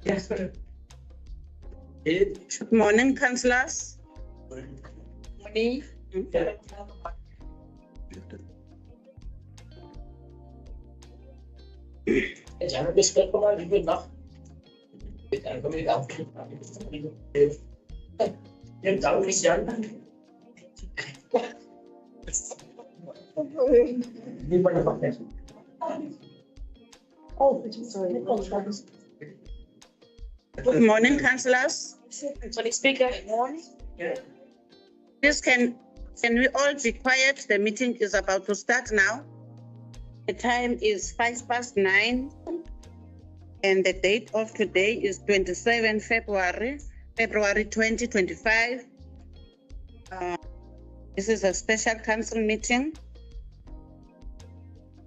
Yes, sir. Good morning, councillors. Morning. Good morning, councillors. Sorry, Speaker. Good morning. Please, can we all be quiet? The meeting is about to start now. The time is 9:05, and the date of today is 27 February 2025. This is a special council meeting.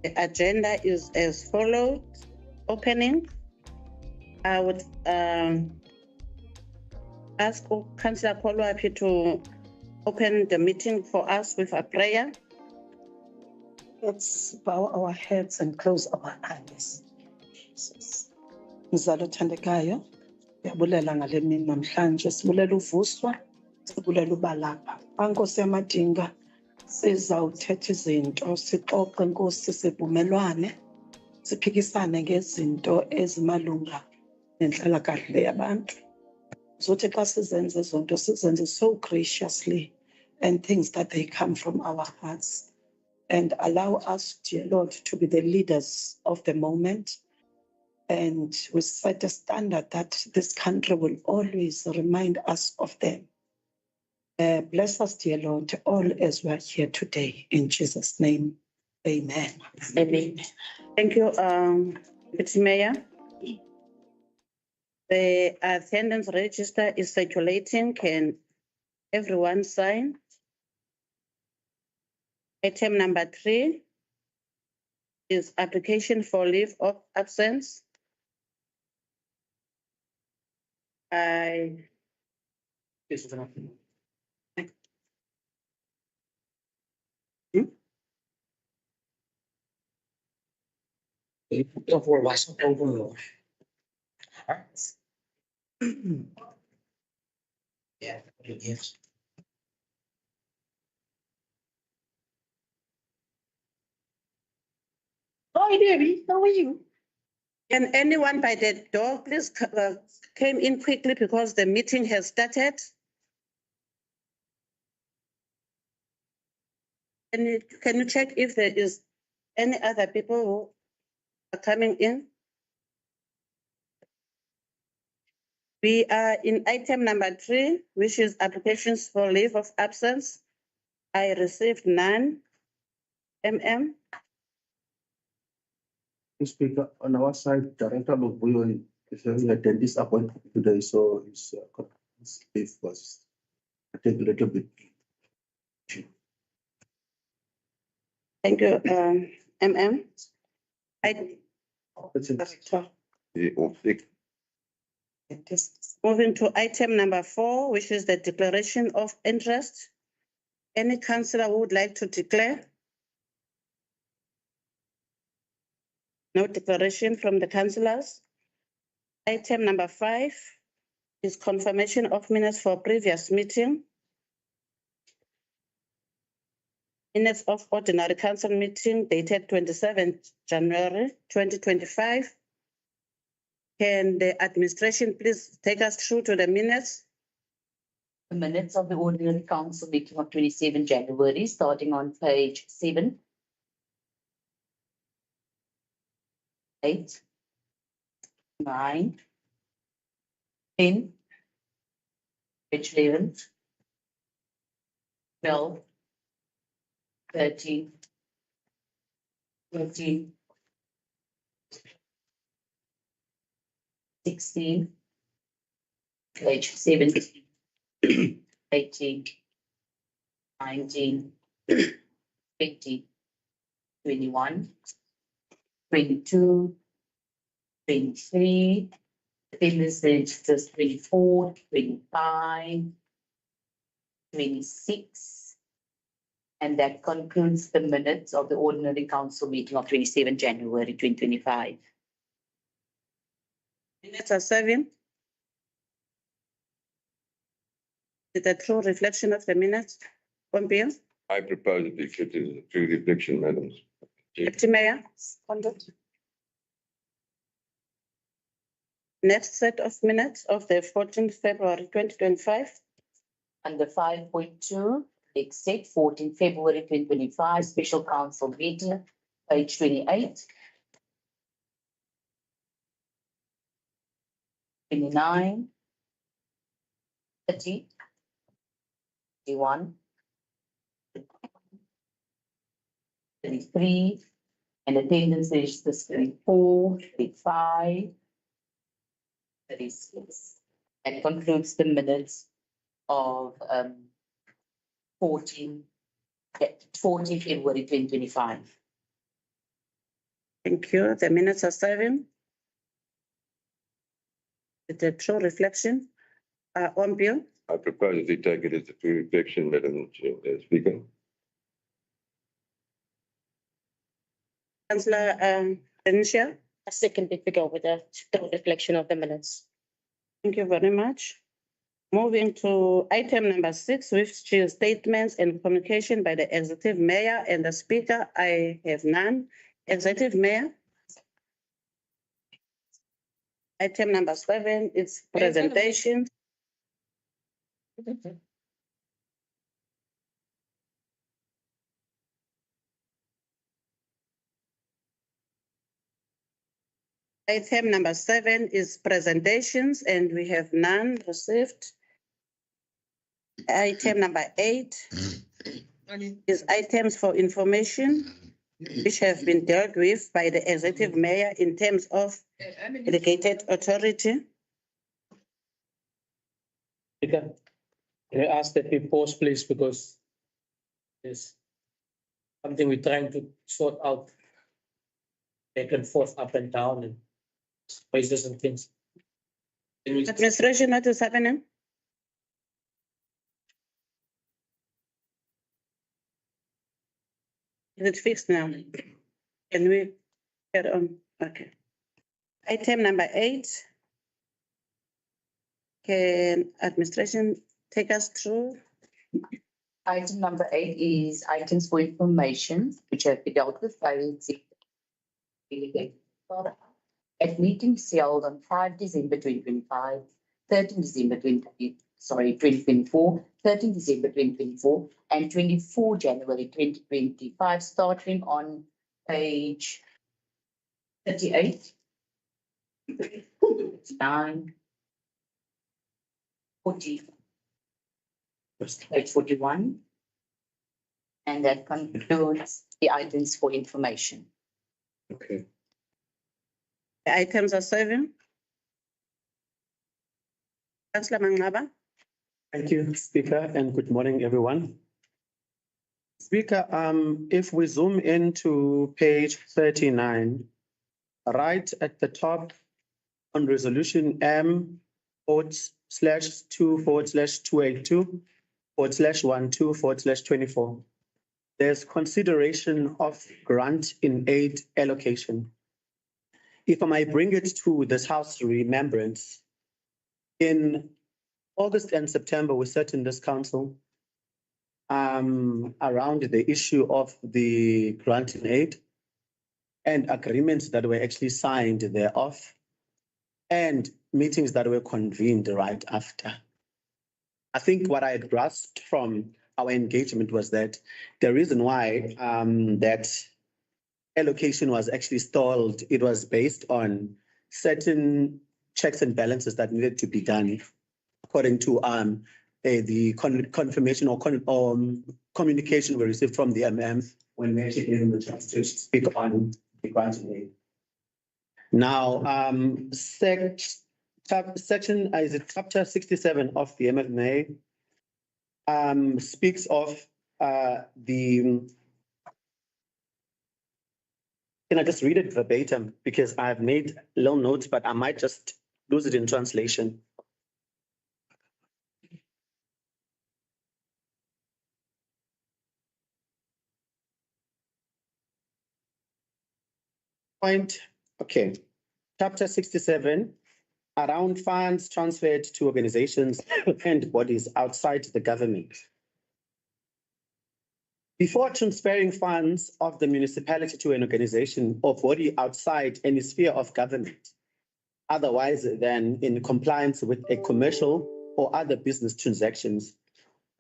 The agenda is as follows. Opening. I would ask Councillor Kolwapi to open the meeting for us with a prayer. Let's bow our heads and close our eyes. Jesus. Mzalo thandekayo, uyabulela ngale mini namhlanje, sibulela uvuswa, sibulela ubalapha. Ankosi yamadinga, Sizawuthetha izinto sixoxe Nkosi sivumelwane siphikisane ngezinto ezimalunga nenhlalakahle yabantu. Zothi xa sizenze zonto sizenze so graciously and things that they come from our hearts, and allow us, dear Lord, to be the leaders of the moment. And we set a standard that this country will always remind us of them. Bless us, dear Lord, all as we are here today. In Jesus' name, amen. Amen. Thank you, Deputy Mayor. The attendance register is circulating. Can everyone sign? Item number 3 is application for leave of absence. Yeah, yes. Hi, Debbie. How are you? Can anyone by the door please came in quickly because the meeting has started? Can you check if there is any other people who are coming in? We are in item number 3, which is applications for leave of absence. I received none. Speaker, on our side, Director Lobuyo is having a dentist appointment today, so his leave was take a little bit. Thank you, Moving to item number 4, which is the declaration of interest. Any councillor who would like to declare? No declaration from the councillors. Item number 5 is confirmation of minutes for previous meeting. Minutes of ordinary council meeting dated 27th January 2025. Can the administration please take us through to the minutes? The minutes of the ordinary council meeting of 27 January, starting on page 7. 8, 9, 10, page 11, 12, 13, 14, 16, page 17, 18, 19, 20, 21, 22, 23, attendance registers 24, 25, 26. And that concludes the minutes of the ordinary council meeting of 27 January 2025. Minutes are serving. Is it a true reflection of the minutes? Pompeo? I propose that it is a true reflection, Madam. Deputy Mayor? Next set of minutes of the 14th February 2025. Under 5.2, except 14 February 2025, special council meeting, page 28. 29, 30, 31, 33, and attendance registers 34, 35, 36. That concludes the minutes of 14 February 2025. Thank you. The minutes are serving. It's a true reflection. Pompeo? I propose that we take it as a true reflection, Madam Speaker. Councillor Renisha? I second it to go with the reflection of the minutes. Thank you very much. Moving to item number 6, which is statements and communication by the executive mayor and the speaker. I have none. Executive mayor. Item number 7 is presentation. Item number 7 is presentations, and we have none received. Item number 8 is items for information, which have been dealt with by the executive mayor in terms of delegated authority. Can I ask that we pause, please, because there's something we're trying to sort out. Back and forth, up and down, and spaces and things. Can we- Administration, what is happening? Is it fixed now? Can we get on? Okay. Item number 8. Can administration take us through? Item number 8 is items for information, which have been dealt with by the executive. At meetings held on 5 December 2025, 13 December 2024, 13 December 2024, and 24 January 2025, starting on page 38, 9, 40, page 41. And that concludes the items for information. Okay. The items are 7. Councillor Mangaba. Thank you, Speaker, and good morning, everyone. Speaker, if we zoom into page 39, right at the top on resolution M/2/282/12/24, there's consideration of grant in aid allocation. If I might bring it to this House remembrance, in August and September, we sat in this council around the issue of the grant in aid and agreements that were actually signed thereof and meetings that were convened right after. I think what I had grasped from our engagement was that the reason why that allocation was actually stalled, it was based on certain checks and balances that needed to be done according to the confirmation or communication we received from the when we actually gave them the chance to speak on the grant in aid. Now, section is it chapter 67 of the MFMA speaks of can I just read it verbatim because I've made little notes, but I might just lose it in translation. Okay, chapter 67, around funds transferred to organizations and bodies outside the government. Before transferring funds of the municipality to an organization or body outside any sphere of government, otherwise than in compliance with a commercial or other business transactions,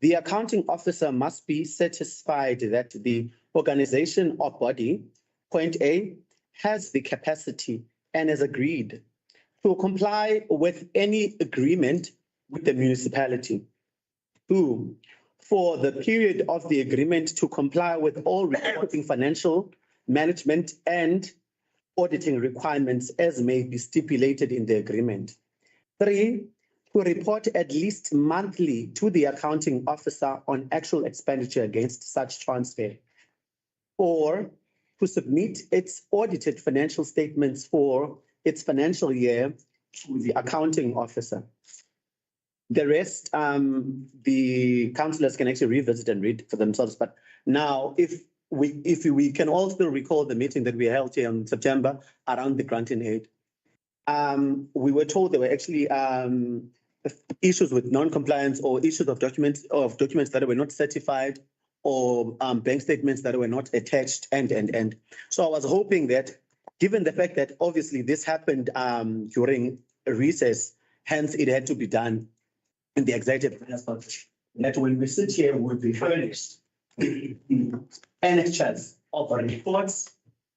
the accounting officer must be satisfied that the organization or body, point A, has the capacity and has agreed to comply with any agreement with the municipality. 2, for the period of the agreement to comply with all reporting financial management and auditing requirements as may be stipulated in the agreement. 3, to report at least monthly to the accounting officer on actual expenditure against such transfer. 4, to submit its audited financial statements for its financial year to the accounting officer. The rest, the councillors can actually revisit and read for themselves. But now, if we can all still recall the meeting that we held here in September around the grant in aid, we were told there were actually issues with non-compliance or issues of documents that were not certified or bank statements that were not attached and. So I was hoping that, given the fact that obviously this happened during recess, hence it had to be done in the executive branch, that when we sit here, we'll be furnished annexures of reports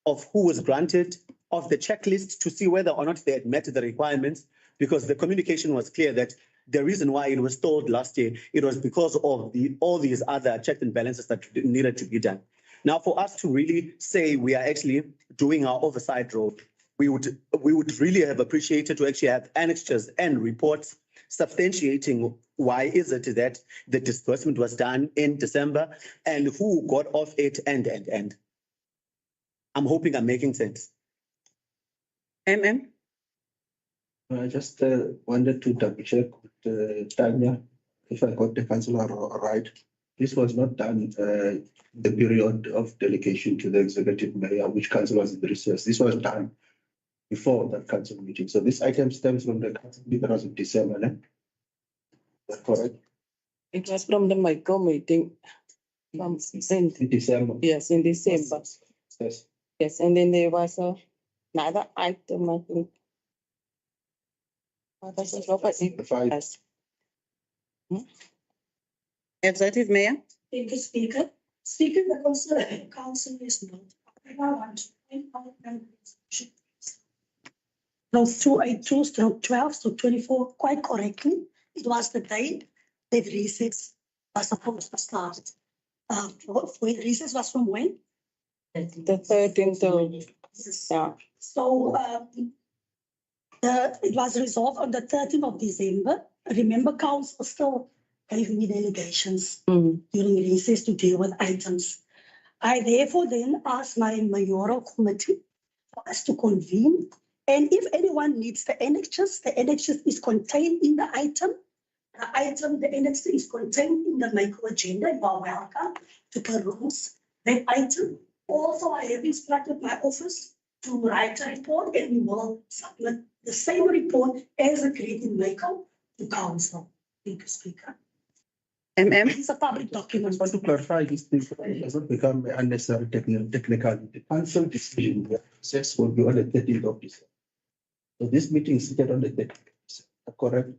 of who was granted, of the checklist to see whether or not they had met the requirements, because the communication was clear that the reason why it was stalled last year, it was because of all these other checks and balances that needed to be done. Now, for us to really say we are actually doing our oversight role, we would really have appreciated to actually have annexures and reports substantiating why is it that the disbursement was done in December and who got off it and. I'm hoping I'm making sense. MM. I just wanted to double check with Tanya if I got the councillor right. This was not done the period of delegation to the executive mayor, which council was in recess. This was done before that council meeting. So this item stems from the council meeting that was in December. Is that correct? It was from the micro meeting. From In December. yes, in December. Yes. Yes, and then there was another item, I think. What was it? The five. Yes. Executive Mayor. Thank you, Speaker. Speaker, the council is not. I want to point out and Clause 282/12/24 quite correctly. It was the date that recess was supposed to start. Recess was from when? The 13th of, yeah. So it was resolved on the 13th of December. Remember, council still gave me delegations during recess to deal with items. I therefore then asked my mayoral committee for us to convene. And if anyone needs the annexures is contained in the item. The annex is contained in the micro agenda. You are welcome to peruse that item. Also, I have instructed my office to write a report and we will submit the same report as agreed in micro to council. Thank you, Speaker. MM. It's a public I document. just want to clarify this thing. It doesn't become unnecessary technical. The council decision recess will be on the 13th of December. So this meeting is seated on the 13th of December, correct?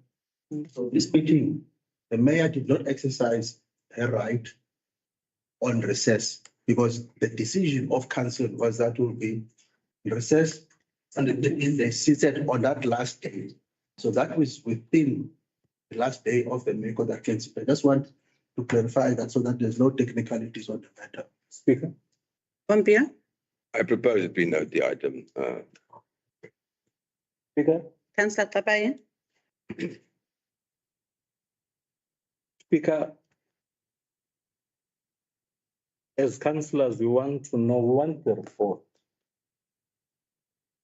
So this meeting, the mayor did not exercise her right on recess because the decision of council was that will be recess and they seated on that last day. So that was within the last day of the MECO that can sit. I just want to clarify that so that there's no technicalities on the matter. Speaker. Pompeo. I propose that we note the item. Speaker. Councillor Kabaye. Speaker, as councillors, we want the report.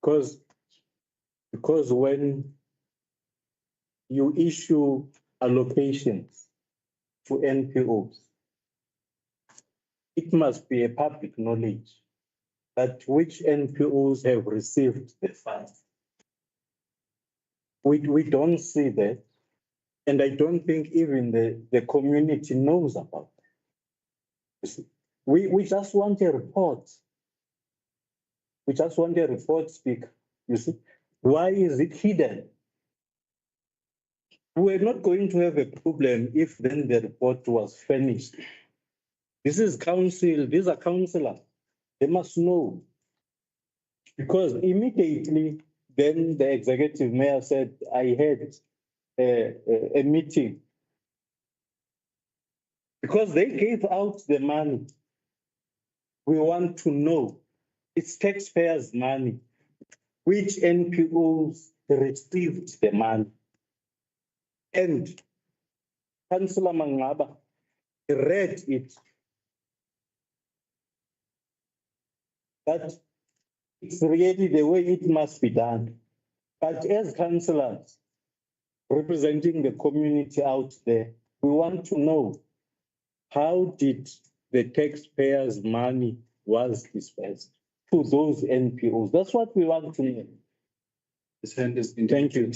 Because when you issue allocations to NPOs, it must be a public knowledge that which NPOs have received the funds. We don't see that. And I don't think even the community knows about it. We just want a report. We just want a report, Speaker. You see, why is it hidden? We're not going to have a problem if then the report was finished. This is council, these are councillors. They must know. Because immediately then the executive mayor said, I had a meeting because they gave out the money. We want to know it's taxpayers' money, which NPOs received the money. And Councillor Mangaba read it. That it's really the way it must be done. But as councillors, representing the community out there, we want to know how did the taxpayers' money was dispersed to those NPOs. That's what we want to know. His hand has been. Thank you.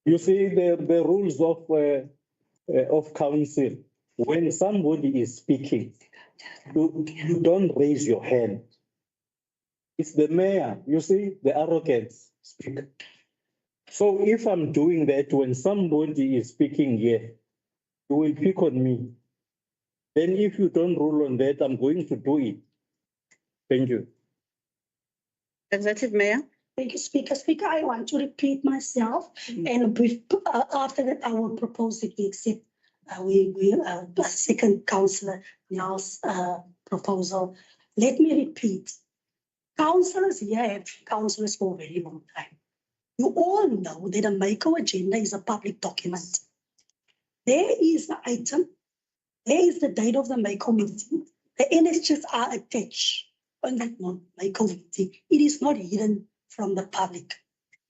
You see, the rules of council, when somebody is speaking, you don't raise your hand. It's the mayor, you see, the arrogance speaker. So if I'm doing that, when somebody is speaking here, you will pick on me. Then if you don't rule on that, I'm going to do it. Thank you. Executive Mayor. Thank you, Speaker. Speaker, I want to repeat myself, and after that, I will propose that we accept, second Councillor Nels' proposal. Let me repeat. Councillors here have been councillors for a very long time. You all know that a MACO agenda is a public document. There is the item, there is the date of the MACO meeting. The annexures are attached on that MACO meeting. It is not hidden from the public.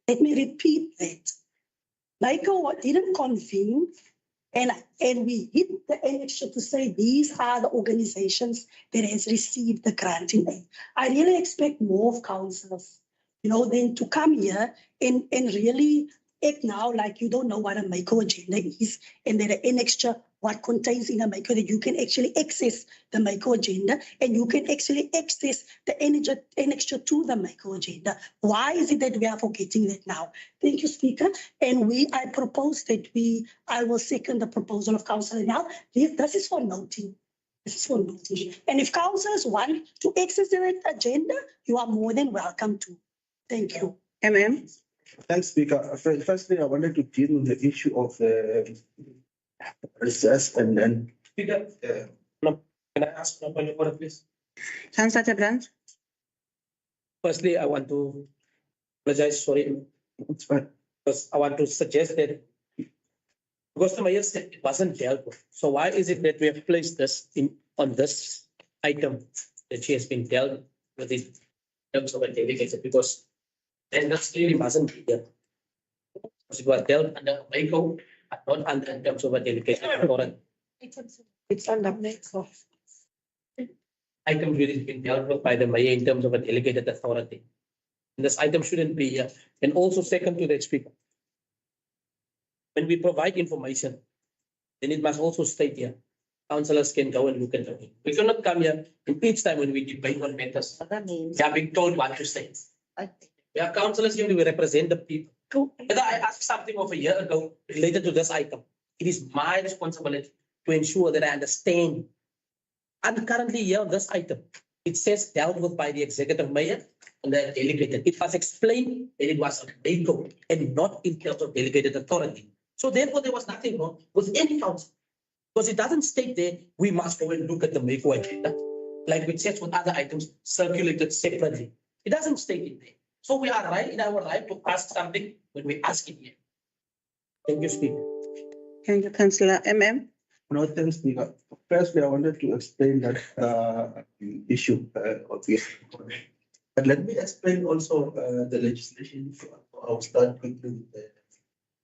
Let me repeat that. MACO didn't convene and we hit the annexure to say these are the organizations that has received the granting aid. I really expect more of councillors, than to come here and really act now like you don't know what a MACO agenda is and that an annexure, what contains in a MACO, that you can actually access the MACO agenda and you can actually access the annexure to the MACO agenda. Why is it that we are forgetting that now? Thank you, Speaker. And I propose that I will second the proposal of Councillor now. This is for noting. This is for noting. And if councillors want to access that agenda, you are more than welcome to. Thank you. Thanks, Speaker. Firstly, I wanted to deal with the issue of recess and then. Speaker, can I ask for your order, please? Councillor Brandt. Firstly, I want to apologize, sorry. It's fine. Because I want to suggest that because the mayor said it wasn't dealt with. So why is it that we have placed this on this item that she has been dealt with in terms of a delegated? Because then that clearly wasn't here. Because it was dealt under MACO, but not under in terms of a delegated authority. It's under MACO. Item really has been dealt with by the mayor in terms of a delegated authority. And this item shouldn't be here. And also second to that, Speaker, when we provide information, then it must also state here, councillors can go and look at it. We cannot come here and each time when we debate on matters, we are being told what to say. We are councillors here, we represent the people. Whether I asked something of a year ago related to this item, it is my responsibility to ensure that I understand. I'm currently here on this item. It says dealt with by the executive mayor and the delegated. It was explained that it was a MACO and not in terms of delegated authority. So therefore, there was nothing wrong with any council. Because it doesn't state there, we must go and look at the MACO agenda. Like it says with other items circulated separately. It doesn't state it there. So we are right in our right to ask something when we ask it here. Thank you, Speaker. Thank you, Councillor No, thanks, Speaker. Firstly, I wanted to explain that issue of the. But let me explain also the legislation. I'll start quickly with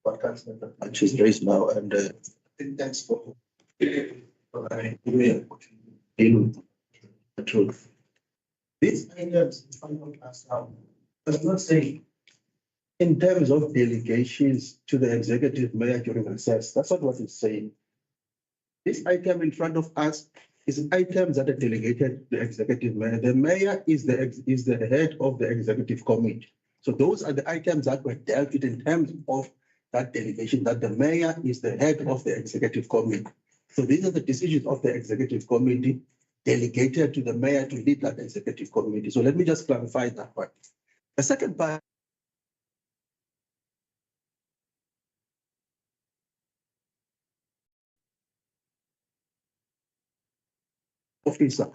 what Councillor is raised now, and I think thanks for dealing with the truth. These items in front of us now, I'm not saying in terms of delegations to the executive mayor during recess. That's not what it's saying. This item in front of us is items that are delegated to the executive mayor. The mayor is the head of the executive committee. So those are the items that were dealt with in terms of that delegation, that the mayor is the head of the executive committee. So these are the decisions of the executive committee delegated to the mayor to lead that executive committee. So let me just clarify that part. The second part. Officer,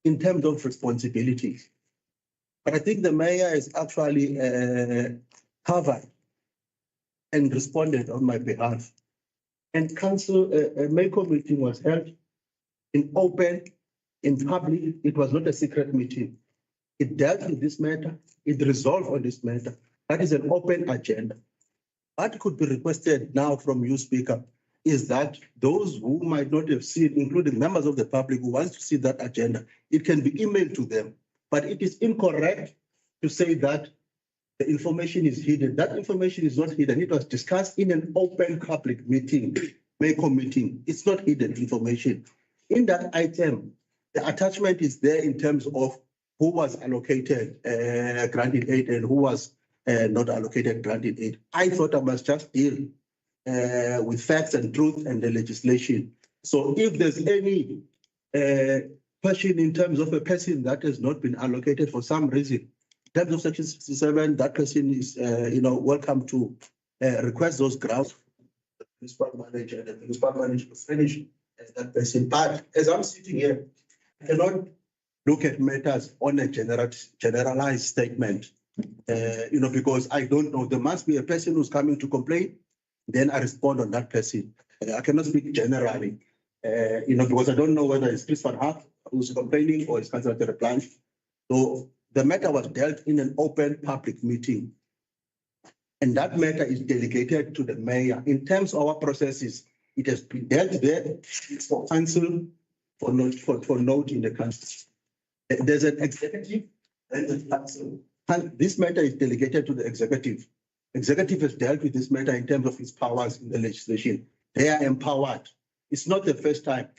in terms of responsibilities. But I think the mayor is actually covered and responded on my behalf. And council, a MACO meeting was held in open, in public. It was not a secret meeting. It dealt with this matter. It resolved on this matter. That is an open agenda. What could be requested now from you, Speaker, is that those who might not have seen, including members of the public who want to see that agenda, it can be emailed to them. But it is incorrect to say that the information is hidden. That information is not hidden. It was discussed in an open public meeting, MECO meeting. It's not hidden information. In that item, the attachment is there in terms of who was allocated granted aid and who was not allocated granted aid. I thought I must just deal with facts and truth and the legislation. So if there's any question in terms of a person that has not been allocated for some reason, in terms of Section 67, that person is, welcome to request those grounds. The municipal manager, and the municipal manager will finish that person. But as I'm sitting here, I cannot look at matters on a generalized statement, because I don't know. There must be a person who's coming to complain, then I respond on that person. I cannot speak generally, because I don't know whether it's Chris van Hart who's complaining or it's Councillor Tereplan. So the matter was dealt in an open public meeting. And that matter is delegated to the mayor. In terms of our processes, it has been dealt there. It's for council, for note in the council. There's an executive and the council. And this matter is delegated to the executive. Executive has dealt with this matter in terms of its powers in the legislation. They are empowered. It's not the first time.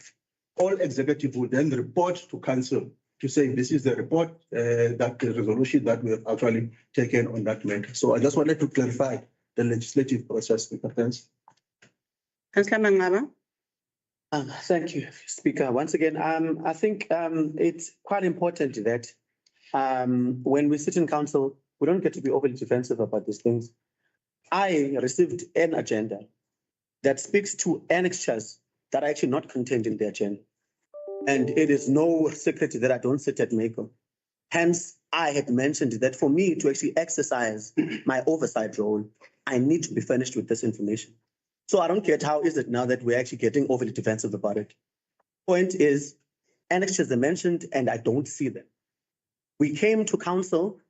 All executive will then report to council to say this is the report, that the resolution that we have actually taken on that matter. So I just wanted to clarify the legislative process. Thanks. Councillor Mangaba. Thank you, Speaker. Once again, I think it's quite important that when we sit in council, we don't get to be overly defensive about these things. I received an agenda that speaks to annexures that are actually not contained in the agenda. And it is no secret that I don't sit at MECO. Hence, I had mentioned that for me to actually exercise my oversight role, I need to be furnished with this information. So I don't get how is it now that we're actually getting overly defensive about it. Point is, annexures are mentioned and I don't see them. We came to council,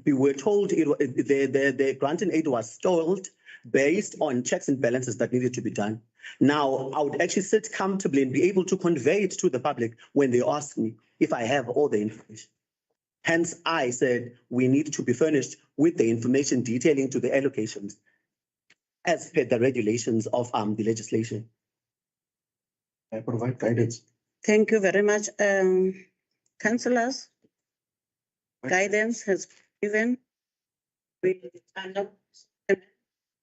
we were told the granting aid was stalled based on checks and balances that needed to be done. Now, I would actually sit comfortably and be able to convey it to the public when they ask me if I have all the information. Hence, I said we need to be furnished with the information detailing to the allocations as per the regulations of the legislation. I provide guidance. Thank you very much. Councillors, guidance has been given.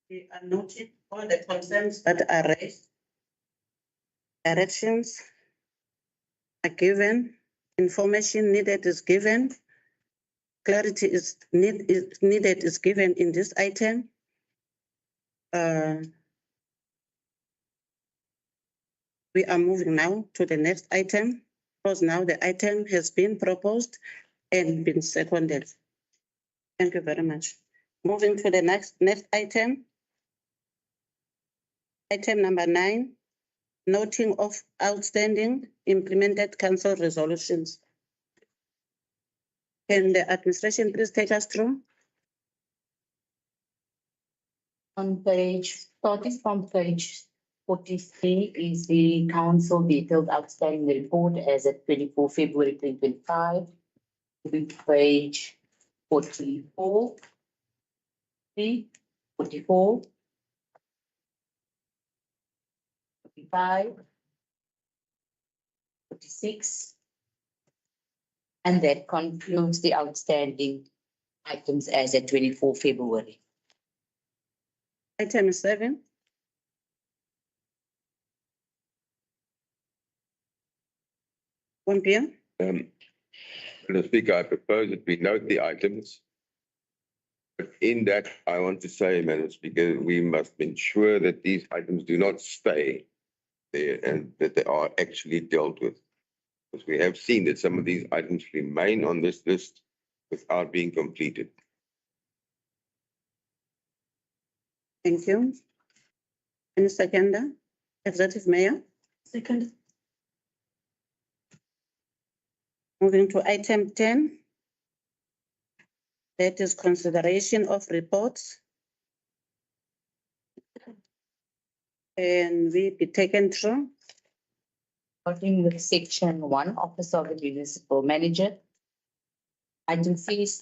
We are noting all the concerns that are raised. Directions are given. Information needed is given. Clarity is needed is given in this item. We are moving now to the next item, because now the item has been proposed and been seconded. Thank you very much. Moving to the next item. Item number 9, noting of outstanding implemented council resolutions. Can the administration please take us through? On page, starting from page 43 is the council detailed outstanding report as at 24 February 2025. Page 44, 44, 45, 46, and that concludes the outstanding items as at 24 February. Item 7. One PM. Mr. Speaker, I propose that we note the items. But in that, I want to say, Madam Speaker, we must ensure that these items do not stay there and that they are actually dealt with. Because we have seen that some of these items remain on this list without being completed. Thank you. Any seconder? Executive Mayor. Second. Moving to item 10. That is consideration of reports. And we be taken through. Starting with section 1, Office of the Municipal Manager. Item 3 is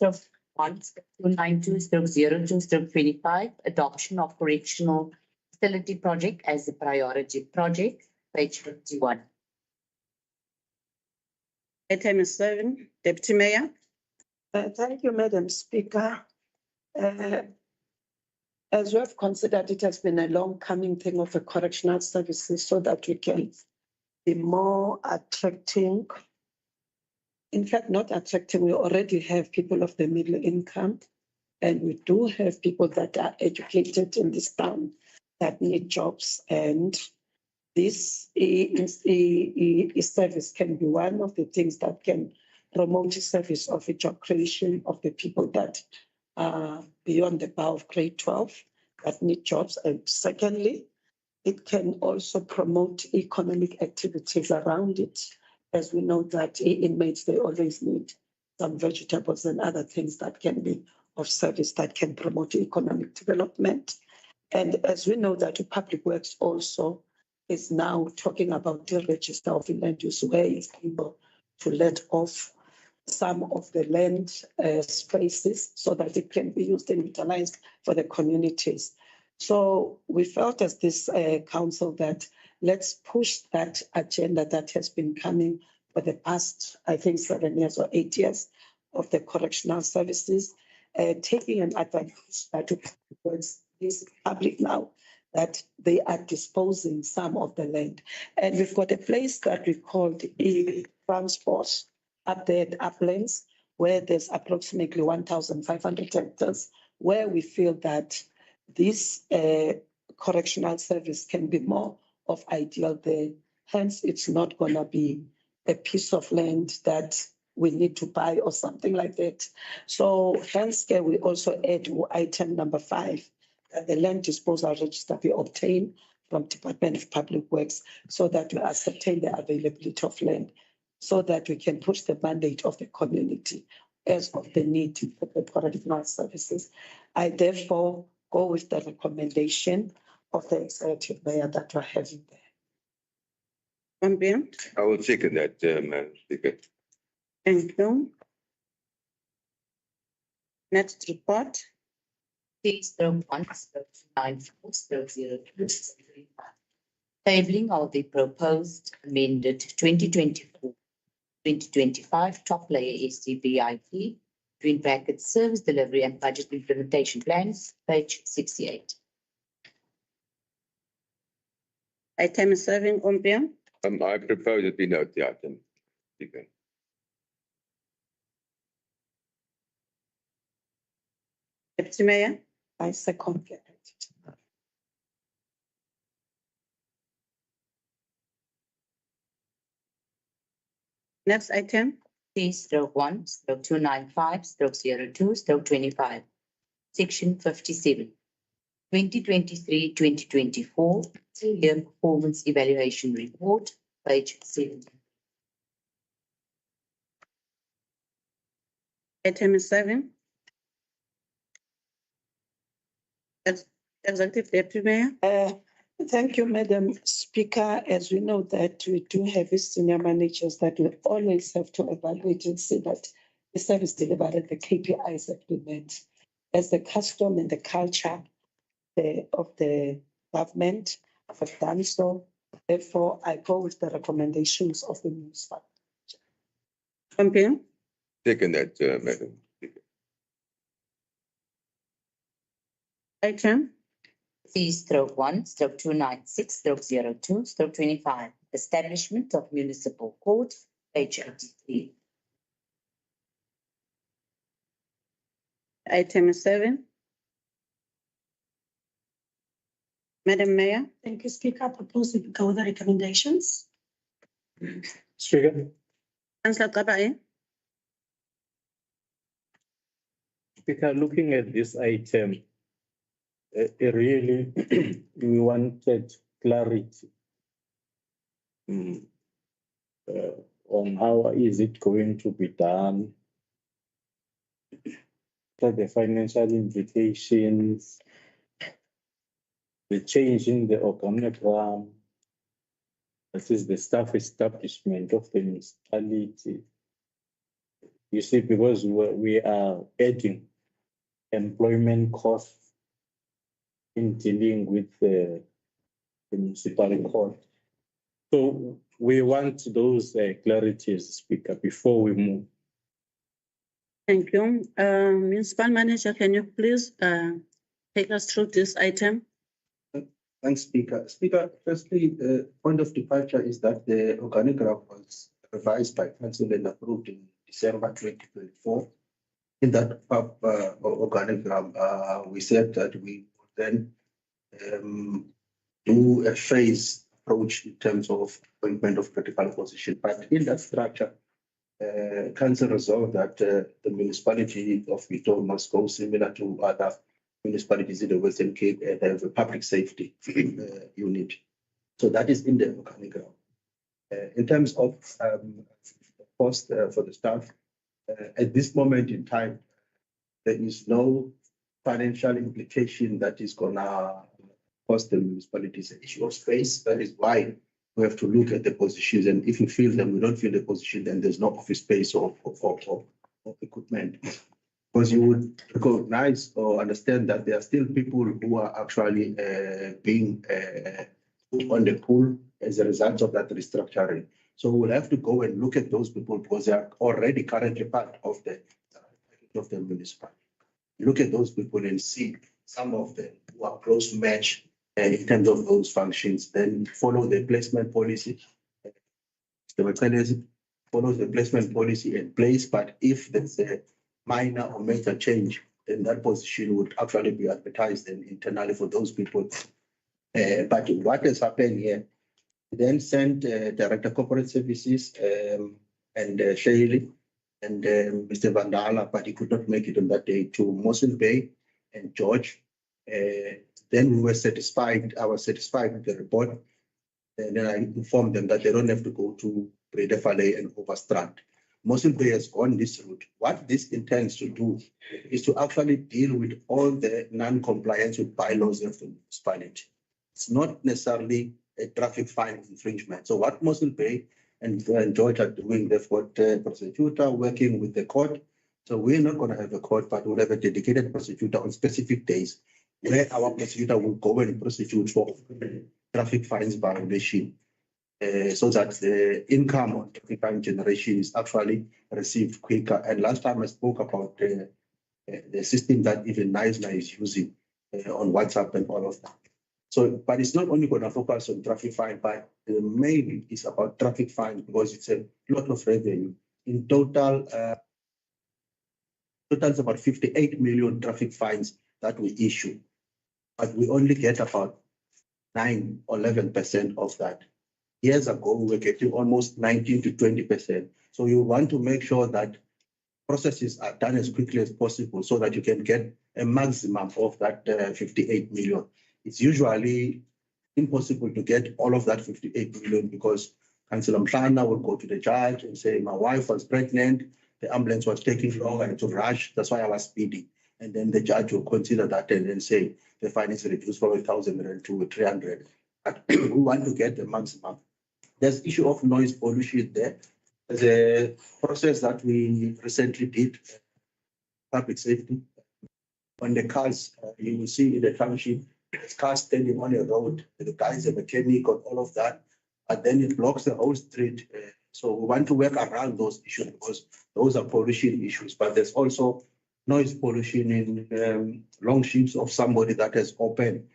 1/292/02/25, adoption of correctional facility project as a priority project, page 51. Item is 7, Deputy Mayor. Thank you, Madam Speaker. As we have considered, it has been a long coming thing of a correctional services so that we can be more attracting. In fact, not attracting, we already have people of the middle income, and we do have people that are educated in this town that need jobs, and this service can be one of the things that can promote the service of a job creation of the people that are beyond the bar of grade 12 that need jobs. And secondly, it can also promote economic activities around it. As we know that inmates, they always need some vegetables and other things that can be of service that can promote economic development. And as we know that Public Works also is now talking about the register of land use where it's able to let off some of the land spaces so that it can be used and utilized for the communities. So we felt as this council that let's push that agenda that has been coming for the past, I think, 7 years or 8 years of the correctional services, taking an advantage that is public now, that they are disposing some of the land. And we've got a place that we call the transport up there at Uplands, where there's approximately 1,500 hectares, where we feel that this correctional service can be more of ideal there. Hence, it's not going to be a piece of land that we need to buy or something like that. So hence, we also add item number 5, that the land disposal register be obtained from Department of Public Works so that we ascertain the availability of land, so that we can push the mandate of the community as of the need for the correctional services. I therefore go with the recommendation of the executive mayor that we're having there. I will second that, Madam Speaker. Thank you. Next report. Tabling of the proposed amended 2024-2025 top layer SDBIP, between brackets, service delivery and budget implementation plans, page 68. Item 7, Ombia. I propose that we note the item, Speaker. Deputy Mayor. I second that. Next item. T-1/295/02/25, section 57. 2023-2024 2-year performance evaluation report, page 70. Item 7. Executive Deputy Mayor. Thank you, Madam Speaker. As we know that we do have senior managers that we always have to evaluate and see that the service delivered and the KPIs that we met. As the custom and the culture of the government have done so, therefore I go with the recommendations of the municipal. Ombia. Second that, Madam Speaker. Item. C-1/296/02/25, establishment of municipal court, page 83. Item 7. Madam Mayor. Thank you, Speaker. I propose we go with the recommendations. Speaker, Councillor Kabai. Speaker, looking at this item, really, we wanted clarity on how is it going to be done, the financial implications, the change in the organogram, that is the staff establishment of the municipality, You see, because we are adding employment costs in dealing with the municipal court. So we want those clarities, Speaker, before we move. Thank you. Municipal Manager, can you please take us through this item? Thanks, Speaker. Speaker, firstly, point of departure is that the organigram was revised by Council and approved in December 2024. In that organigram, we said that we would then do a phase approach in terms of appointment of critical position. But in that structure, Council resolved that the municipality of Bitou must go similar to other municipalities in the Western Cape and have a public safety unit. So that is in the organigram. In terms of cost for the staff, at this moment in time, there is no financial implication that is gonna cost the municipalities an issue of space. That is why we have to look at the positions, and if we fill them, we don't fill the position, then there's no office space or equipment. Because you would recognize or understand that there are still people who are actually being put on the pool as a result of that restructuring. So we'll have to go and look at those people because they are already currently part of the municipality. Look at those people and see some of them who are close match in terms of those functions, then follow the placement policy. Follows the placement policy in place, but if there's a minor or major change, then that position would actually be advertised and internally for those people. But what has happened here, then sent Director Corporate Services and Shaley and Mr. Vandala, but he could not make it on that day, to Municipal Bay and George. Then we were satisfied, I was satisfied with the report. And then I informed them that they don't have to go to Breda Valley and Overstrand. Municipal Bay has gone this route. What this intends to do is to actually deal with all the non-compliance with bylaws of the municipality. It's not necessarily a traffic fine infringement. So what Municipal Bay and George are doing, they've got a prosecutor working with the court. So we're not going to have a court, but we'll have a dedicated prosecutor on specific days where our prosecutor will go and prosecute for traffic fines violation, so that the income on traffic fine generation is actually received quicker. And last time I spoke about the system that even NISNA is using on WhatsApp and all of that. So, but it's not only going to focus on traffic fine, but the main is about traffic fines because it's a lot of revenue. In total, it's about 58 million traffic fines that we issue, but we only get about 9 or 11% of that. Years ago, we were getting almost 19 to 20%. So you want to make sure that processes are done as quickly as possible so that you can get a maximum of that 58 million. It's usually impossible to get all of that 58 million because Councillor Mhlana will go to the judge and say, my wife was pregnant, the ambulance was taking long, I had to rush, that's why I was speeding. And then the judge will consider that and then say the fine is reduced from 1,000 rand to 300. But we want to get the maximum. There's issue of noise pollution there. There's a process that we recently did, public safety. On the cars, you will see in the township, there's cars standing on a road, the guys, a mechanic and all of that, and then it blocks the whole street. So we want to work around those issues because those are pollution issues, but there's also noise pollution in long ships of somebody that has opened,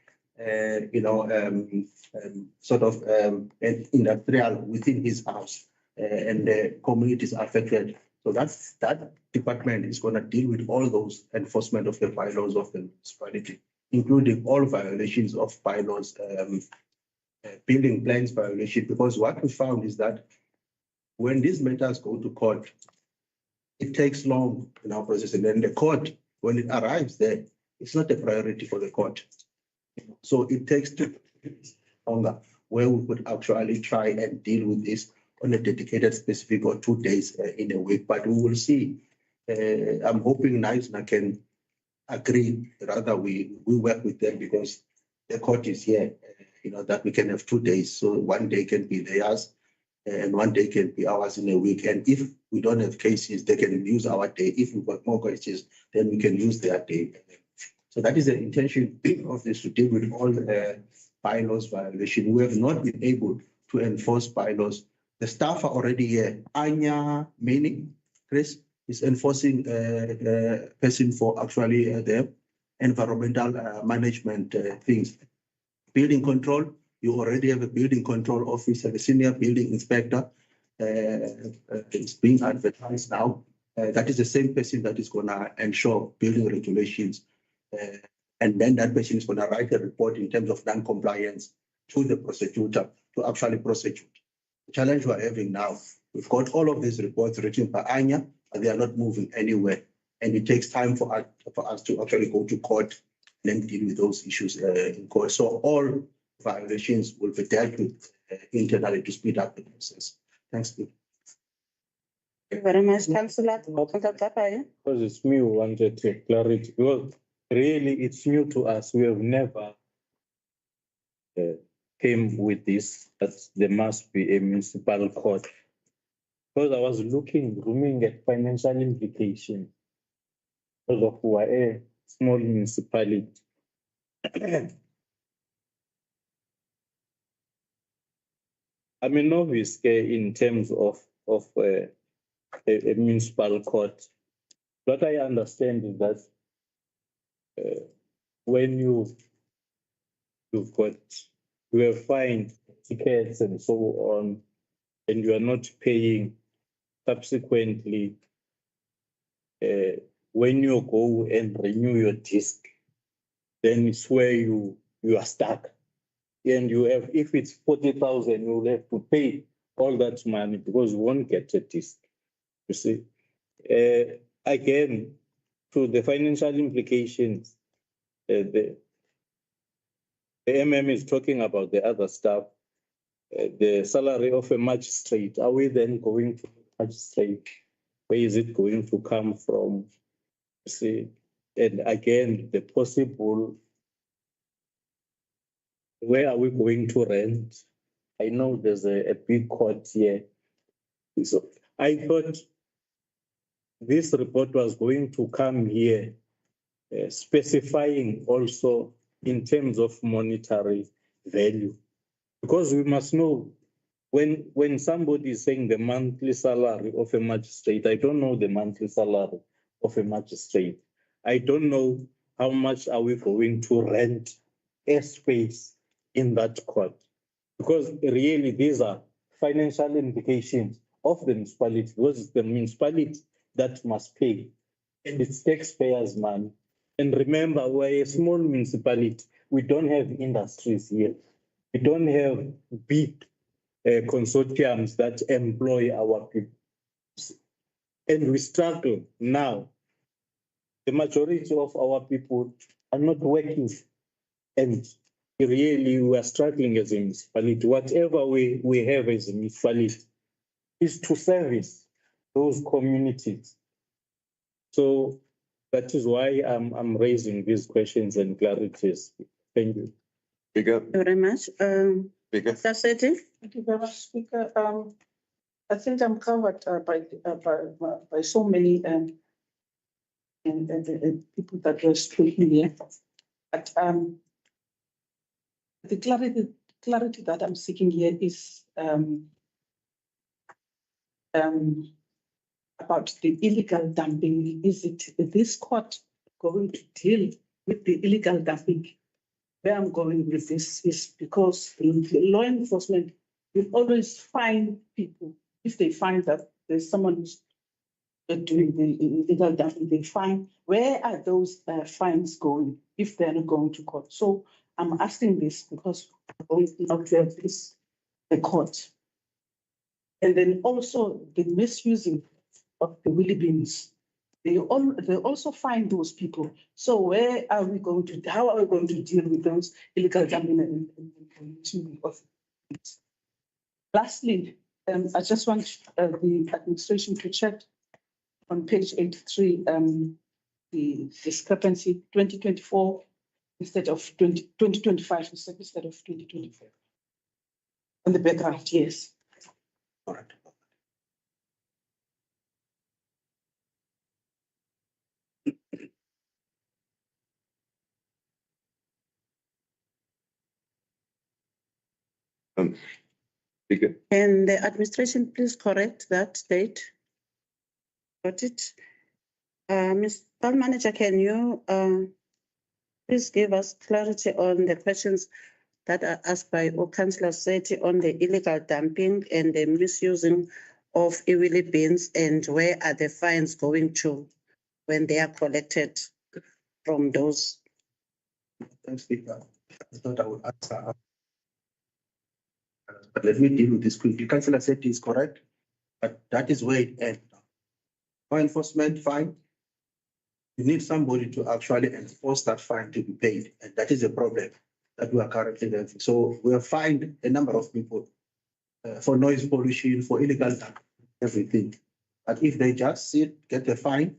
sort of an industrial within his house, and the community is affected. So that department is going to deal with all those enforcement of the bylaws of the municipality, including all violations of bylaws, building plans violation. Because what we found is that when these matters go to court, it takes long in our process, and then the court, when it arrives there, it's not a priority for the court. So it takes longer, where we could actually try and deal with this on a dedicated specific or 2 days in a week. But we will see. I'm hoping NISNA can agree, rather we work with them because the court is here, that we can have 2 days. So 1 day can be theirs, and 1 day can be hours in a week. And if we don't have cases, they can use our day. If we've got more cases, then we can use their day. So that is the intention of this, to deal with all bylaws violation. We have not been able to enforce bylaws. The staff are already here. Anya, meaning Chris, is enforcing person for actually the environmental management things. Building control, you already have a building control officer, a senior building inspector. It's being advertised now. That is the same person that is gonna ensure building regulations. And then that person is gonna write a report in terms of non-compliance to the prosecutor to actually prosecute. The challenge we're having now, we've got all of these reports written by Anya, but they are not moving anywhere. And it takes time for us to actually go to court and then deal with those issues in court. So all violations will be dealt with internally to speed up the process. Thanks, Peter. Thank you very much, Councillor. Because it's me who wanted to clarity, because really it's new to us. We have never came with this, that there must be a municipal court. Because I was rooming at financial implications because of who a small municipality. I'm a novice in terms of a municipal court. What I understand is that when you have fined tickets and so on, and you are not paying subsequently, when you go and renew your disc, then it's where you are stuck. And you have, if it's 40,000, you'll have to pay all that money because you won't get a disc. You see, again, to the financial implications, the MM is talking about the other stuff, the salary of a magistrate. Are we then going to magistrate? Where is it going to come from? You see, and again, the possible, where are we going to rent? I know there's a big court here. So I thought this report was going to come here specifying also in terms of monetary value, because we must know when somebody is saying the monthly salary of a magistrate, I don't know the monthly salary of a magistrate. I don't know how much are we going to rent a space in that court, because really these are financial implications of the municipality, because it's the municipality that must pay, and it's taxpayers' money. And remember, we're a small municipality. We don't have industries here. We don't have big consortiums that employ our people. And we struggle now. The majority of our people are not working. And really, we are struggling as a municipality. Whatever we have as a municipality is to service those communities. So that is why I'm raising these questions and clarities. Thank you. Speaker, Thank you very much. Speaker. Sassetti? Thank you very much, Speaker. I think I'm covered by so many people that were speaking here. But the clarity that I'm seeking here is about the illegal dumping. Is it this court going to deal with the illegal dumping? Where I'm going with this is because the law enforcement will always find people. If they find that there's someone who's doing the illegal dumping, they find where are those fines going if they're not going to court. So I'm asking this because we're going now to have this the court. And then also the misusing of the willy bins. They also find those people. So where are we going to, how are we going to deal with those illegal dumping and of it? Lastly, I just want the administration to check on page 83, the discrepancy 2024 instead of 2025 instead of 2024. On the background, yes. Correct. Speaker, Can the administration please correct that date? Got it? Ms. Town Manager, can you please give us clarity on the questions that are asked by Councillor Seti on the illegal dumping and the misusing of e-wheelie bins, and where are the fines going to when they are collected from those? Thanks, Speaker. I thought I would answer. But let me deal with this quickly. Councillor Seti is correct, but that is where it ends. For enforcement fine, you need somebody to actually enforce that fine to be paid, and that is a problem that we are currently having. So we have fined a number of people for noise pollution, for illegal dumping, everything. But if they just sit, get the fine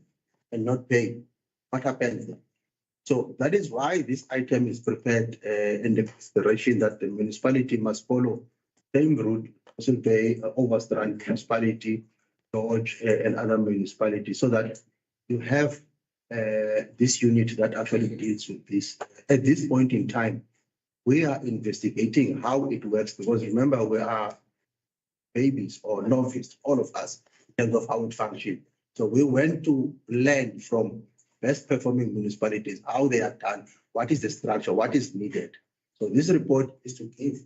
and not pay, what happens? So that is why this item is prepared in the consideration that the municipality must follow same route, Municipal Bay, Overstrand municipality, George, and other municipalities, so that you have this unit that actually deals with this. At this point in time, we are investigating how it works, because remember, we are babies or novice, all of us, in terms of how it functions. So we went to learn from best performing municipalities, how they are done, what is the structure, what is needed. So this report is to give,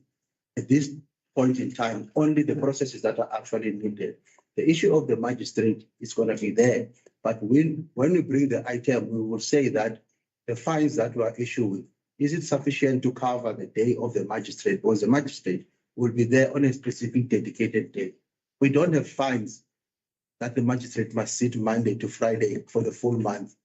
at this point in time, only the processes that are actually needed. The issue of the magistrate is going to be there, but when we bring the item, we will say that the fines that we are issuing, is it sufficient to cover the day of the magistrate? Because the magistrate will be there on a specific dedicated day. We don't have fines that the magistrate must sit Monday to Friday for the full month.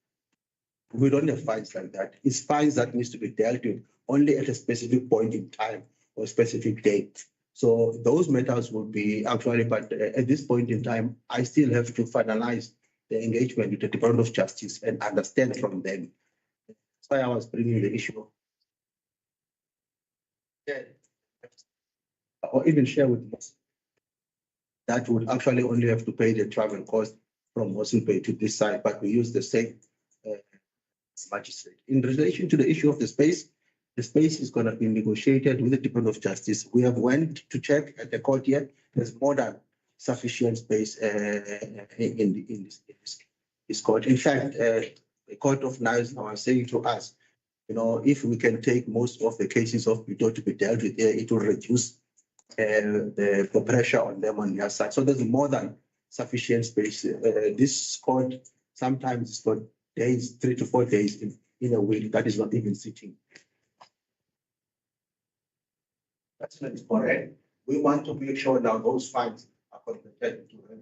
We don't have fines like that. It's fines that needs to be dealt with only at a specific point in time or specific date. So those matters will be actually, but at this point in time, I still have to finalize the engagement with the Department of Justice and understand from them. That's why I was bringing the issue. Or even share with us. That would actually only have to pay the travel cost from Municipal Bay to this side, but we use the same magistrate. In relation to the issue of the space is going to be negotiated with the Department of Justice. We have went to check at the court here. There's more than sufficient space in this court. In fact, the Court of Knives now are saying to us, you know, if we can take most of the cases of Bitou to be dealt with here, it will reduce the pressure on them on their side. So there's more than sufficient space. This court sometimes it's got days, 3 to 4 days in a week. That is not even sitting. That's not correct. We want to make sure now those fines are competent to them.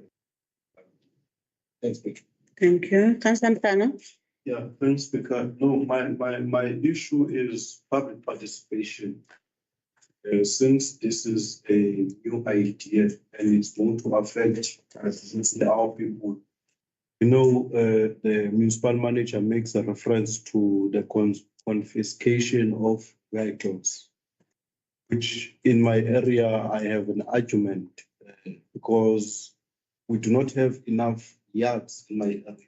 Thanks, Speaker. Thank you. Councillor Mtana? Yeah, thanks, Speaker. No, my issue is public participation. Since this is a new idea and it's going to affect our people, you know, the municipal manager makes a reference to the confiscation of vehicles, which in my area, I have an argument because we do not have enough yards in my area.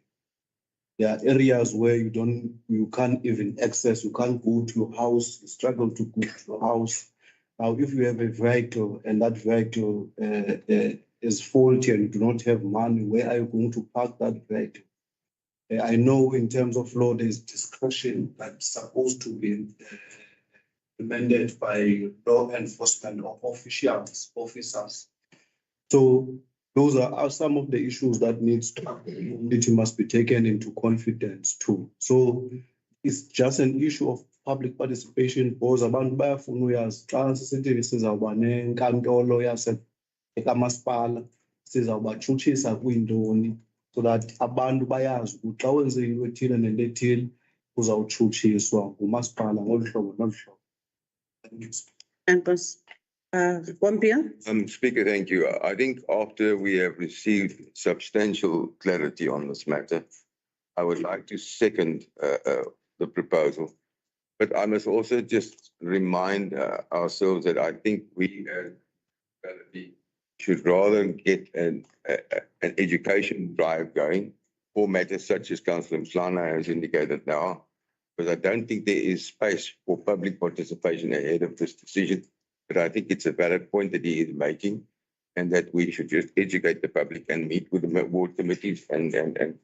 There are areas where you can't even access, you can't go to your house, you struggle to go to your house. Now, if you have a vehicle and that vehicle is faulty and you do not have money, where are you going to park that vehicle? I know in terms of law, there's discretion that's supposed to be amended by law enforcement or officers. So those are some of the issues that it must be taken into confidence too. So it's just an issue of public participation because abantu bayafuna uyazi xa sisithi sizawuba nenkantolo ekamasipala sizawubatshutshisa kwiintoni so that abantu bayazi ukuthi xa wenze into ethile nento ethile uzawutshutshiswa ngumasipala ngolu hlobo nolu hlobo. Thank you. Speaker, thank you. I think after we have received substantial clarity on this matter, I would like to second the proposal. But I must also just remind ourselves that I think we as should rather get an education drive going for matters such as Councillor Mslana has indicated now, because I don't think there is space for public participation ahead of this decision. But I think it's a valid point that he is making, and that we should just educate the public and meet with the ward committees and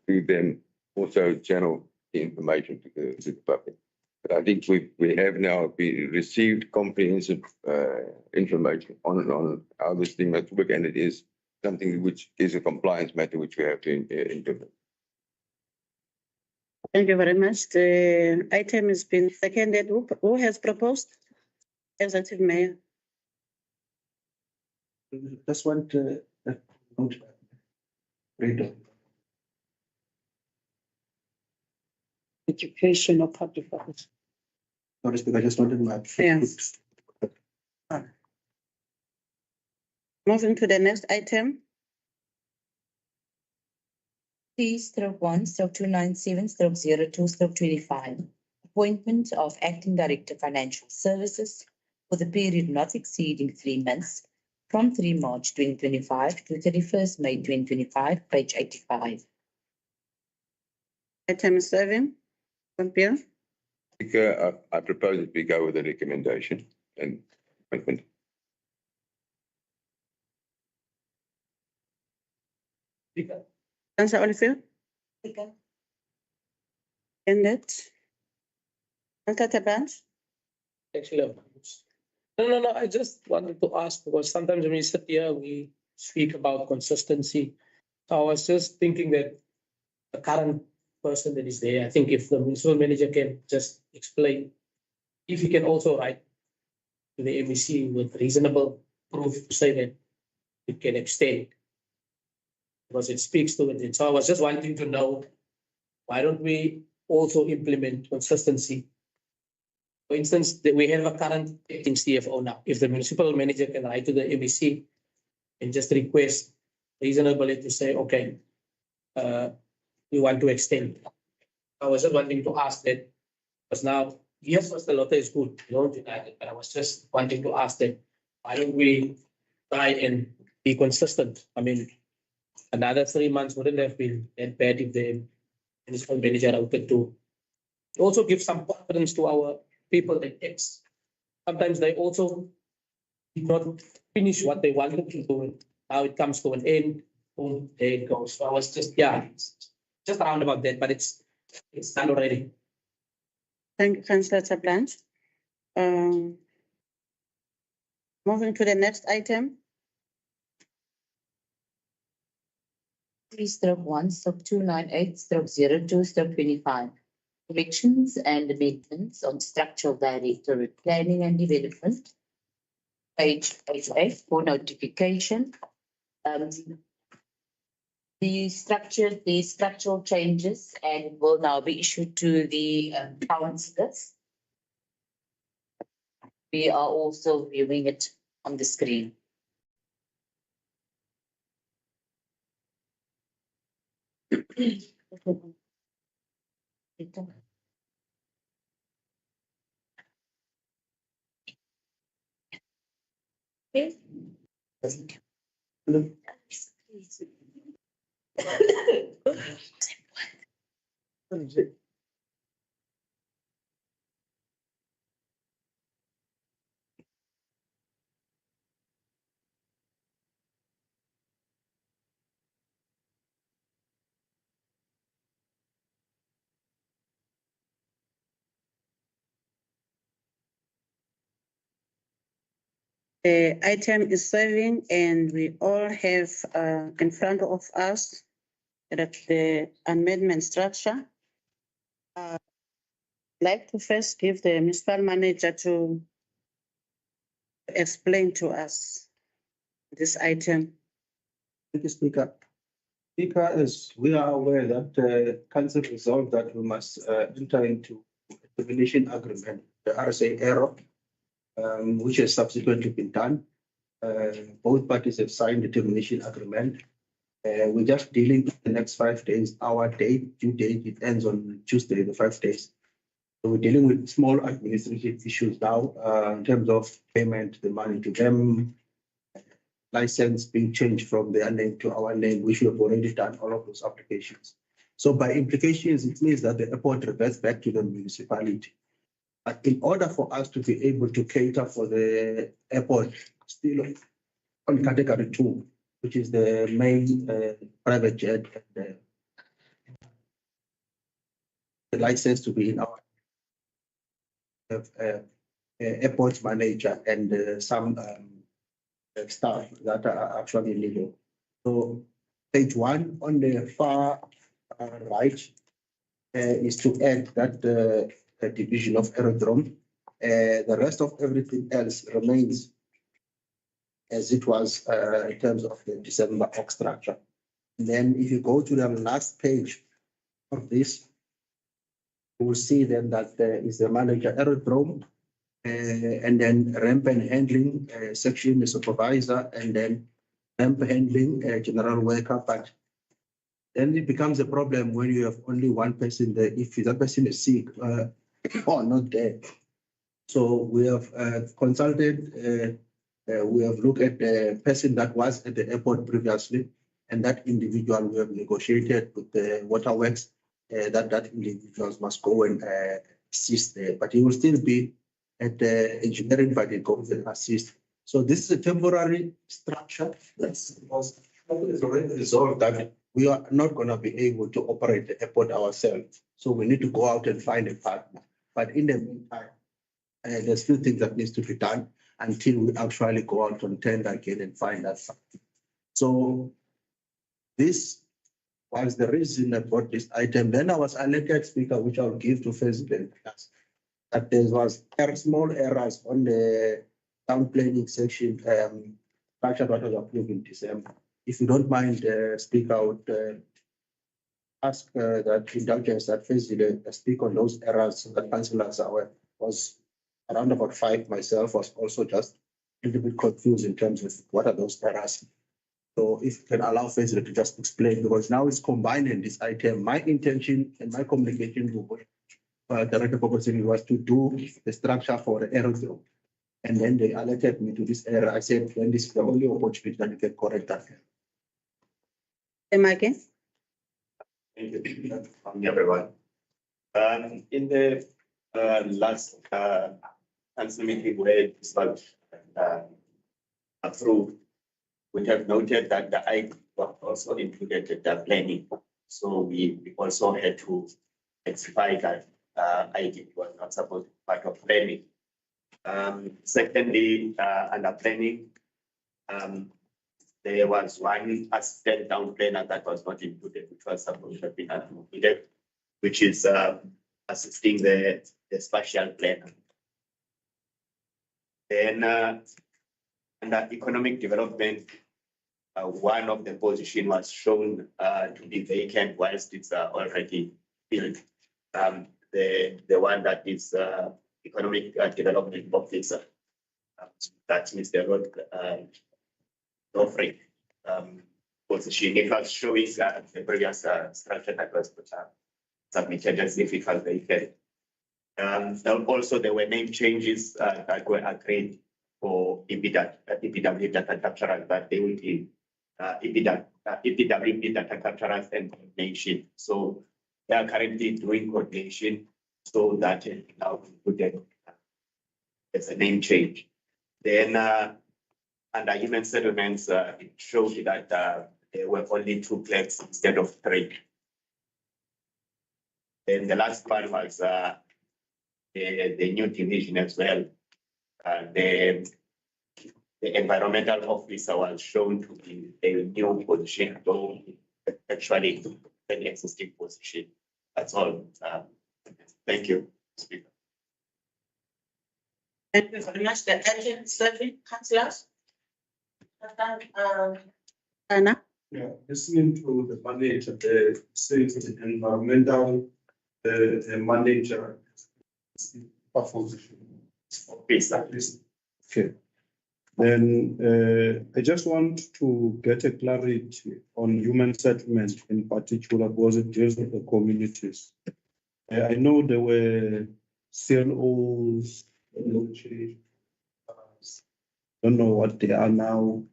through them also channel the information to the public. But I think we have now received comprehensive information on how this thing must work, and it is something which is a compliance matter which we have to implement. Thank you very much. The item has been seconded. Who has proposed? Executive Mayor. Just want to read on. Education or public office. Sorry, Speaker, I just wanted my. Yes. Moving to the next item. P/1/297/02/25. Appointment of Acting Director Financial Services for the period not exceeding 3 months from 3 March 2025 to 31st May 2025, page 85. Item 7. Pierre. Speaker, I propose that we go with the recommendation and appointment. Councillor Olivier. Ended. Councillor Tabanj. Actually, no. I just wanted to ask, because sometimes when we sit here, we speak about consistency. So I was just thinking that the current person that is there, I think if the municipal manager can just explain, if he can also write to the MEC with reasonable proof to say that it can extend, because it speaks to it. So I was just wanting to know, why don't we also implement consistency? For instance, that we have a current acting CFO now. If the municipal manager can write to the MEC and just request reasonably to say, okay, we want to extend. I was just wanting to ask that, because now, yes, Mr. Lotte is good, you don't deny it, but I was just wanting to ask that, why don't we try and be consistent? I mean, another 3 months wouldn't have been that bad if the municipal manager routed to also give some confidence to our people that X. Sometimes they also did not finish what they wanted to do. Now it comes to an end. Boom, there it goes. So I was just, just around about that, but it's done already. Thank you, Councillor Tabanj. Moving to the next item. P/1/298/02/25. Corrections and amendments on structural directorate planning and development. Page 88 for notification. The structural changes and will now be issued to the councillors. We are also viewing it on the screen. Okay. The item is 7, and we all have in front of us that the amendment structure. I'd like to first give the municipal manager to explain to us this item. Thank you, Speaker. Speaker, as we are aware that council resolved that we must enter into a termination agreement, the RSA error, which has subsequently been done. Both parties have signed the termination agreement. We're just dealing with the next 5 days. Our due date, it ends on Tuesday, the 5 days. So we're dealing with small administrative issues now in terms of payment, the money to them, license being changed from their name to our name, which we have already done all of those applications. So by implications, it means that the airport reverts back to the municipality. But in order for us to be able to cater for the airport still on category 2, which is the main private jet, and the license to be in our airport manager and some staff that are actually legal. So page 1 on the far right is to add that division of aerodrome. The rest of everything else remains as it was in terms of the December org structure. And then if you go to the last page of this, you will see then that there is the manager aerodrome, and then ramp and handling section, the supervisor, and then ramp handling general worker. But then it becomes a problem when you have only one person there, if that person is sick or not there. So we have consulted, we have looked at the person that was at the airport previously, and that individual we have negotiated with the waterworks that individuals must go and assist there, but he will still be at the engineering, but he goes and assist. So this is a temporary structure that's already resolved that we are not going to be able to operate the airport ourselves. So we need to go out and find a partner. But in the meantime, there's still things that needs to be done until we actually go out on tender again and find that something. So this was the reason I brought this item. Then I was elected speaker, which I'll give to President, that there was small errors on the town planning section, structure that was approved in December. If you don't mind, Speaker, I would ask that indulgence that President speak on those errors so that councillors are aware. Was around about 5 myself, was also just a little bit confused in terms of what are those errors. So if you can allow President to just explain, because now it's combined in this item. My intention and my communication with Director Pogosin was to do the structure for the aerodrome. And then they alerted me to this error. I said, then this is the only opportunity that you can correct that. Again. Thank you, everyone. In the last council meeting where this was approved, we have noted that the item was also included in the planning. So we also had to specify that item was not supposed to be part of planning. Secondly, under planning, there was one assistant town planner that was not included, which was supposed to have been included, which is assisting the spatial planner. Then under economic development, one of the position was shown to be vacant whilst it's already filled. The one that is economic development officer, that's Mr. Rod offering position. It was showing the previous structure that was submitted as if it was vacant. Also, there were name changes that were agreed for EPW data capturers, but they will be EPW data capturers and coordination. So they are currently doing coordination so that now included as a name change. Then under human settlements, it showed that there were only 2 clerks instead of 3. Then the last one was the new division as well. The environmental officer was shown to be a new position, though actually an existing position. That's all. Thank you, Speaker. Thank you very much. The urgent serving councillors. Anna. Yeah, listening to the manager, the says the environmental manager position. Okay. Then I just want to get a clarity on human settlement in particular, because it deals with the communities. I know there were CLOs, don't know what they are now.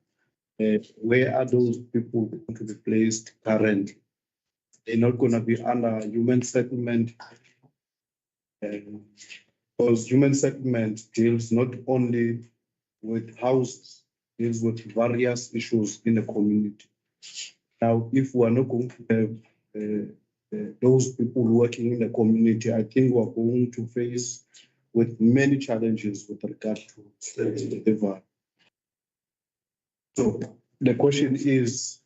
where are those people going to be placed currently? They're not gonna be under human settlement. Because human settlement deals not only with houses, deals with various issues in the community. Now, if we are not going to have those people working in the community, I think we're going to face with many challenges with regard to delivery. So the question is,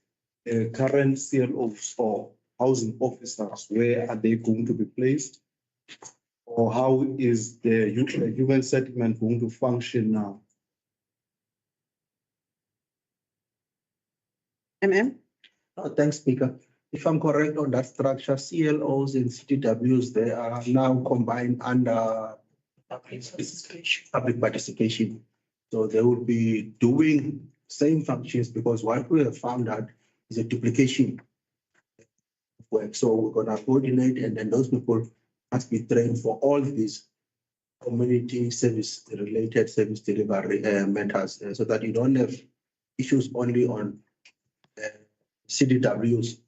current CLOs or housing officers, where are they going to be placed? Or how is the human settlement going to function now? Thanks, Speaker. If I'm correct on that structure, CLOs and CTWs, they are now combined under public participation. So they will be doing same functions, because what we have found out is a duplication of work. So we're gonna coordinate, and then those people must be trained for all these community service related service delivery matters, so that you don't have issues only on CDWs,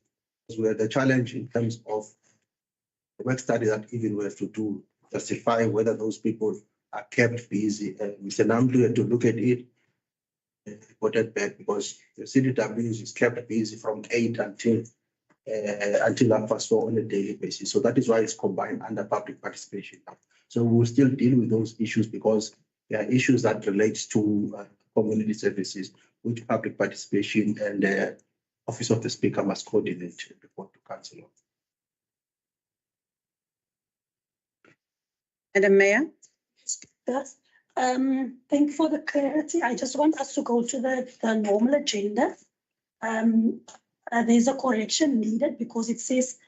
where the challenge in terms of the work study that even we have to do, justify whether those people are kept busy. Mr. Namdu had to look at it, reported back, because the CDWs is kept busy from 8 until 4 on a daily basis. So that is why it's combined under public participation. So we'll still deal with those issues, because there are issues that relates to community services, which public participation and the Office of the Speaker must coordinate and report to Council. Madam Mayor. Yes. Thank you for the clarity. I just want us to go to the normal agenda. There's a correction needed, because it says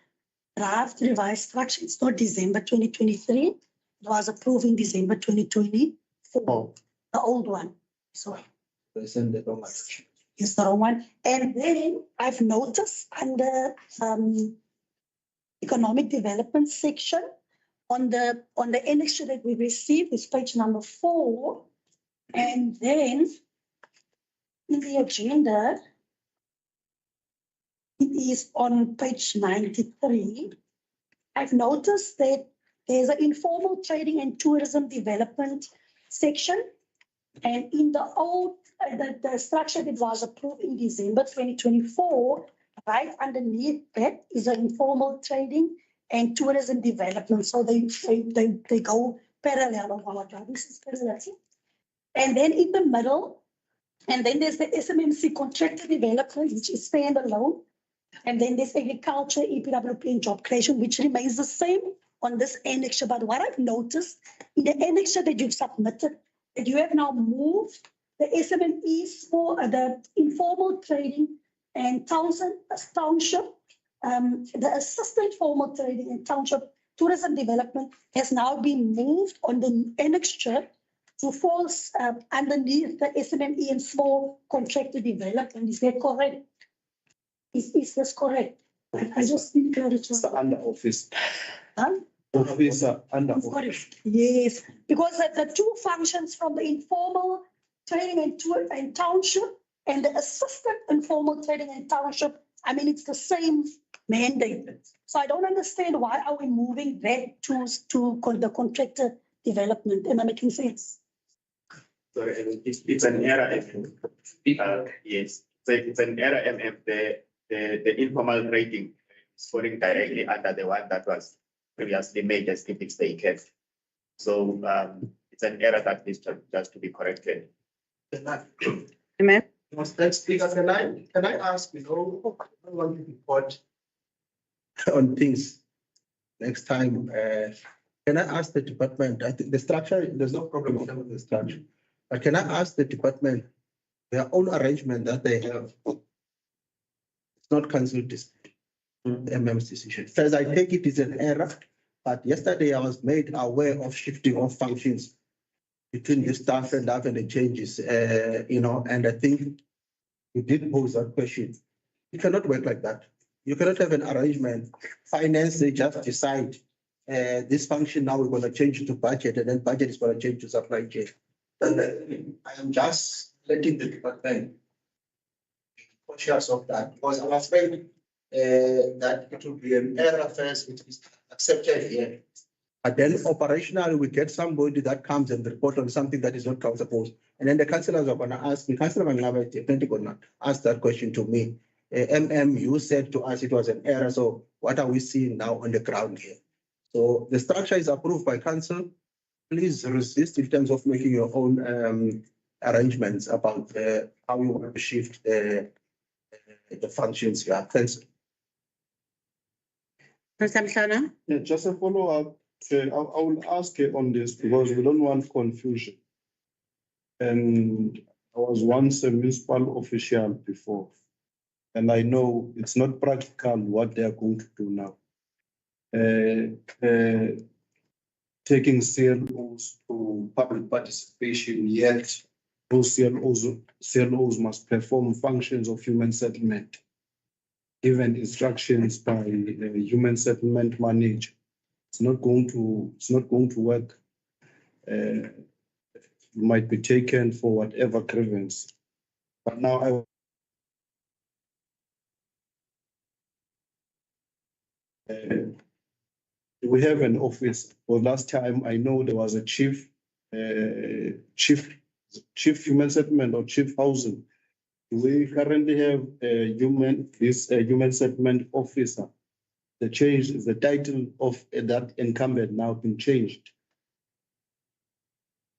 draft revised structure. It's not December 2023. It was approved in December 2024, the old one. So It's the wrong one. it's the wrong one. And then I've noticed under economic development section, on the annexure that we received, is page number 4. And then in the agenda, it is on page 93. I've noticed that there's an informal trading and tourism development section. And in the old, the structure that was approved in December 2024, right underneath that is an informal trading and tourism development. So they go parallel. This is parallel. And then in the middle, and then there's the SMMC contractor development, which is standalone. And then there's agriculture, EPWP, and job creation, which remains the same on this annexure. But what I've noticed in the annexure that you've submitted, that you have now moved the SMMEs for the informal trading and township, the assistant formal trading and township tourism development has now been moved on the annexure to fall underneath the SMME and small contractor development. Is that correct? Is this correct? I just need to. It's the under office. Huh? Officer under office. Yes, because the two functions from the informal trading and township and the assistant informal trading and township, I mean, it's the same mandate. So I don't understand, why are we moving that to the contractor development? Am I making sense? Sorry, it's an error. Yes, so it's an error. The informal trading is falling directly under the one that was previously made as if it's vacant. So it's an error that needs just to be corrected. Amen. Speaker, can I ask, I want to report on things next time. Can I ask the department, I think the structure, there's no problem with the structure, but can I ask the department their own arrangement that they have? It's not council dispute, the MM's decision. First, I take it is an error, but yesterday I was made aware of shifting of functions between the staff and the changes, and I think you did pose that question. It cannot work like that. You cannot have an arrangement. Finance, they just decide this function now we're going to change it to budget, and then budget is going to change to supply chain. And I am just letting the department cautious of that, because I'm afraid that it will be an error first, which is accepted here. But then operationally, we get somebody that comes and report on something that is not supposed. And then the councillors are gonna ask me, Councillor Manglaba definitely gonna ask that question to me. You said to us it was an error, so what are we seeing now on the ground here? So the structure is approved by council. Please resist in terms of making your own arrangements about how you want to shift the functions you have. Thanks. Councillor Mhlana? Yeah, just a follow-up. I will ask you on this because we don't want confusion. And I was once a municipal official before, and I know it's not practical what they are going to do now. Taking CLOs to public participation, yet those CLOs must perform functions of human settlement, given instructions by the human settlement manager. It's not going to work. You might be taken for whatever grievance. But now we have an office. Well, last time I know there was a chief human settlement or chief housing. We currently have a human settlement officer. The title of that incumbent now been changed.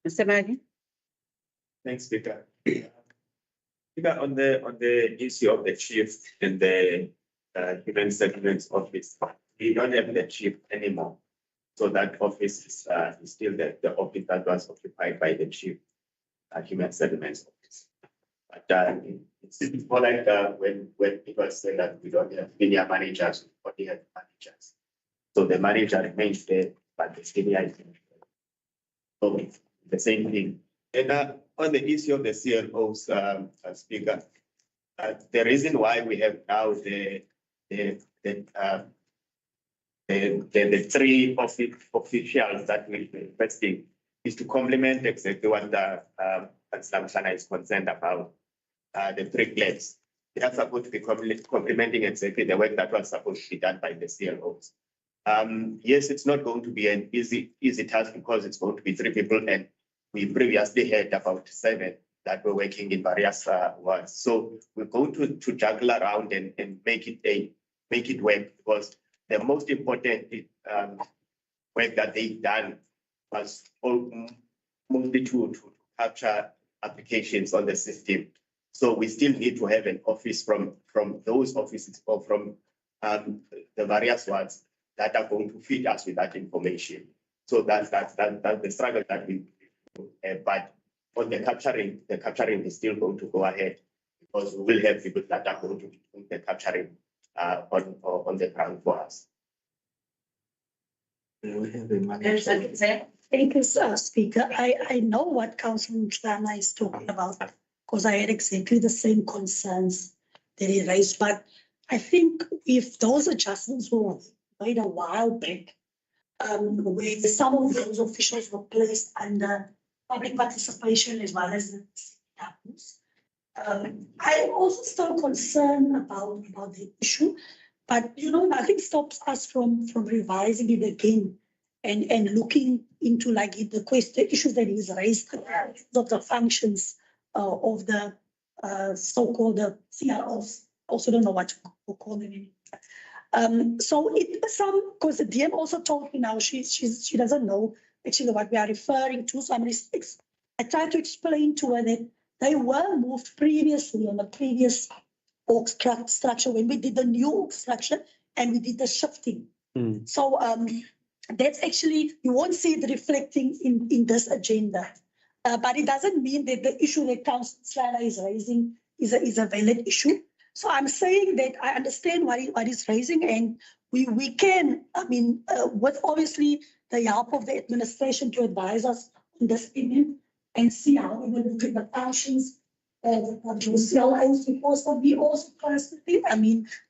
Mr. Maggie? Thanks, Speaker. Speaker, on the issue of the chief and the human settlements office, we don't have the chief anymore. So that office is still the office that was occupied by the chief human settlements office. But it's more like when people say that we don't have senior managers, we only have managers. So the manager remains there, but the senior is not there. So it's the same thing. And on the issue of the CLOs, Speaker, the reason why we have now the three officials that we're requesting is to complement exactly what the Councillor is concerned about. The three clerks, they are supposed to be complementing exactly the work that was supposed to be done by the CLOs. Yes, it's not going to be an easy task because it's going to be three people, and we previously had about 7 that were working in various wards. So we're going to juggle around and make it work, because the most important work that they've done was mostly to capture applications on the system. So we still need to have an office from those offices or from the various wards that are going to feed us with that information. So that's the struggle that we but on the capturing is still going to go ahead, because we will have people that are going to do the capturing on the ground for us. Thank you, Speaker. I know what Councillor Mhlana is talking about, because I had exactly the same concerns that he raised. But I think if those adjustments were made a while back, where some of those officials were placed under public participation as well as the taboos, I'm also still concerned about the issue. But nothing stops us from revising it again and looking into the issues that is raised of the functions of the so-called CROs. Also don't know what to call them anymore. So because the DM also told me now she doesn't know actually what we are referring to. So I tried to explain to her that they were moved previously on the previous org structure when we did the new org structure and we did the shifting. So that's actually, you won't see it reflecting in this agenda. But it doesn't mean that the issue that Councillor is raising is a valid issue. So I'm saying that I understand what he's raising, and we can, with obviously the help of the administration to advise us on this opinion and see how we will look at the functions of the CLOs, because we also personally,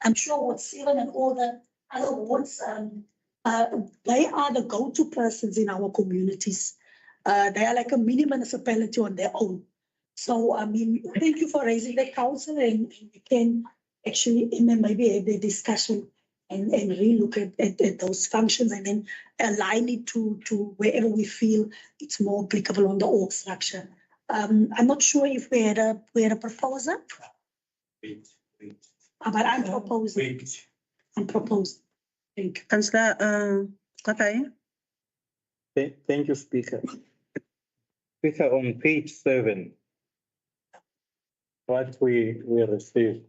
I'm sure what 7 and all the other wards, they are the go-to persons in our communities. They are like a mini municipality on their own. So, I mean, thank you for raising the council and we can actually maybe have the discussion and relook at those functions and then align it to wherever we feel it's more applicable on the org structure. I'm not sure if we had a proposal, Wait. but I'm proposing. Wait. I'm proposing. Thank you. Councillor, Kakai? Thank you, Speaker. Speaker, on page 7, what we received.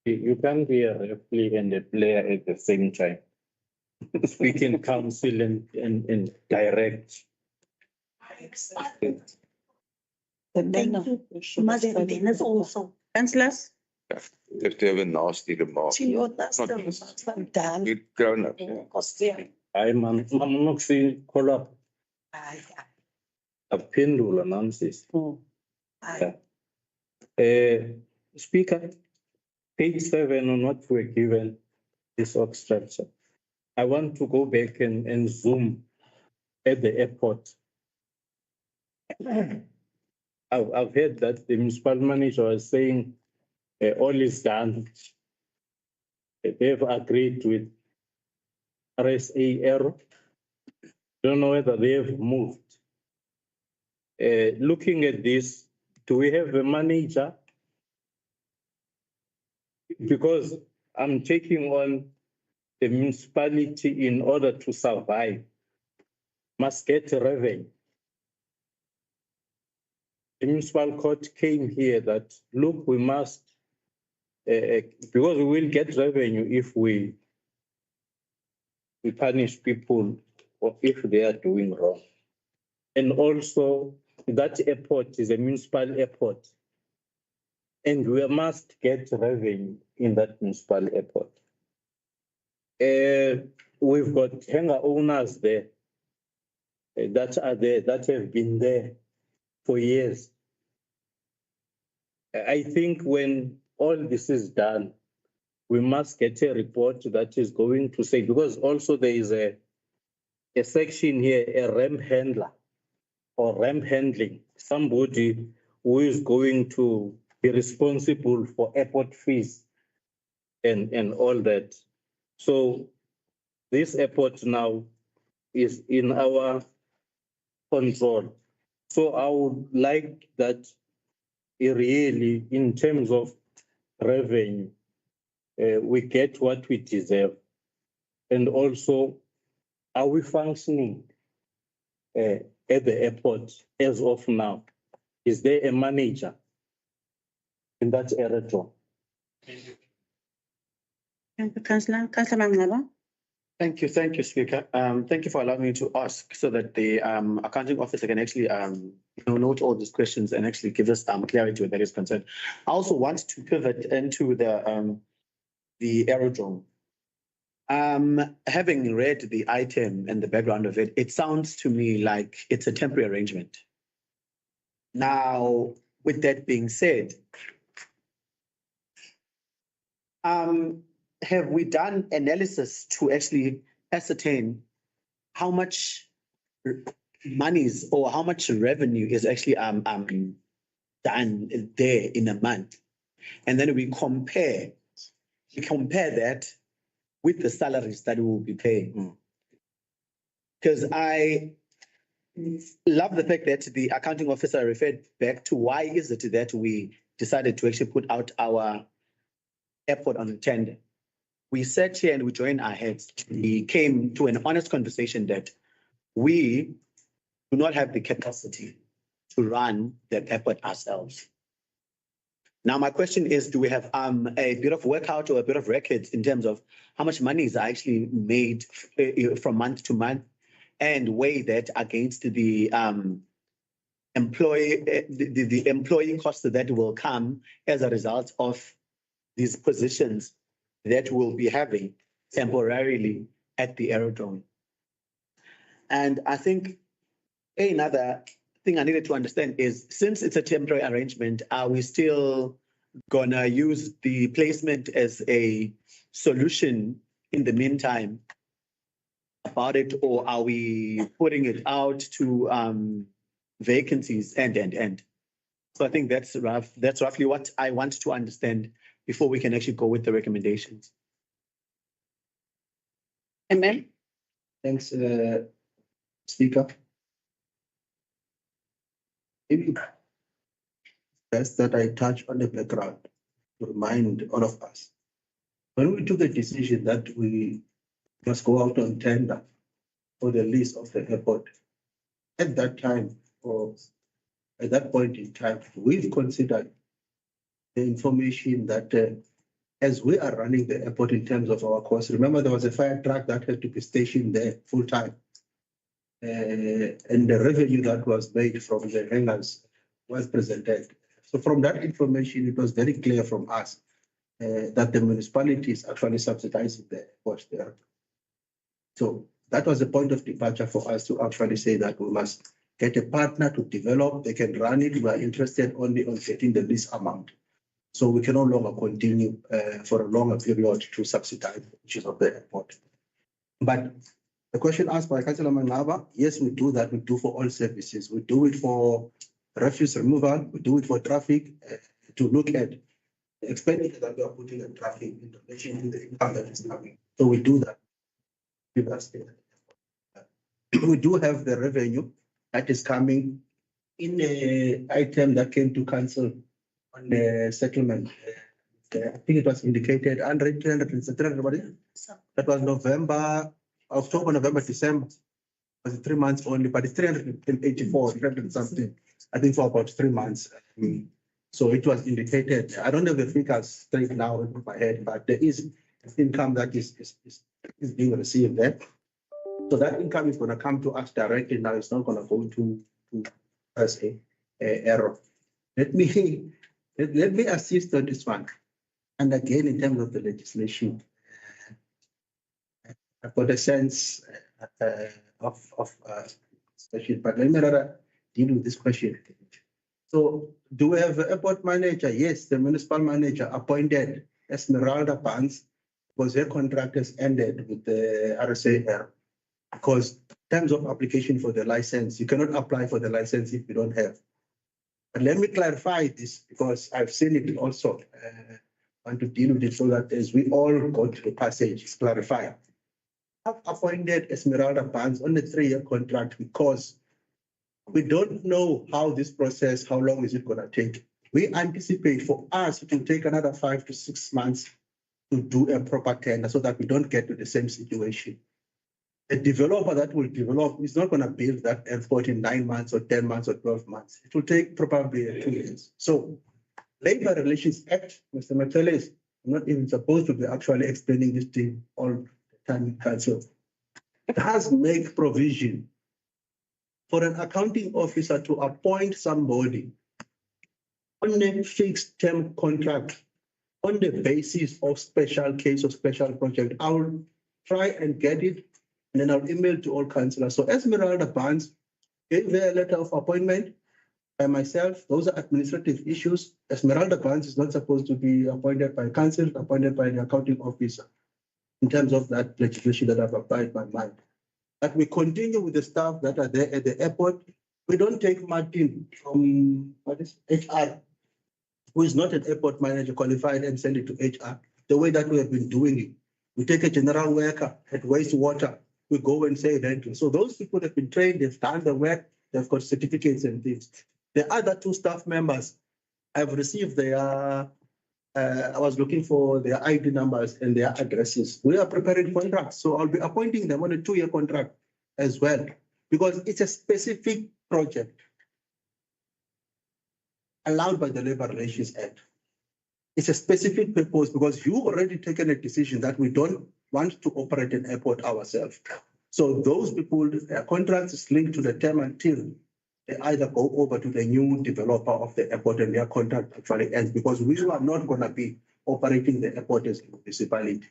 You can't be a referee and a player at the same time. Speaking council and direct. Thank you. Must have been also. Councillors? Just to have a nasty remark. You've grown up. I'm not saying call up. A pendulum announces. Speaker, page 7 on what we're given this org structure. I want to go back and zoom at the airport. I've heard that the municipal manager was saying all is done. They've agreed with RSAR. Don't know whether they have moved. Looking at this, do we have a manager? Because I'm taking on the municipality in order to survive, must get revenue. The municipal court came here that, look, we must, because we will get revenue if we punish people or if they are doing wrong. And also, that airport is a municipal airport. And we must get revenue in that municipal airport. We've got hangar owners there that are there, that have been there for years. I think when all this is done, we must get a report that is going to say, because also there is a section here, a ramp handler or ramp handling, somebody who is going to be responsible for airport fees and all that. So this airport now is in our control. So I would like that really, in terms of revenue, we get what we deserve. And also, are we functioning at the airport as of now? Is there a manager in that area? Thank you, Councillor. Councillor Mangaba? Thank you, Speaker. Thank you for allowing me to ask so that the accounting officer can actually note all these questions and actually give us clarity where that is concerned. I also want to pivot into the aerodrome. Having read the item and the background of it, it sounds to me like it's a temporary arrangement. Now, with that being said, have we done analysis to actually ascertain how much monies or how much revenue is actually done there in a month? And then we compare that with the salaries that we will be paying. Because I love the fact that the accounting officer referred back to why is it that we decided to actually put out our airport on tender. We sat here and we joined our heads. We came to an honest conversation that we do not have the capacity to run the airport ourselves. Now, my question is, do we have a bit of workout or a bit of records in terms of how much money is actually made from month to month, and weigh that against the employee costs that will come as a result of these positions that we'll be having temporarily at the aerodrome? And I think another thing I needed to understand is, since it's a temporary arrangement, are we still gonna use the placement as a solution in the meantime about it, or are we putting it out to vacancies and? So I think that's roughly what I want to understand before we can actually go with the recommendations. Amen. Thanks, Speaker. Maybe best that I touch on the background to remind all of us. When we took the decision that we must go out on tender for the lease of the airport, at that time, or at that point in time, we've considered the information that as we are running the airport in terms of our costs, remember there was a fire truck that had to be stationed there full time. And the revenue that was made from the hangars was presented. So from that information, it was very clear from us that the municipality is actually subsidizing the airport there. So that was a point of departure for us to actually say that we must get a partner to develop, they can run it, we are interested only on getting the lease amount. So we can no longer continue for a longer period to subsidize the purchase of the airport. But the question asked by Councillor Mangaba, yes, we do that. We do for all services. We do it for refuse removal. We do it for traffic to look at the expenditure that we are putting in traffic in relation to the income that is coming. So we do that. We do have the revenue that is coming in the item that came to council on the settlement. I think it was indicated 100, 300, 300, that was November, October, November, December. It was 3 months only, but it's 384, 300 something, I think for about 3 months. So it was indicated. I don't have the figures straight now in my head, but there is income that is being received there. So that income is going to come to us directly now. It's not going to go to as a error. Let me assist on this one. And again, in terms of the legislation, I've got a sense of especially, but let me rather deal with this question. So do we have an airport manager? Yes, the municipal manager appointed Esmeralda Barnes because her contract has ended with the RSAR. Because in terms of application for the license, you cannot apply for the license if you don't have. But let me clarify this because I've seen it also. I want to deal with it so that as we all go to the passage, clarify. I've appointed Esmeralda Barnes on a 3-year contract because we don't know how this process, how long is it going to take. We anticipate for us it will take another 5 to 6 months to do a proper tender so that we don't get to the same situation. A developer that will develop is not going to build that airport in 9 months or 10 months or 12 months. It will take probably 2 years. So Labor Relations Act, Mr. Matelis, I'm not even supposed to be actually explaining this thing all the time in council. It has make provision for an accounting officer to appoint somebody on a fixed term contract on the basis of special case or special project. I will try and get it and then I'll email to all councillors. So Esmeralda Barnes gave her a letter of appointment by myself. Those are administrative issues. Esmeralda Barnes is not supposed to be appointed by council, appointed by the accounting officer in terms of that legislation that I've applied my mind. But we continue with the staff that are there at the airport. We don't take Martin from HR, who is not an airport manager qualified, and send it to HR the way that we have been doing it. We take a general worker at wastewater. We go and say that. So those people have been trained, they've done the work, they've got certificates and things. The other 2 staff members have received their, I was looking for their ID numbers and their addresses. We are preparing contracts. So I'll be appointing them on a 2-year contract as well, because it's a specific project allowed by the Labor Relations Act. It's a specific purpose because you already taken a decision that we don't want to operate an airport ourselves. So those people, their contract is linked to the term until they either go over to the new developer of the airport and their contract actually ends, because we are not going to be operating the airport as a municipality.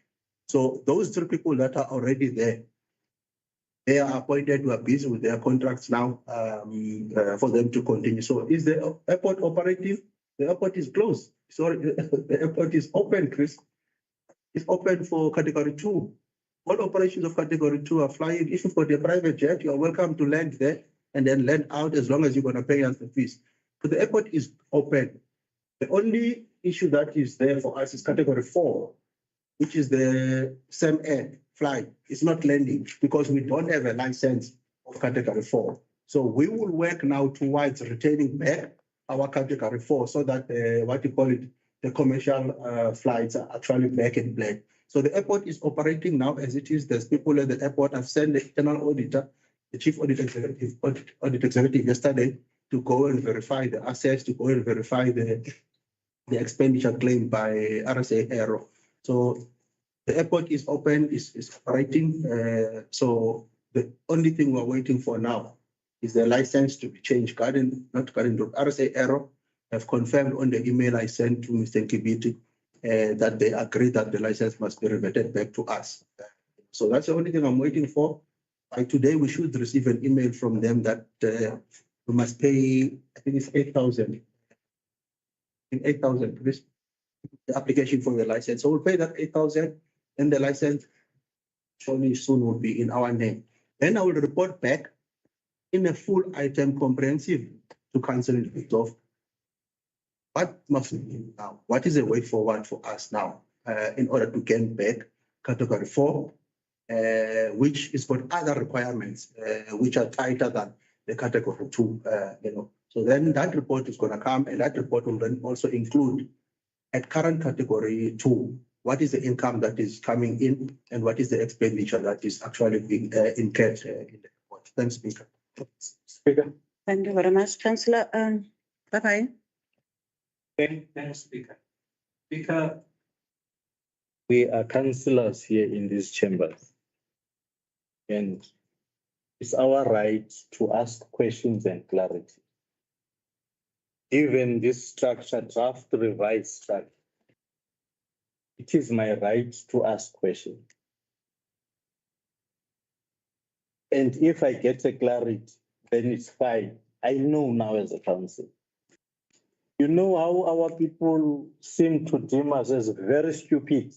So those 3 people that are already there, they are appointed, we are busy with their contracts now for them to continue. So is the airport operative? The airport is closed. Sorry, the airport is open, Chris. It's open for category 2. All operations of category 2 are flying. If you've got a private jet, you're welcome to land there and then land out as long as you're going to pay us the fees. So the airport is open. The only issue that is there for us is category 4, which is the same air flight. It's not landing because we don't have a license of category 4. So we will work now towards retaining back our category 4 so that the commercial flights are actually back in black. So the airport is operating now as it is. There's people at the airport. I've sent the internal auditor, the chief audit executive yesterday to go and verify the assets, to go and verify the expenditure claimed by RSA Aero. So the airport is open, is operating. So the only thing we're waiting for now is the license to be changed. RSA Aero have confirmed on the email I sent to Mr. Bitou that they agree that the license must be reverted back to us. So that's the only thing I'm waiting for. By today, we should receive an email from them that we must pay, I think it's 8,000. In 8,000, please. The application for the license. So we'll pay that 8,000 and the license surely soon will be in our name. Then I will report back in a full item comprehensive to council of what must we do now? What is the way forward for us now in order to gain back category 4, which is got other requirements which are tighter than the category 2, So then that report is going to come, and that report will then also include at current category 2, what is the income that is coming in and what is the expenditure that is actually being incurred in the report. Thanks, Speaker. Speaker. Thank you very much, Councillor. Bye-bye. Thanks, Speaker. Speaker, we are councillors here in these chambers, and it's our right to ask questions and clarity. Given this structure, draft revised structure, it is my right to ask questions. And if I get a clarity, then it's fine. I know now as a council. You know how our people seem to deem us as very stupid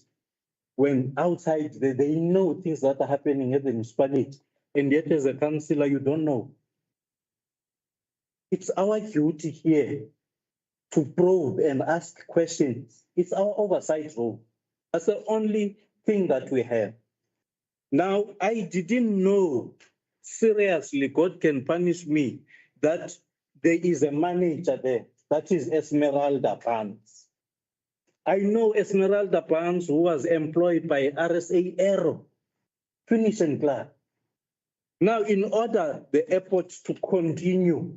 when outside they know things that are happening at the municipality, and yet as a councillor, you don't know. It's our duty here to probe and ask questions. It's our oversight role. That's the only thing that we have. Now, I didn't know, seriously, God can punish me, that there is a manager there. That is Esmeralda Barnes. I know Esmeralda Barnes, who was employed by RSA Aero. Finish and clear. Now, in order the airport to continue,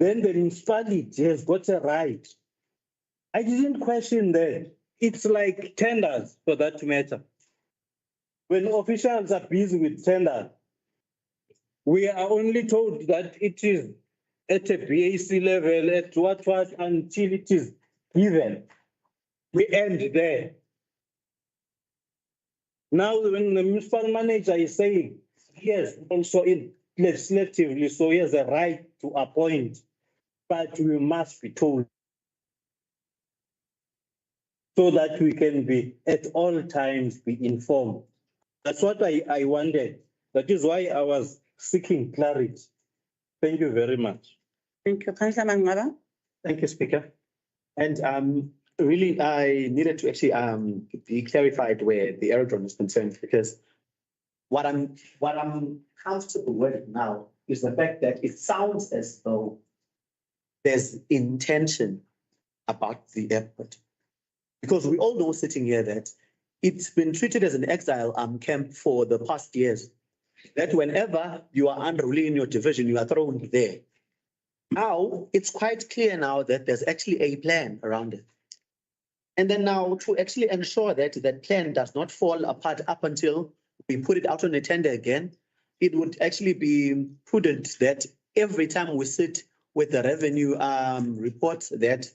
then the municipality has got a right. I didn't question that. It's like tenders for that matter. When officials are busy with tender, we are only told that it is at a BAC level, at what until it is given. We end there. Now, when the municipal manager is saying, yes, also legislatively, so he has a right to appoint, but we must be told so that we can be at all times be informed. That's what I wanted. That is why I was seeking clarity. Thank you very much. Thank you, Councillor Mangaba. Thank you, Speaker. And really, I needed to actually be clarified where the aerodrome is concerned, because what I'm comfortable with now is the fact that it sounds as though there's intention about the airport. Because we all know sitting here that it's been treated as an exile camp for the past years. That whenever you are unruly in your division, you are thrown there. Now, it's quite clear now that there's actually a plan around it. And then now to actually ensure that that plan does not fall apart up until we put it out on a tender again, it would actually be prudent that every time we sit with the revenue report that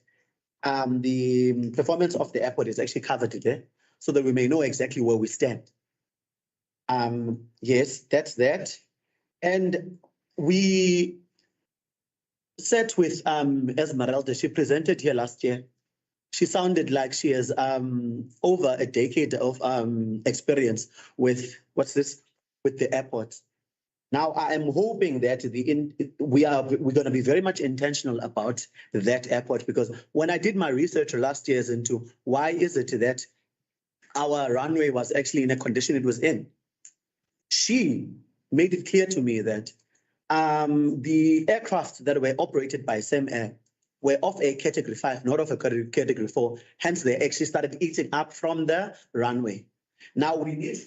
the performance of the airport is actually covered there, so that we may know exactly where we stand. Yes, that's that. And we sat with Esmeralda. She presented here last year. She sounded like she has over a decade of experience with with the airport. Now I am hoping that we're going to be very much intentional about that airport, because when I did my research last year into why is it that our runway was actually in a condition it was in, she made it clear to me that the aircraft that were operated by Sam Air were of a category 5, not of a category 4. Hence, they actually started eating up from the runway. Now we need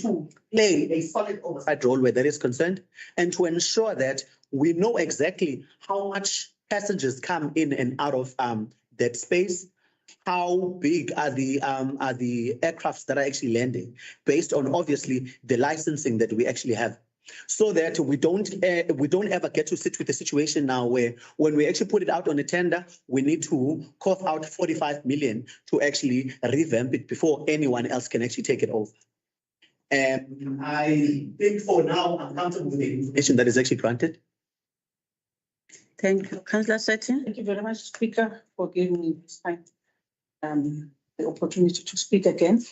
to play a solid oversight role where that is concerned, and to ensure that we know exactly how much passengers come in and out of that space. How big are the aircrafts that are actually landing, based on obviously the licensing that we actually have, so that we don't ever get to sit with a situation now where when we actually put it out on a tender, we need to cough out 45 million to actually revamp it before anyone else can actually take it over. And I think for now I'm comfortable with the information that is actually granted. Thank you. Councillor Sethi. Thank you very much, Speaker, for giving me this time, the opportunity to speak again.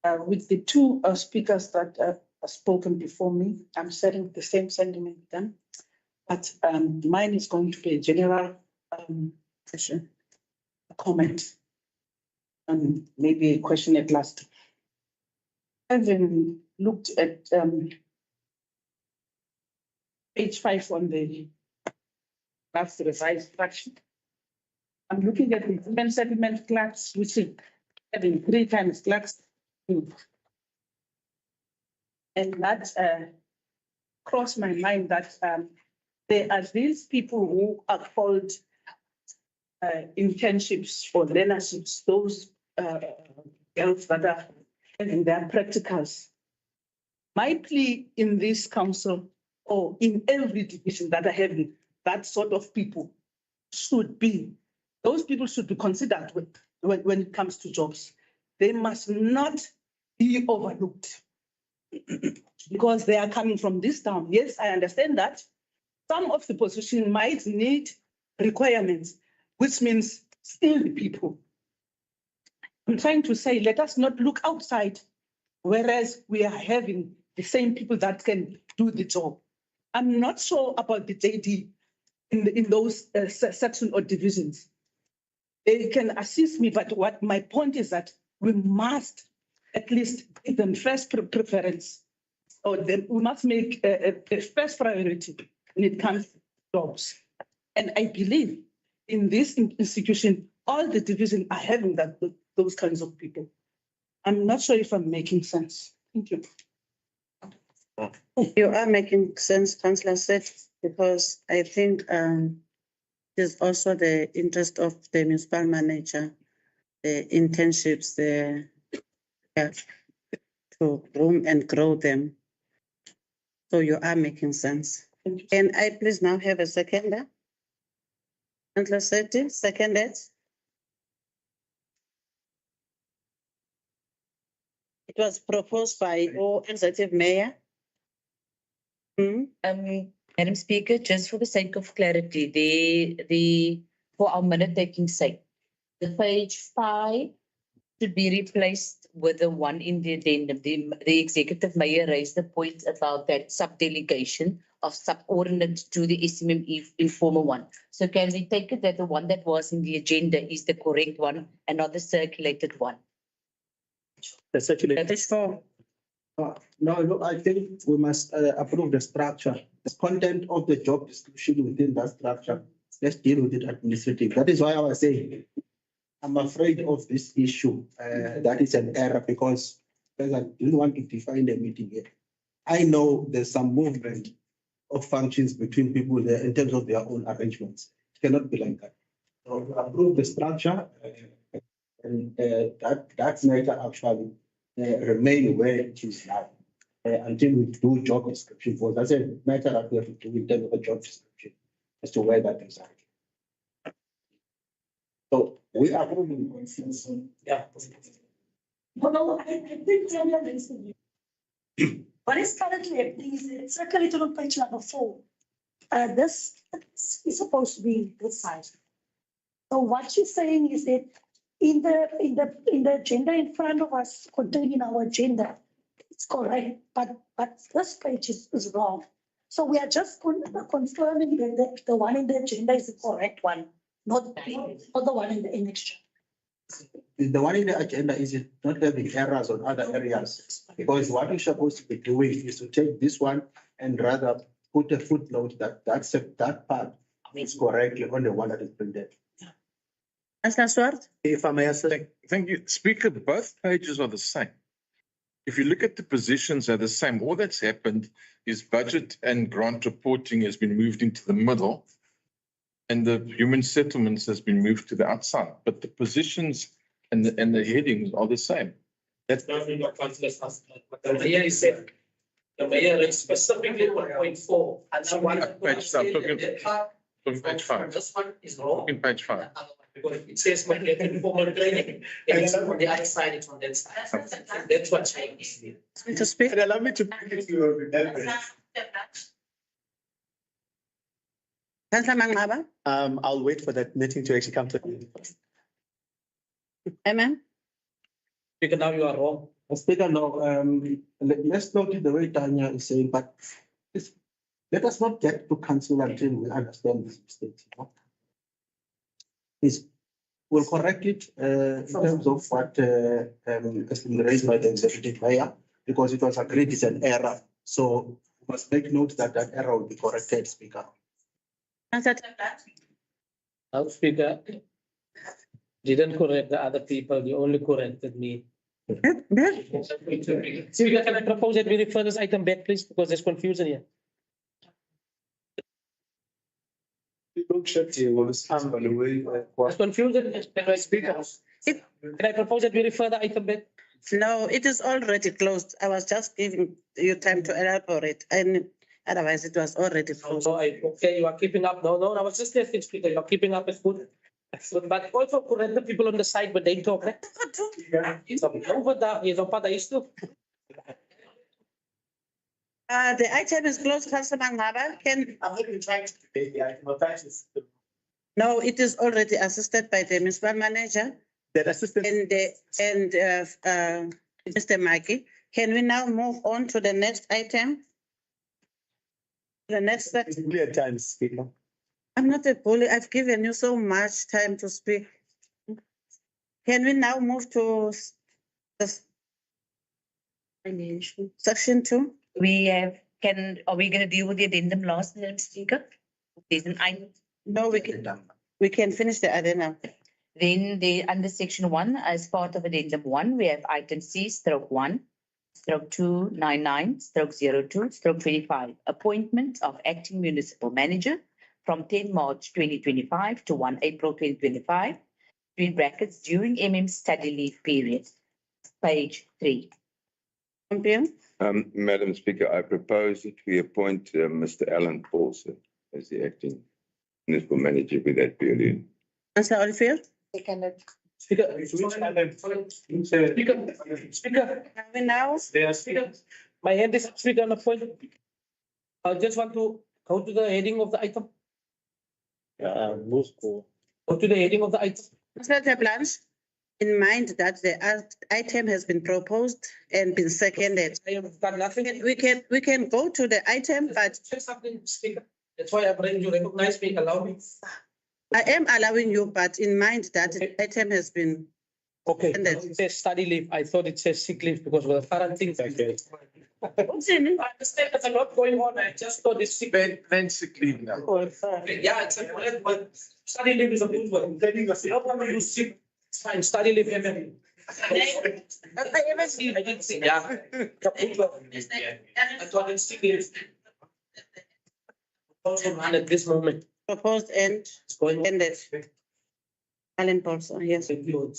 With the two speakers that have spoken before me, I'm sharing the same sentiment with them, but mine is going to be a general question, a comment, and maybe a question at last. Having looked at page 5 on the last revised fraction, I'm looking at the human settlement clerks, which is having 3 times clerks. And that crossed my mind that there are these people who are called internships or learnerships, those girls that are having their practicals. My plea in this council, or in every division that are having that sort of people, should be, those people should be considered when it comes to jobs. They must not be overlooked because they are coming from this town. Yes, I understand that some of the position might need requirements, which means skilled people. I'm trying to say, let us not look outside, whereas we are having the same people that can do the job. I'm not sure about the JD in those section or divisions. They can assist me, but what my point is that we must at least give them first preference, or we must make a first priority when it comes to jobs. And I believe in this institution, all the divisions are having those kinds of people. I'm not sure if I'm making sense. Thank you. You are making sense, Councillor Sethi, because I think there's also the interest of the municipal manager, the internships, to groom and grow them. So you are making sense. Can I please now have a seconder? Councillor Sethi, seconded. It was proposed by Executive Mayor. Madam Speaker, just for the sake of clarity, for our minute taking sake, the page 5 should be replaced with the one in the addendum. The Executive Mayor raised the point about that sub-delegation of subordinate to the SMME informal one. So can we take it that the one that was in the agenda is the correct one and not the circulated one? The circulated. That is for. No, I think we must approve the structure, the content of the job description within that structure. Let's deal with it administratively. That is why I was saying, I'm afraid of this issue. That is an error because I didn't want to define the meeting here. I know there's some movement of functions between people there in terms of their own arrangements. It cannot be like that. So approve the structure and that matter actually remain where it is now until we do job description. For that's a matter that we have to do in terms of a job description as to where that is at. So we are moving. Yeah. No, I think what is currently happening is it's circulated on page number 4. This is supposed to be this side. So what she's saying is that in the agenda in front of us, contained in our agenda, it's correct, but this page is wrong. So we are just confirming that the one in the agenda is the correct one, not the one in the annexure. The one in the agenda is it not having errors on other areas? Because what we're supposed to be doing is to take this one and rather put a footnote that part is correctly on the one that is printed. Councillor Swart? If I may answer. Thank you. Speaker, both pages are the same. If you look at the positions, they're the same. All that's happened is budget and grant reporting has been moved into the middle and the human settlements has been moved to the outside, but the positions and the headings are the same. That's not really what councillor asked. But the mayor is saying, the mayor is specifically 1.4. And so one. Page, I'm talking page 5. This one is wrong. Talking page 5. Because it says when you get informal training, it's on the other side, it's on that side. That's what changed. To speak? And allow me to bring it to your remembrance. Councillor Mangaba? I'll wait for that meeting to actually come to. Amen. Speaker, now you are wrong. Speaker, no, let's note it the way Tanya is saying, but let us not get to council until we understand this mistake. Please, we'll correct it in terms of what has been raised by the executive mayor, because it was agreed it's an error. So we must make note that that error will be corrected, Speaker. Councillor Now, Speaker, didn't correct the other people, you only corrected me. Speaker, can I propose that we refer this item back, please, because there's confusion here. There's confusion, Speaker. Can I propose that we refer the item back? No, it is already closed. I was just giving you time to elaborate, and otherwise it was already closed. So okay, you are keeping up. No, I was just testing, Speaker. You are keeping up. It's good. But also correct the people on the side, but they talk. He's over there. He's up there. The item is closed, Councillor Mangaba. I'm not even trying to debate the item of practice. No, it is already assisted by the municipal manager That assistant. and Mr. Maki. Can we now move on to the next item? The next, Clear times, Speaker. I'm not a bully. I've given you so much time to speak. Can we now move to section 2? Are we gonna deal with the addendum last, Madam Speaker? There's an item. No, we can finish the addendum. Then under section 1, as part of addendum 1, we have item C/1, /299/02/25, appointment of acting municipal manager from 10 March 2025 to 1 April 2025, between brackets, during study leave period. Page 3. Champion? Madam Speaker, I propose that we appoint Mr. Alan Paulson as the acting municipal manager with that period. Councillor Olivier? Speaker, Can we now? Speaker, my hand is up, Speaker, on the point. I just want to go to the heading of the item. Go to the heading of the item. Councillor Blanche, in mind that the item has been proposed and been seconded. I have done nothing. We can go to the item, but Say something, Speaker. That's why I bring you recognize me, allow me. I am allowing you, but in mind that the item has been. Okay, And then- it says study leave. I thought it says sick leave because of the current things. I understand there's a lot going on. I just thought it's sick. Then sick leave now. Yeah, it's a correct, but study leave is a good one. No one will use sick. It's fine, study leave. I didn't see, yeah. I thought it's sick leave. Also run at this moment. Proposed and It's going on. ended. Alan Paulson, yes. Thank you.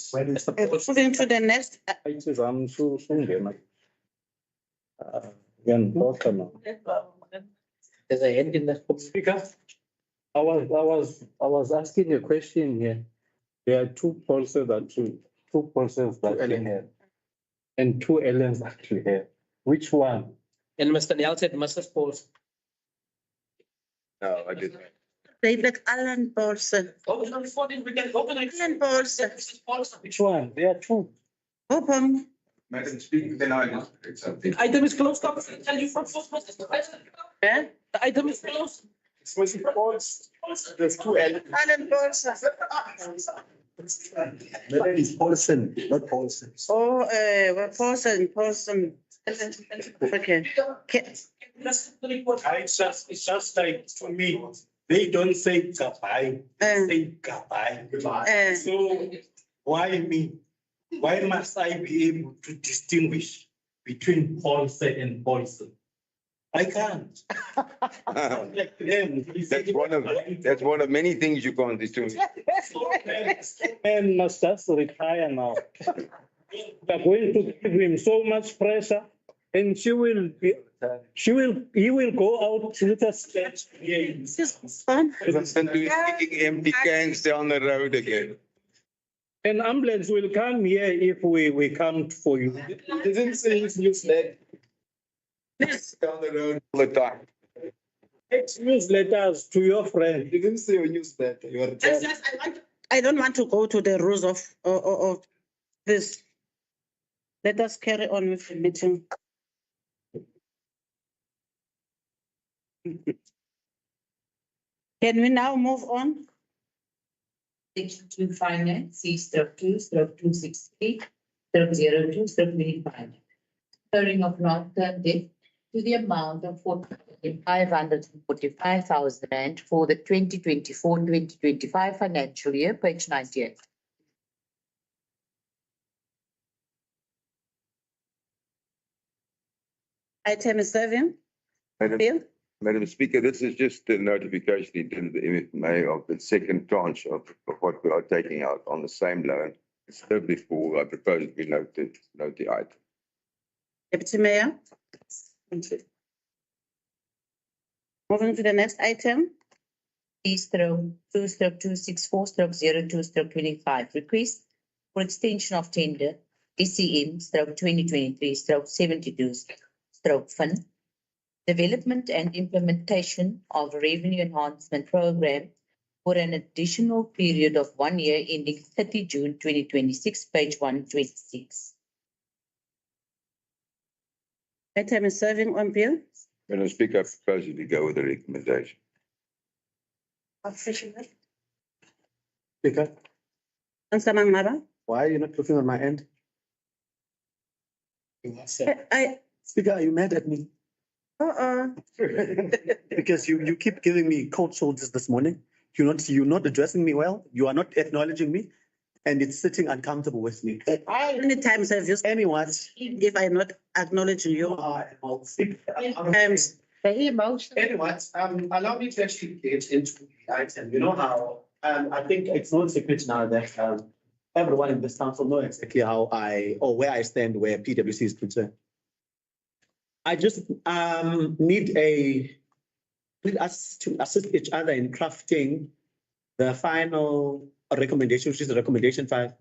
Moving to the next, There's a hand in the. Speaker, I was asking a question here. There are two pulses that we have. And two Ellens actually have. Which one? And Mr. Niall said Mrs. Pauls. No, I didn't. David Allen Paulson. Open on 14, we can open it. Allen Paulson. Which one? There are two. Open. Madam Speaker, then I accept it. The item is closed, I'll tell you from first. Eh? The item is closed. There's two elements. Allen Paulson. That is Paulson, not Paulson. Oh, Paulson. Okay. It's just like, to me, they don't say Gabai, they say Gabai. So why me? Why must I be able to distinguish between Paulson and Paulson? I can't. Like them, That's one of many things you can't distinguish. Man must just retire now. They're going to give him so much pressure, and he will go out with a sketch. This is fun. And kicking empty cans down the road again. An ambulance will come here if we come for you. Didn't say his newsletter. This. Down the road all the time. Text newsletters to your friend. Didn't say your newsletter. You are. I don't want to go to the rules of this. Let us carry on with the meeting. Can we now move on? Section 2 Finance, C/2/263/02/25. Clearing of long-term debt to the amount of 4,545,000 rand for the 2024-2025 financial year, page 98. Item 7. Bill? Madam Speaker, this is just the notification he did the MFMA of the second tranche of what we are taking out on the same loan. It's there before, I propose we note the item. Deputy Mayor? Moving to the next item. C/2/264/02/25. Request for extension of tender DCM/2023/72/Fund. Development and implementation of revenue enhancement program for an additional period of 1 year ending 30 June 2026, page 126. Item is serving on bill. Madam Speaker, I propose we go with the recommendation. Speaker, Councillor Mangaba? why are you not looking on my end? Speaker, are you mad at me? Because you keep giving me cold shoulders this morning. You're not addressing me well. You are not acknowledging me, and it's sitting uncomfortable with me. How many times have you said Anyone? if I'm not acknowledging you? Times. Anyone, allow me to actually get into the item. You know how, I think it's no secret now that everyone in this council knows exactly how where I stand where PwC is concerned. I just need us to assist each other in crafting the final recommendation, which is the recommendation 5.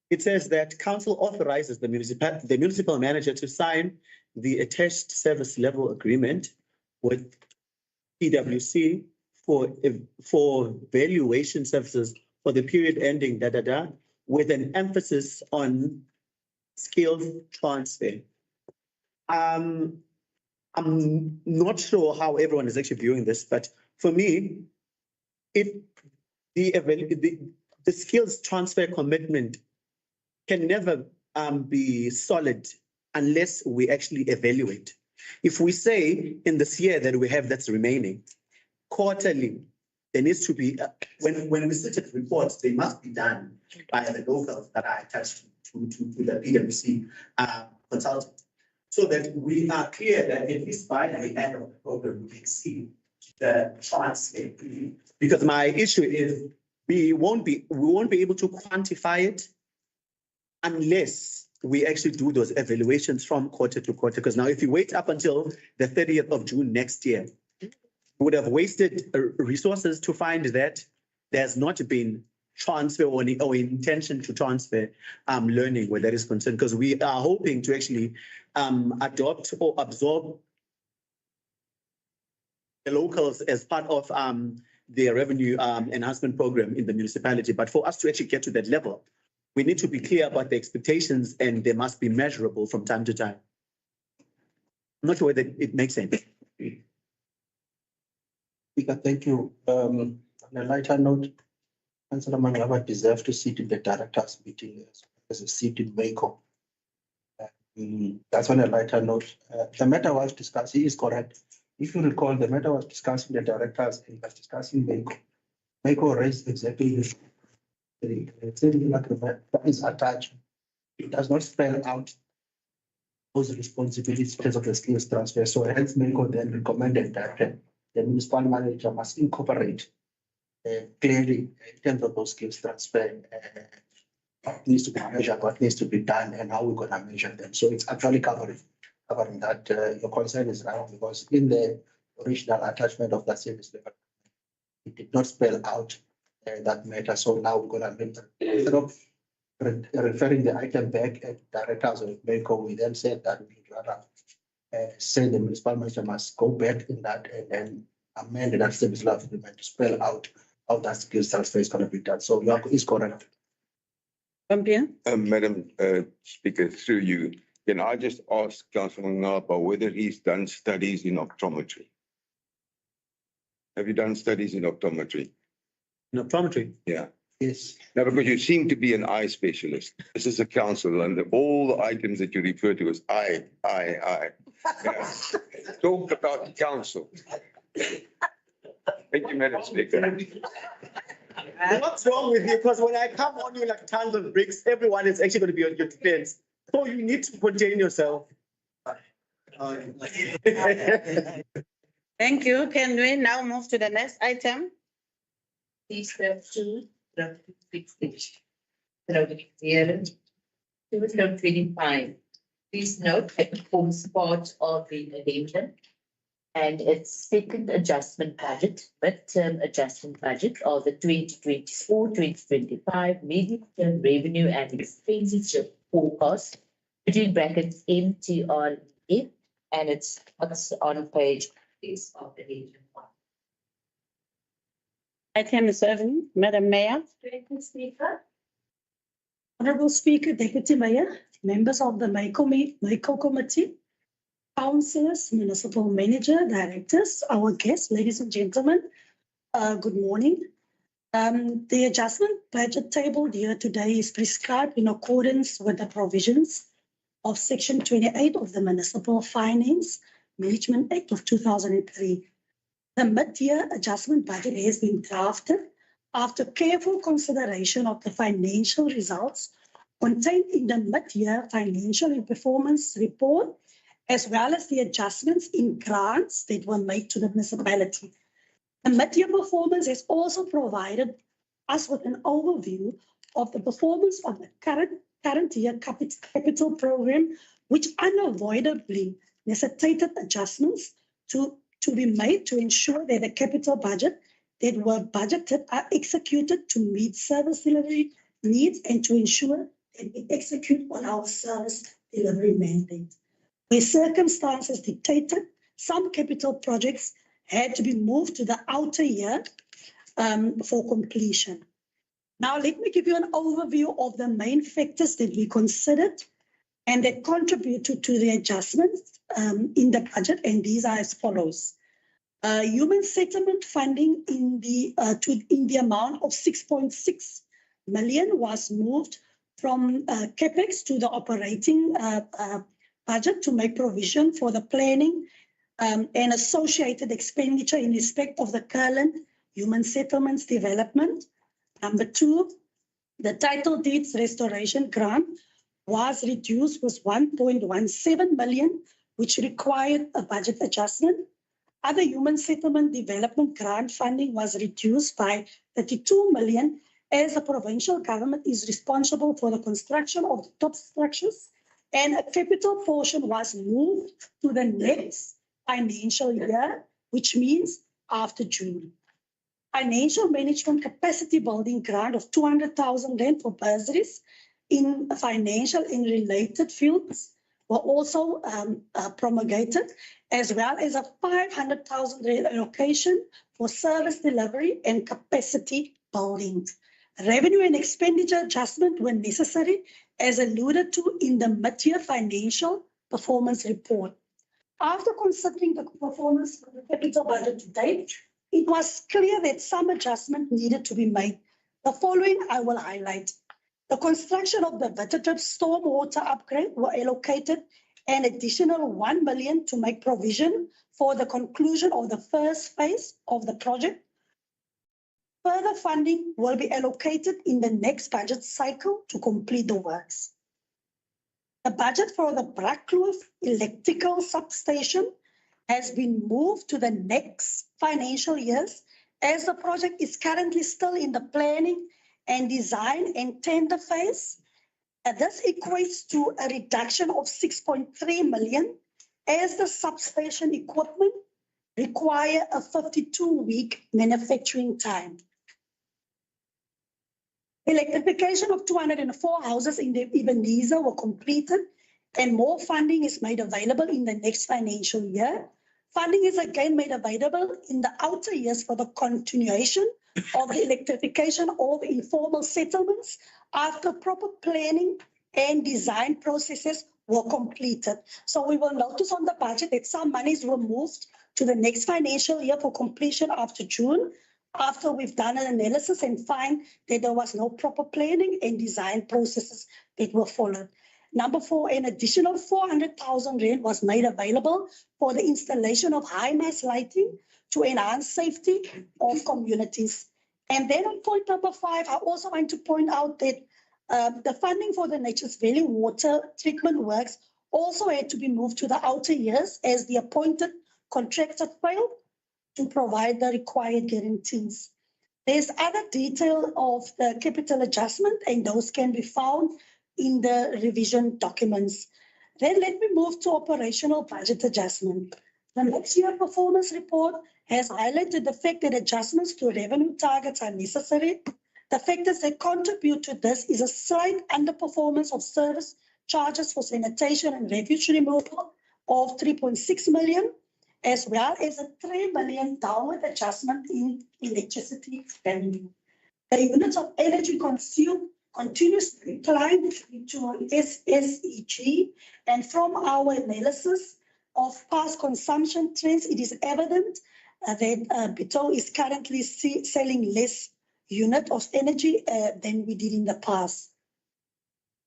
It says that council authorizes the municipal manager to sign the attached service level agreement with PwC for valuation services for the period ending with an emphasis on skills transfer. I'm not sure how everyone is actually viewing this, but for me, the skills transfer commitment can never be solid unless we actually evaluate. If we say in this year that we have that's remaining, quarterly, there needs to be, when we sit at reports, they must be done by the locals that are attached to the PwC consultant, so that we are clear that at least by the end of the program, we can see the transfer. Because my issue is we won't be able to quantify it unless we actually do those evaluations from quarter to quarter. Because now if you wait up until the 30th of June next year, we would have wasted resources to find that there's not been transfer or intention to transfer learning where that is concerned, because we are hoping to actually adopt or absorb the locals as part of their revenue enhancement program in the municipality. But for us to actually get to that level, we need to be clear about the expectations and they must be measurable from time to time. I'm not sure whether it makes sense. Speaker, thank you. On a lighter note, Councillor Mangalava deserves to sit in the directors meeting as a seat in Waco. That's on a lighter note. The matter was discussed, he is correct. If you recall, the matter was discussed in the directors and was discussing Waco. Waco raised exactly this. The same agreement that is attached. It does not spell out those responsibilities because of the skills transfer. So hence Waco then recommended that the municipal manager must incorporate clearly in terms of those skills transfer, what needs to be measured, what needs to be done, and how we're going to measure them. So it's actually covering that. Your concern is right because in the original attachment of that service level, it did not spell out that matter. So now we're going to instead of referring the item back at directors of MECO, we then said that we rather say the municipal manager must go back in that and then amend that service level agreement to spell out how that skills transfer is going to be done. So you is correct. Madam Speaker, through you, can I just ask Councillor Ngapa whether he's done studies in optometry? Have you done studies in optometry? In optometry? Yeah. Yes. Now, because you seem to be an eye specialist. This is a council and all the items that you refer to as eye. Yeah. Talk about the council. Thank you, Madam Speaker. What's wrong with you? Because when I come on you like tons of bricks, everyone is actually going to be on your defense. So you need to contain yourself. Thank you. Can we now move to the next item? Please have to fix it. 25. Please note that it forms part of the addendum and its second adjustment budget, midterm adjustment budget of the 2024-2025 medium-term revenue and expenditure forecast between brackets MTRF, and it's on page is of the addendum. Item 7, Madam Mayor. Honorable Speaker, Deputy Mayor, members of the MECO Committee, councillors, municipal manager, directors, our guests, ladies and gentlemen, good morning. The adjustment budget tabled here today is prescribed in accordance with the provisions of Section 28 of the Municipal Finance Management Act of 2003. The mid-year adjustment budget has been drafted after careful consideration of the financial results contained in the mid-year financial and performance report, as well as the adjustments in grants that were made to the municipality. The mid-year performance has also provided us with an overview of the performance of the current year capital program, which unavoidably necessitated adjustments to be made to ensure that the capital budget that were budgeted are executed to meet service delivery needs and to ensure that we execute on our service delivery mandate. Where circumstances dictated, some capital projects had to be moved to the outer year for completion. Now, let me give you an overview of the main factors that we considered and that contributed to the adjustments in the budget, and these are as follows. Human settlement funding in the amount of 6.6 million was moved from CapEx to the operating budget to make provision for the planning and associated expenditure in respect of the current human settlements development. Number 2, the title deeds restoration grant was reduced with 1.17 million, which required a budget adjustment. Other human settlement development grant funding was reduced by 32 million as the provincial government is responsible for the construction of the top structures, and a capital portion was moved to the next financial year, which means after June. Financial management capacity building grant of 200,000 rand for bursaries in financial and related fields were also promulgated, as well as a 500,000 rand allocation for service delivery and capacity building. Revenue and expenditure adjustment were necessary, as alluded to in the mid-year financial performance report. After considering the performance of the capital budget to date, it was clear that some adjustment needed to be made. The following I will highlight. The construction of the Bitou stormwater upgrade were allocated an additional 1 million to make provision for the conclusion of the first phase of the project. Further funding will be allocated in the next budget cycle to complete the works. The budget for the Brackkloof electrical substation has been moved to the next financial years, as the project is currently still in the planning and design and tender phase. This equates to a reduction of 6.3 million, as the substation equipment require a 52-week manufacturing time. Electrification of 204 houses in the Ebenezer were completed, and more funding is made available in the next financial year. Funding is again made available in the outer years for the continuation of the electrification of informal settlements after proper planning and design processes were completed. So we will notice on the budget that some monies were moved to the next financial year for completion after June, after we've done an analysis and find that there was no proper planning and design processes that were followed. Number 4, an additional 400,000 rand was made available for the installation of high mass lighting to enhance safety of communities. And then on point number 5, I also want to point out that the funding for the Nature's Valley water treatment works also had to be moved to the outer years, as the appointed contractor failed to provide the required guarantees. There's other detail of the capital adjustment, and those can be found in the revision documents. Then let me move to operational budget adjustment. The next year performance report has highlighted the fact that adjustments to revenue targets are necessary. The factors that contribute to this is a slight underperformance of service charges for sanitation and refuse removal of 3.6 million, as well as a 3 million downward adjustment in electricity revenue. The units of energy consumed continues to decline to SSEG, and from our analysis of past consumption trends, it is evident that Bitou is currently selling less unit of energy than we did in the past.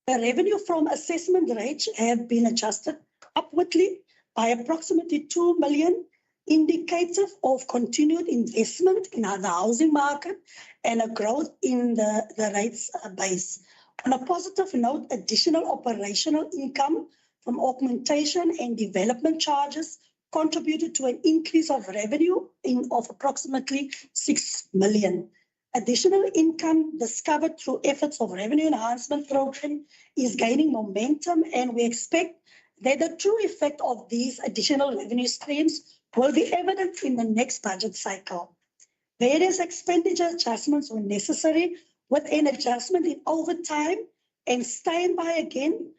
The revenue from assessment rates have been adjusted upwardly by approximately 2 million, indicative of continued investment in the housing market and a growth in the rates base. On a positive note, additional operational income from augmentation and development charges contributed to an increase of revenue of approximately 6 million. Additional income discovered through efforts of revenue enhancement program is gaining momentum, and we expect that the true effect of these additional revenue streams will be evident in the next budget cycle. Various expenditure adjustments were necessary, with an adjustment in overtime and standby again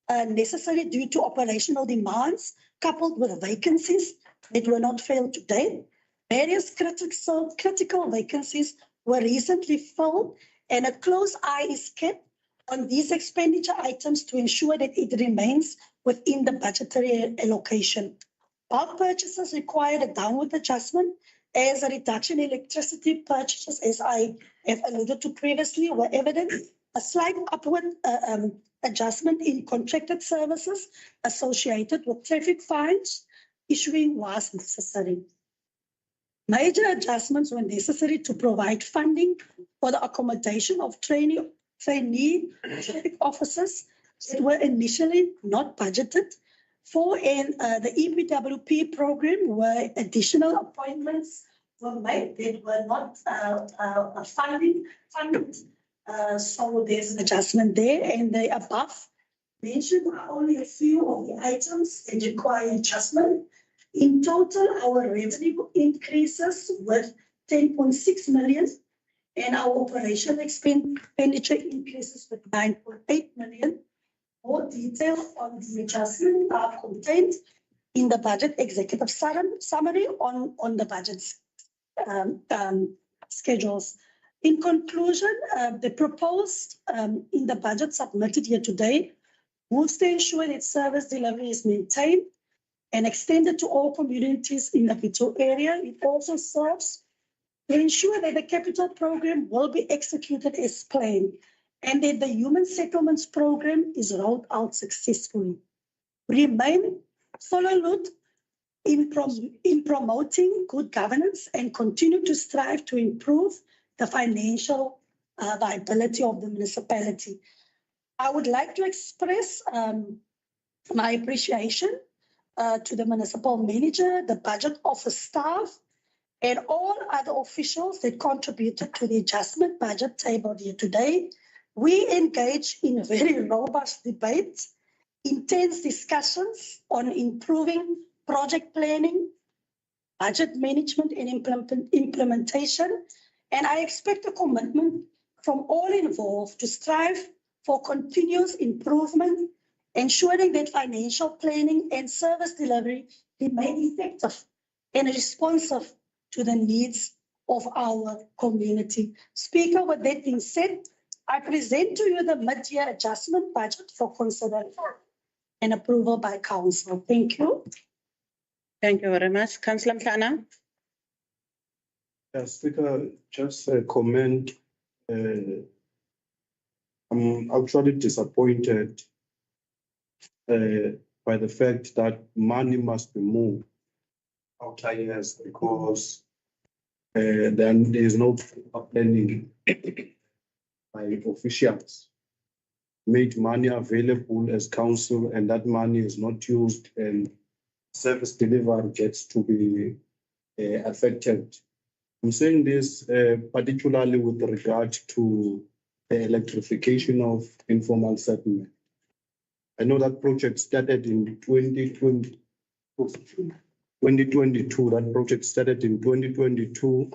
necessary due to operational demands, coupled with vacancies that were not filled to date. Various critical vacancies were recently filled, and a close eye is kept on these expenditure items to ensure that it remains within the budgetary allocation. Bulk purchases required a downward adjustment, as a reduction in electricity purchases, as I have alluded to previously, were evident. A slight upward adjustment in contracted services associated with traffic fines issuing was necessary. Major adjustments were necessary to provide funding for the accommodation of trainee traffic officers that were initially not budgeted for, and the EPWP program, where additional appointments were made that were not funded. So there's an adjustment there, and the above mentioned are only a few of the items that require adjustment. In total, our revenue increases with 10.6 million, and our operational expenditure increases with 9.8 million. more detail on the adjustment are contained in the budget executive summary on the budget's schedules. In conclusion, the proposed in the budget submitted here today would ensure that service delivery is maintained and extended to all communities in the Bitou area. It also serves to ensure that the capital program will be executed as planned and that the human settlements program is rolled out successfully. Remain resolute in promoting good governance and continue to strive to improve the financial viability of the municipality. I would like to express my appreciation to the municipal manager, the budget office staff, and all other officials that contributed to the adjustment budget tabled here today. We engage in very robust debates, intense discussions on improving project planning, budget management and implementation, and I expect a commitment from all involved to strive for continuous improvement, ensuring that financial planning and service delivery remain effective and responsive to the needs of our community. Speaker, with that being said, I present to you the mid-year adjustment budget for consideration and approval by council. Thank you. Thank you very much. Councillor Mhlana. Speaker, just a comment. I'm actually disappointed by the fact that money must be moved outer years because then there is no planning by officials. Made money available as council and that money is not used and service delivery gets to be affected. I'm saying this particularly with regard to the electrification of informal settlement. I know that project started in 2022. That project started in 2022.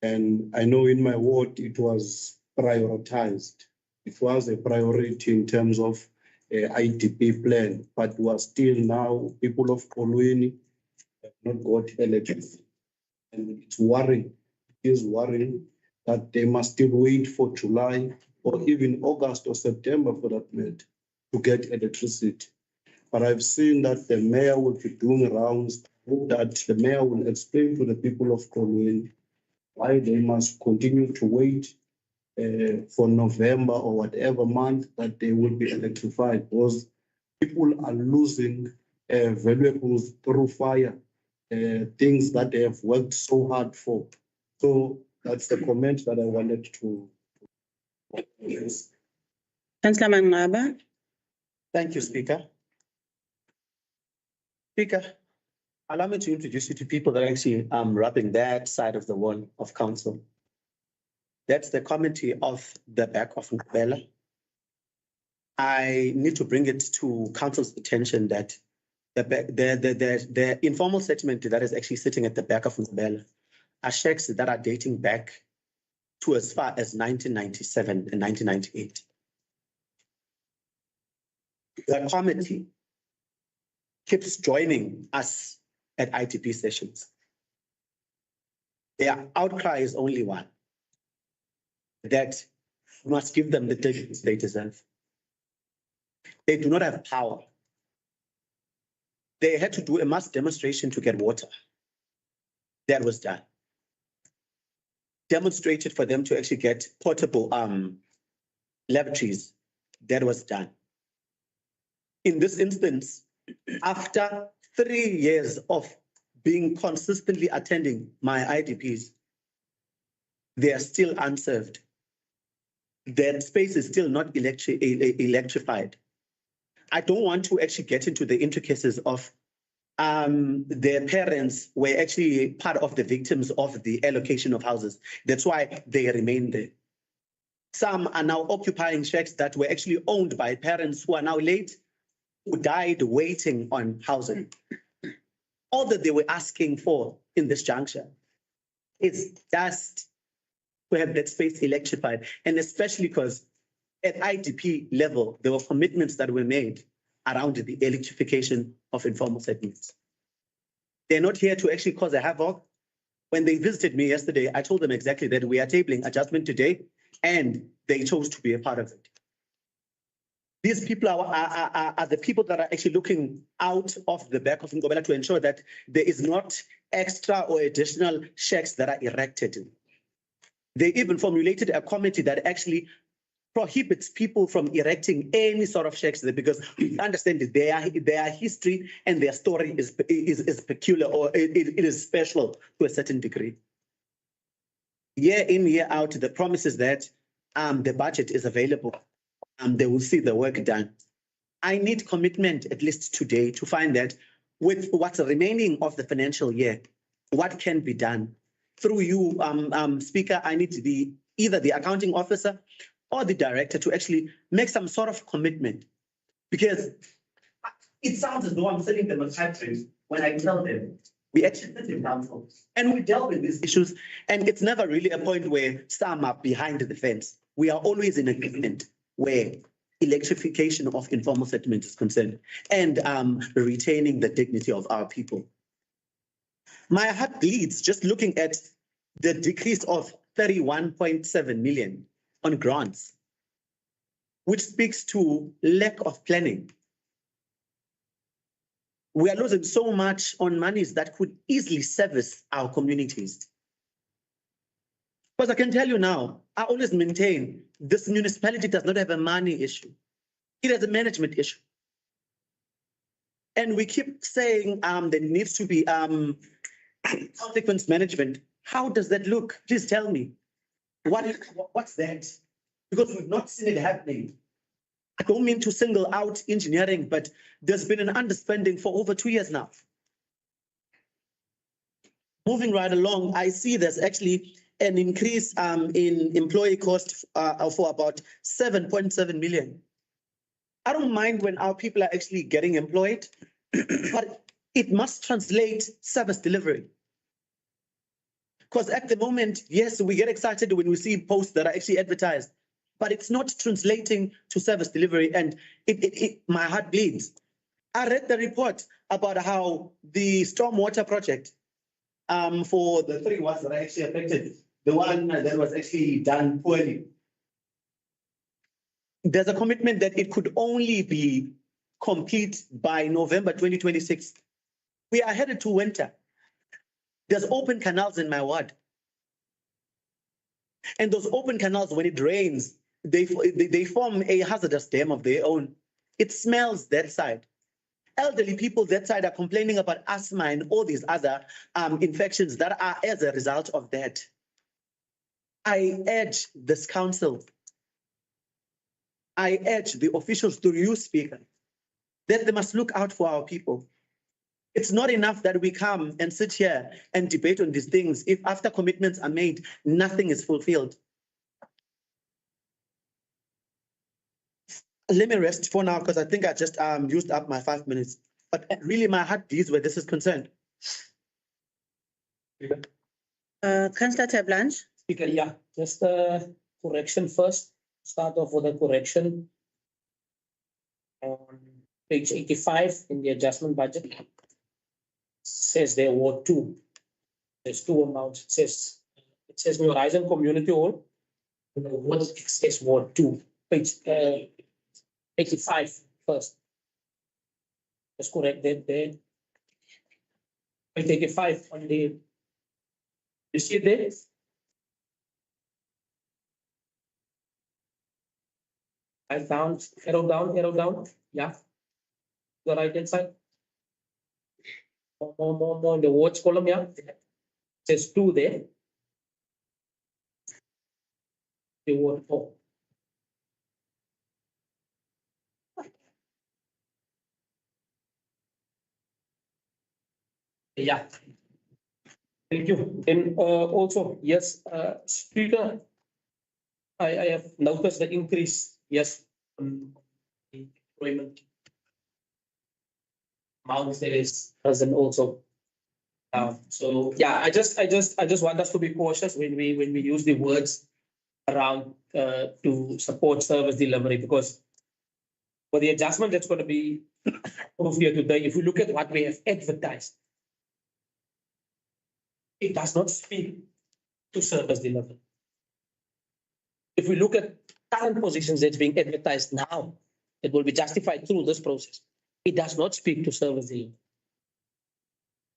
And I know in my ward, it was prioritized. It was a priority in terms of IDP plan, but was still now people of Kolweni have not got electricity. And it's worrying, it is worrying that they must still wait for July or even August or September for that matter to get electricity. But I've seen that the mayor will be doing rounds, hope that the mayor will explain to the people of Kolweni why they must continue to wait for November or whatever month that they will be electrified, because people are losing valuables through fire, things that they have worked so hard for. So that's the comment that I wanted to. Yes. Councillor Mangaba. Thank you, Speaker. Speaker, allow me to introduce you to people that are actually rubbing that side of the wall of council. That's the committee of the back of Nkabela. I need to bring it to council's attention that the informal settlement that is actually sitting at the back of Nkabela are checks that are dating back to as far as 1997 and 1998. The committee keeps joining us at ITP sessions. Their outcry is only one, that we must give them the dignity they deserve. They do not have power. They had to do a mass demonstration to get water. That was done. Demonstrated for them to actually get portable lavatories. That was done. In this instance, after 3 years of being consistently attending my IDPs, they are still unserved. Their space is still not electrified. I don't want to actually get into the intricacies of their parents were actually part of the victims of the allocation of houses. That's why they remain there. Some are now occupying shacks that were actually owned by parents who are now late, who died waiting on housing. All that they were asking for in this juncture is just to have that space electrified, and especially because at IDP level, there were commitments that were made around the electrification of informal settlements. They're not here to actually cause a havoc. When they visited me yesterday, I told them exactly that we are tabling adjustment today, and they chose to be a part of it. These people are the people that are actually looking out of the back of Ngobela to ensure that there is not extra or additional shacks that are erected. They even formulated a committee that actually prohibits people from erecting any sort of shacks there, because we understand that their history and their story is peculiar, or it is special to a certain degree. Year in, year out, the promise is that the budget is available. They will see the work done. I need commitment, at least today, to find that with what's remaining of the financial year, what can be done. Through you, Speaker, I need to be either the accounting officer or the director to actually make some sort of commitment, because it sounds as though I'm selling them a pipe dream when I tell them we actually sit in council and we dealt with these issues, and it's never really a point where some are behind the fence. We are always in agreement where electrification of informal settlement is concerned, and retaining the dignity of our people. My heart bleeds just looking at the decrease of 31.7 million on grants, which speaks to lack of planning. We are losing so much on monies that could easily service our communities. Because I can tell you now, I always maintain this municipality does not have a money issue. It has a management issue. And we keep saying there needs to be consequence management. How does that look? Please tell me. What's that? Because we've not seen it happening. I don't mean to single out engineering, but there's been an underspending for over 2 years now. Moving right along, I see there's actually an increase in employee cost for about 7.7 million. I don't mind when our people are actually getting employed, but it must translate service delivery. Because at the moment, yes, we get excited when we see posts that are actually advertised, but it's not translating to service delivery, and my heart bleeds. I read the report about how the Stormwater project for the 3 wards that are actually affected, the one that was actually done poorly. There's a commitment that it could only be complete by November 2026. We are headed to winter. There's open canals in my ward. And those open canals, when it rains, they form a hazardous dam of their own. It smells that side. Elderly people that side are complaining about asthma and all these other infections that are as a result of that. I urge this council, I urge the officials through you, Speaker, that they must look out for our people. It's not enough that we come and sit here and debate on these things if after commitments are made, nothing is fulfilled. Let me rest for now because I think I just used up my 5 minutes. But really my heart bleeds where this is concerned. Councillor Tablanche. Speaker, yeah, just a correction first. Start off with a correction on page 85 in the adjustment budget. Says there were 2. There's 2 amounts. It says New Horizon Community Hall. It says Ward 2. Page 85 first. Just correct that there. Page 85 on the. You see there? Down, arrow down. Yeah. The right hand side. More in the watch column, yeah. It says 2 there. The word 4. Yeah. Thank you. And also, yes, Speaker, I have noticed the increase, yes, on the employment amount that is present also. So yeah, I just want us to be cautious when we use the words around to support service delivery, because for the adjustment that's going to be over here today, if we look at what we have advertised, it does not speak to service delivery. If we look at current positions that's being advertised now, it will be justified through this process. It does not speak to service delivery.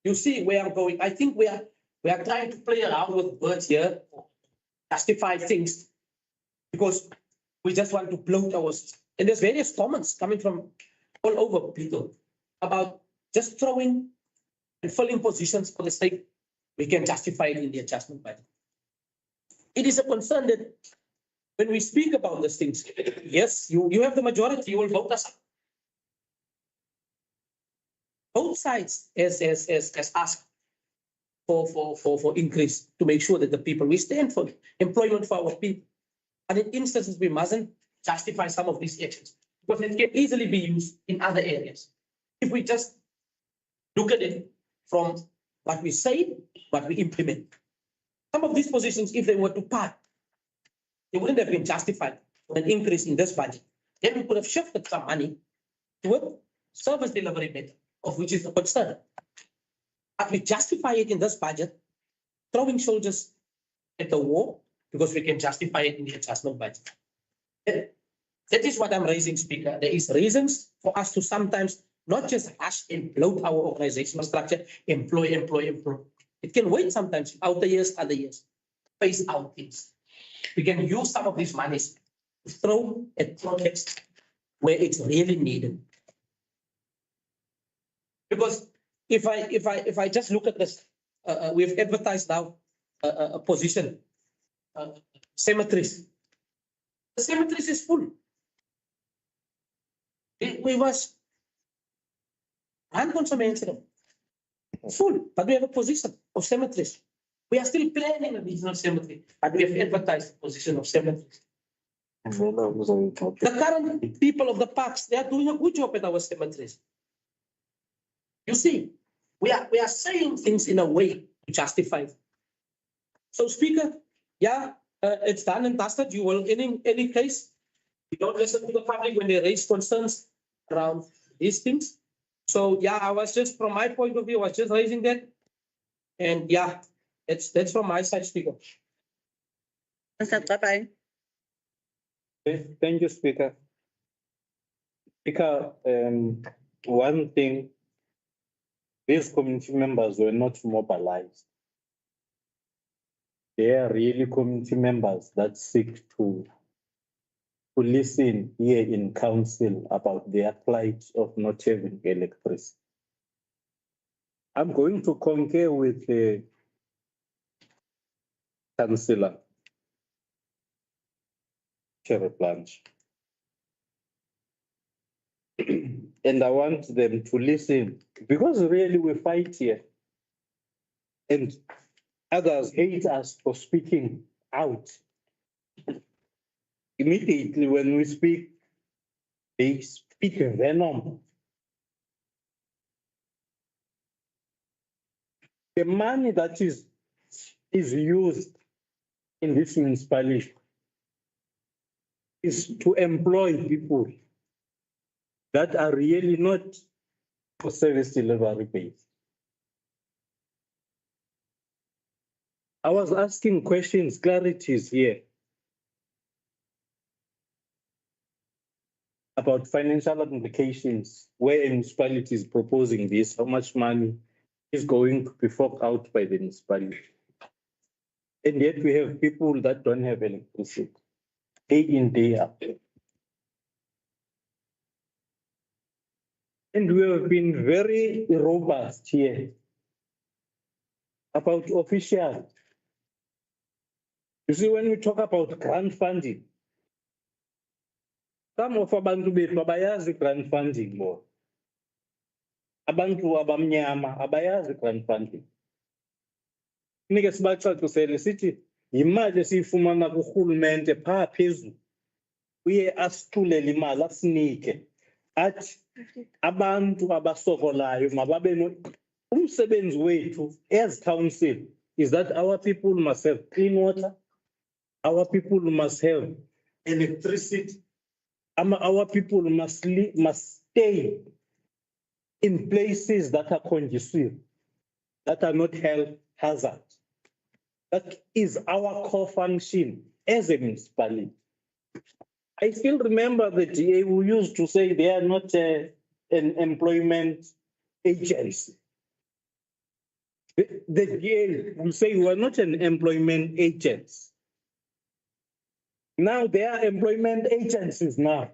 You see where I'm going. I think we are trying to play around with words here, justify things, because we just want to bloat our system. And there's various comments coming from all over people about just throwing and filling positions for the sake we can justify it in the adjustment budget. It is a concern that when we speak about these things, yes, you have the majority, you will vote us up. Both sides has asked for increase to make sure that the people, we stand for employment for our people. And in instances, we mustn't justify some of these actions because it can easily be used in other areas. If we just look at it from what we say, what we implement. Some of these positions, if they were to part, they wouldn't have been justified for an increase in this budget. Then we could have shifted some money to service delivery better, of which is a concern. But we justify it in this budget, throwing soldiers at the war because we can justify it in the adjustment budget. That is what I'm raising, Speaker. There is reasons for us to sometimes not just rush and bloat our organizational structure, employ. It can wait sometimes, outer years, other years, phase out things. We can use some of these monies to throw at projects where it's really needed. Because if I just look at this, we've advertised now a position, cemeteries. The cemeteries is full. We was unconsummate full, but we have a position of cemeteries. We are still planning a regional cemetery, but we have advertised the position of cemeteries. The current people of the parks, they are doing a good job at our cemeteries. You see, we are saying things in a way to justify. So, Speaker, yeah, it's done and dusted. You will, in any case, you don't listen to the public when they raise concerns around these things. So, yeah, I was just, from my point of view, I was just raising that. And yeah, that's from my side, Speaker. Bye-bye. Thank you, Speaker. Speaker, one thing, these community members were not mobilized. They are really community members that seek to listen here in council about their plight of not having electricity. I'm going to concur with the councillor, Chair Blanche. And I want them to listen because really we fight here. And others hate us for speaking out. Immediately when we speak, they speak venom. The money that is used in this municipality is to employ people that are really not for service delivery based. I was asking questions, clarities here about financial implications where a municipality is proposing this, how much money is going to be forked out by the municipality. And yet we have people that don't have electricity, day in, day out. And we have been very robust here about officials. You see, when we talk about grant funding, some of abantu bethu abayazi grant funding more. Abantu abamnyama abayazi grant funding. Nike sibacacisele sithi imali esiyifumana kurhulumente phaa phezulu uye asithulela imali asinike athi abantu abasokolayo mababe umsebenzi wethu as council is that our people must have clean water, our people must have electricity. Our people must stay in places that are conducive, that are not health hazard. That is our core function as a municipality. I still remember the DA who used to say they are not an employment agency. The DA will say we are not an employment agency. Now they are employment agencies now.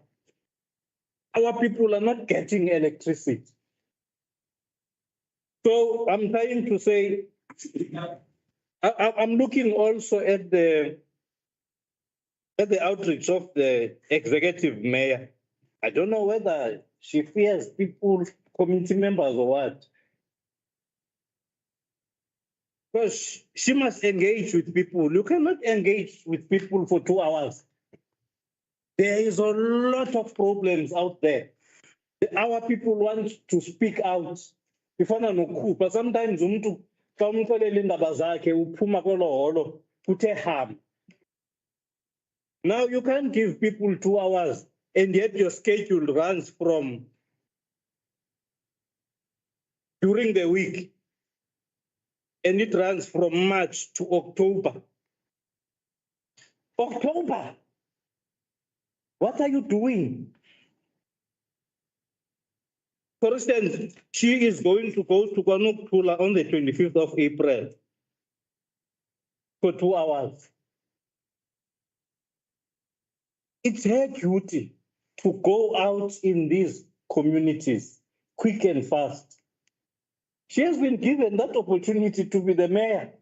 Our people are not getting electricity. So I'm trying to say, I'm looking also at the outreach of the executive mayor. I don't know whether she fears people, community members or what. Because she must engage with people. You cannot engage with people for 2 hours. There is a lot of problems out there. Our people want to speak out. Ifana nokukhupha sometimes umuntu xa umxelela indaba zakhe uphuma kwelo holo kuthe ham. Now you can't give people 2 hours and yet your schedule runs from during the week and it runs from March to October. October, what are you doing? For instance, she is going to go to Kwanokula on the 25th of April for 2 hours. It's her duty to go out in these communities quick and fast. She has been given that opportunity to be the mayor.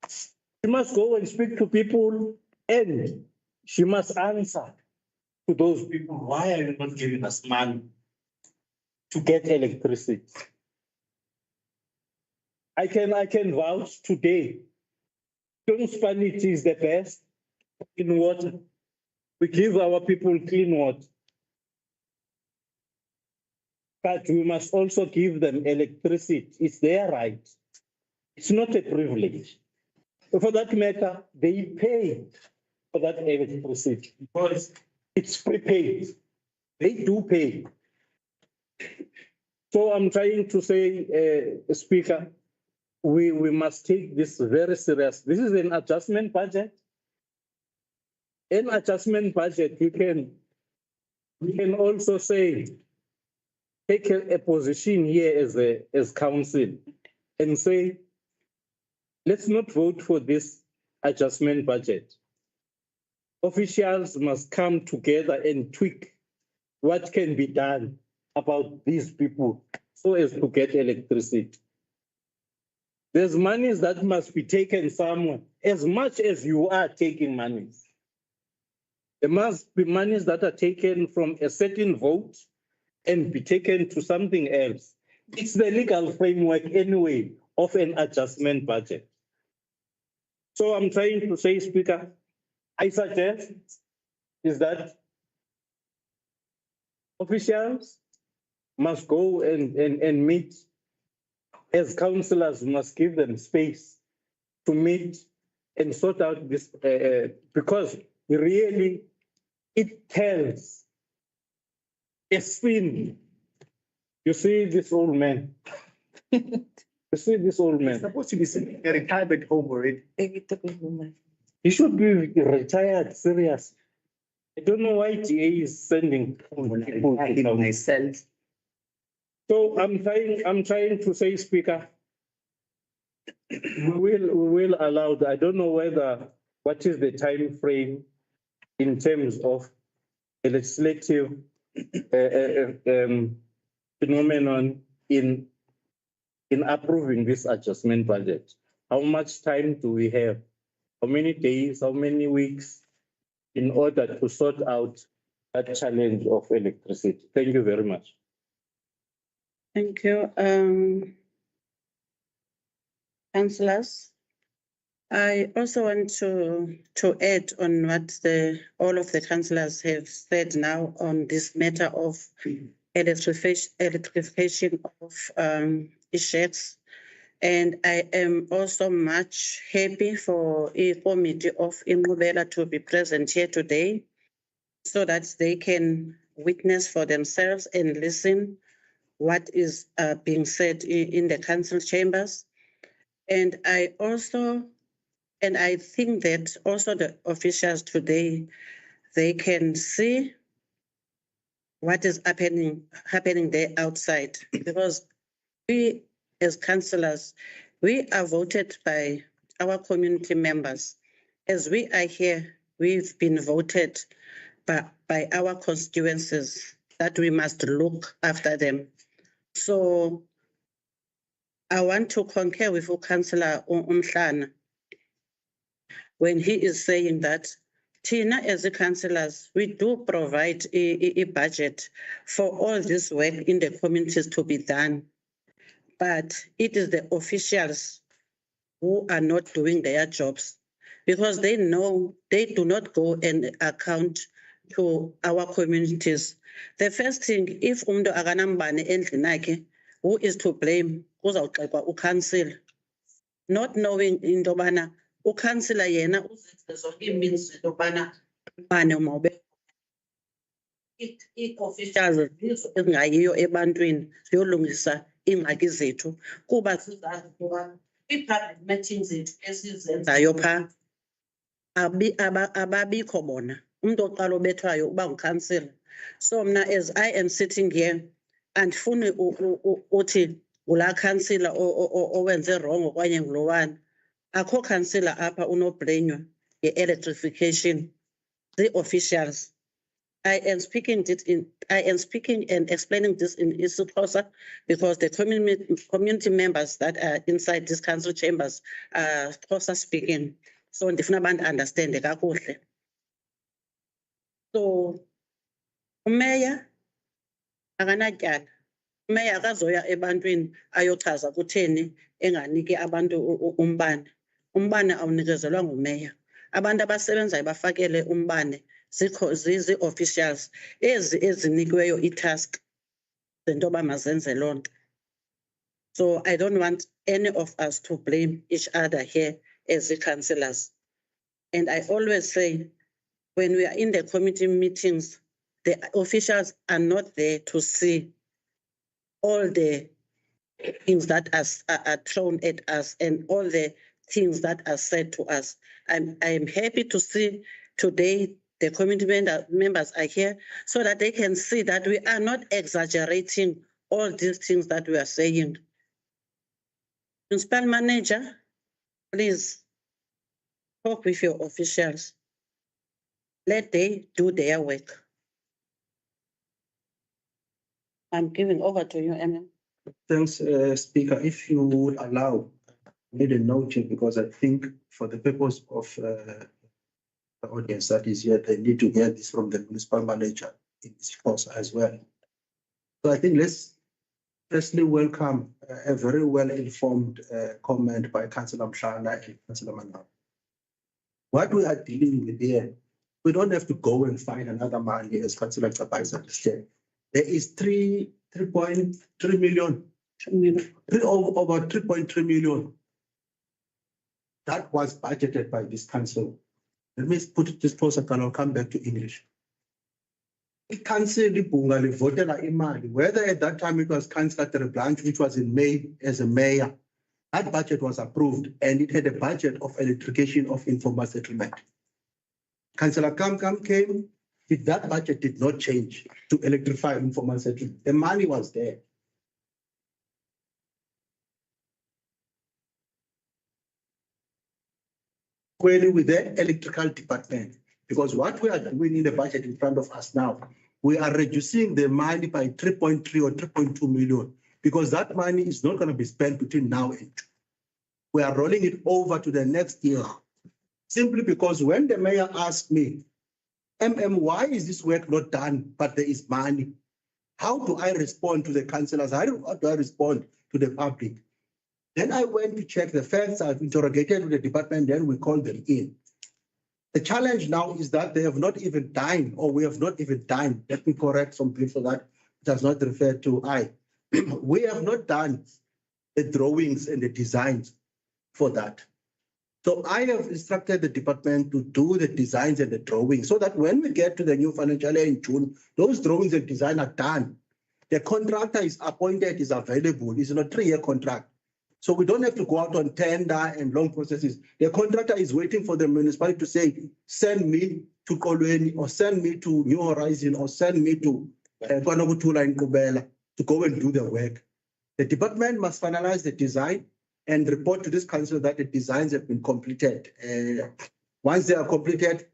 She must go and speak to people and she must answer to those people. Why are you not giving us money to get electricity? I can vouch today. Municipality is the best in water. We give our people clean water. But we must also give them electricity. It's their right. It's not a privilege. For that matter, they pay for that electricity because it's prepaid. They do pay. So I'm trying to say, Speaker, we must take this very serious. This is an adjustment budget. An adjustment budget, we can also say, take a position here as council and say, let's not vote for this adjustment budget. Officials must come together and tweak what can be done about these people so as to get electricity. There's monies that must be taken somewhere, as much as you are taking monies. There must be monies that are taken from a certain vote and be taken to something else. It's the legal framework anyway of an adjustment budget. So I'm trying to say, Speaker, I suggest is that officials must go and meet. As councillors, must give them space to meet and sort out this, because really it tells a spin. You see this old man. You see this old man. He's supposed to be sitting in a retirement home already. He should be retired, serious. I don't know why GA is sending people to myself. So I'm trying to say, Speaker, we will allow that. I don't know what is the time frame in terms of a legislative phenomenon in approving this adjustment budget. How much time do we have? How many days, how many weeks in order to sort out that challenge of electricity? Thank you very much. Thank you. Councillors, I also want to add on what all of the councillors have said now on this matter of electrification of issues. And I am also much happy for a committee of Imubela to be present here today. so that they can witness for themselves and listen what is being said in the council chambers. And I think that also the officials today, they can see what is happening there outside, because we as councillors, we are voted by our community members. As we are here, we've been voted by our constituencies that we must look after them. So I want to concur with Councillor Umhlana when he is saying that Tina, as the councillors, we do provide a budget for all this work in the communities to be done. But it is the officials who are not doing their jobs, because they know they do not go and account to our communities. The first thing, if umuntu akanambane endlini yakhe, who is to blame? Kuzawuxekwa uCouncil, not knowing into yobana uCouncillor yena uzenze zonke iimins into yobana ubane mawube i-officials ezingayiyo ebantwini ziyolungisa iingxaki zethu, kuba sizazi ukuba ii-public meetings zethu esizenzayo phaa ababikho bona. Umuntu oqala obethwayo uba nguCouncillor. So mna, as I am sitting here, andifuni uthi ngulaa councillor owenze wrong okanye ngulowana. Akho councillor apha unoblenywa nge-electrification, the officials. I am speaking and explaining this in isiXhosa because the community members that are inside these council chambers are Xhosa speaking. So ndifuna abantu understand kakuhle. So umeya akanatyala. Umeya akazoya ebantwini ayochaza kutheni enganiki abantu umbane. Umbane awunikezelwa ngumeya. Abantu abasebenzayo bafakele umbane zizi-officials ezinikiweyo i-task zento yoba mazenze loo nto. So I don't want any of us to blame each other here as the councillors. And I always say, when we are in the committee meetings, the officials are not there to see all the things that are thrown at us and all the things that are said to us. I'm happy to see today the committee members are here so that they can see that we are not exaggerating all these things that we are saying. Municipal manager, please talk with your officials. Let they do their work. I'm giving over to you, MM. Thanks, Speaker. If you would allow, I made a note here because I think for the purpose of the audience that is here, they need to hear this from the municipal manager in this course as well. So I think let's firstly welcome a very well-informed comment by Councillor Mhlana and Councillor Manal. What we are dealing with here, we don't have to go and find another money, as Councillor Chapai understand. There is 3.3 million, over 3.3 million that was budgeted by this council. Let me put it this closer and I'll come back to English. The council voted imali, whether at that time it was Councillor Tereblanche, which was in May as a mayor, that budget was approved and it had a budget of electrification of informal settlement. Councillor Kamkam came, that budget did not change to electrify informal settlement. The money was there. Query with the electrical department, because what we are doing in the budget in front of us now, we are reducing the money by 3.3 or 3.2 million, because that money is not going to be spent between now and June. We are rolling it over to the next year, simply because when the mayor asked me, why is this work not done, but there is money? How do I respond to the councillors? How do I respond to the public? Then I went to check the facts. I've interrogated with the department, then we called them in. The challenge now is that they have not even done, or we have not even done, let me correct some people that does not refer to I. We have not done the drawings and the designs for that. So I have instructed the department to do the designs and the drawings so that when we get to the new financial year in June, those drawings and design are done. The contractor is appointed, is available. It's not a 3-year contract. So we don't have to go out on tender and long processes. The contractor is waiting for the municipality to say, send me to Kolweni or send me to New Horizon or send me to Kwanabutula in Kubela to go and do the work. The department must finalize the design and report to this council that the designs have been completed. Once they are completed,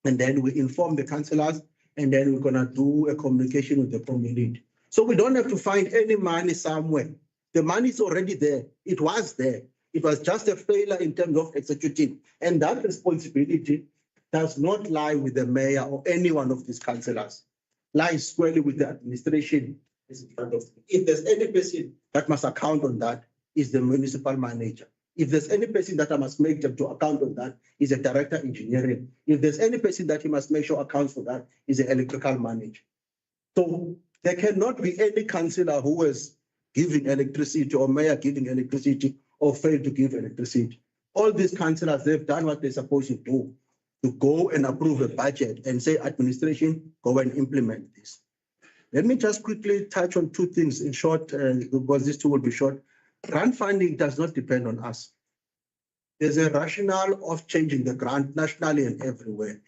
and then we inform the councillors, and then we're gonna do a communication with the community. So we don't have to find any money somewhere. The money is already there. It was there. It was just a failure in terms of executing. And that responsibility does not lie with the mayor or any one of these councillors. Lies squarely with the administration. If there's any person that must account on that, is the municipal manager. If there's any person that I must make them to account on that, is a director engineering. If there's any person that he must make sure accounts for that, is an electrical manager. So there cannot be any councillor who is giving electricity or mayor giving electricity or fail to give electricity. All these councillors, they've done what they're supposed to do, to go and approve a budget and say, administration, go and implement this. Let me just quickly touch on 2 things in short, because these 2 will be short. Grant funding does not depend on us. There's a rationale of changing the grant nationally and everywhere.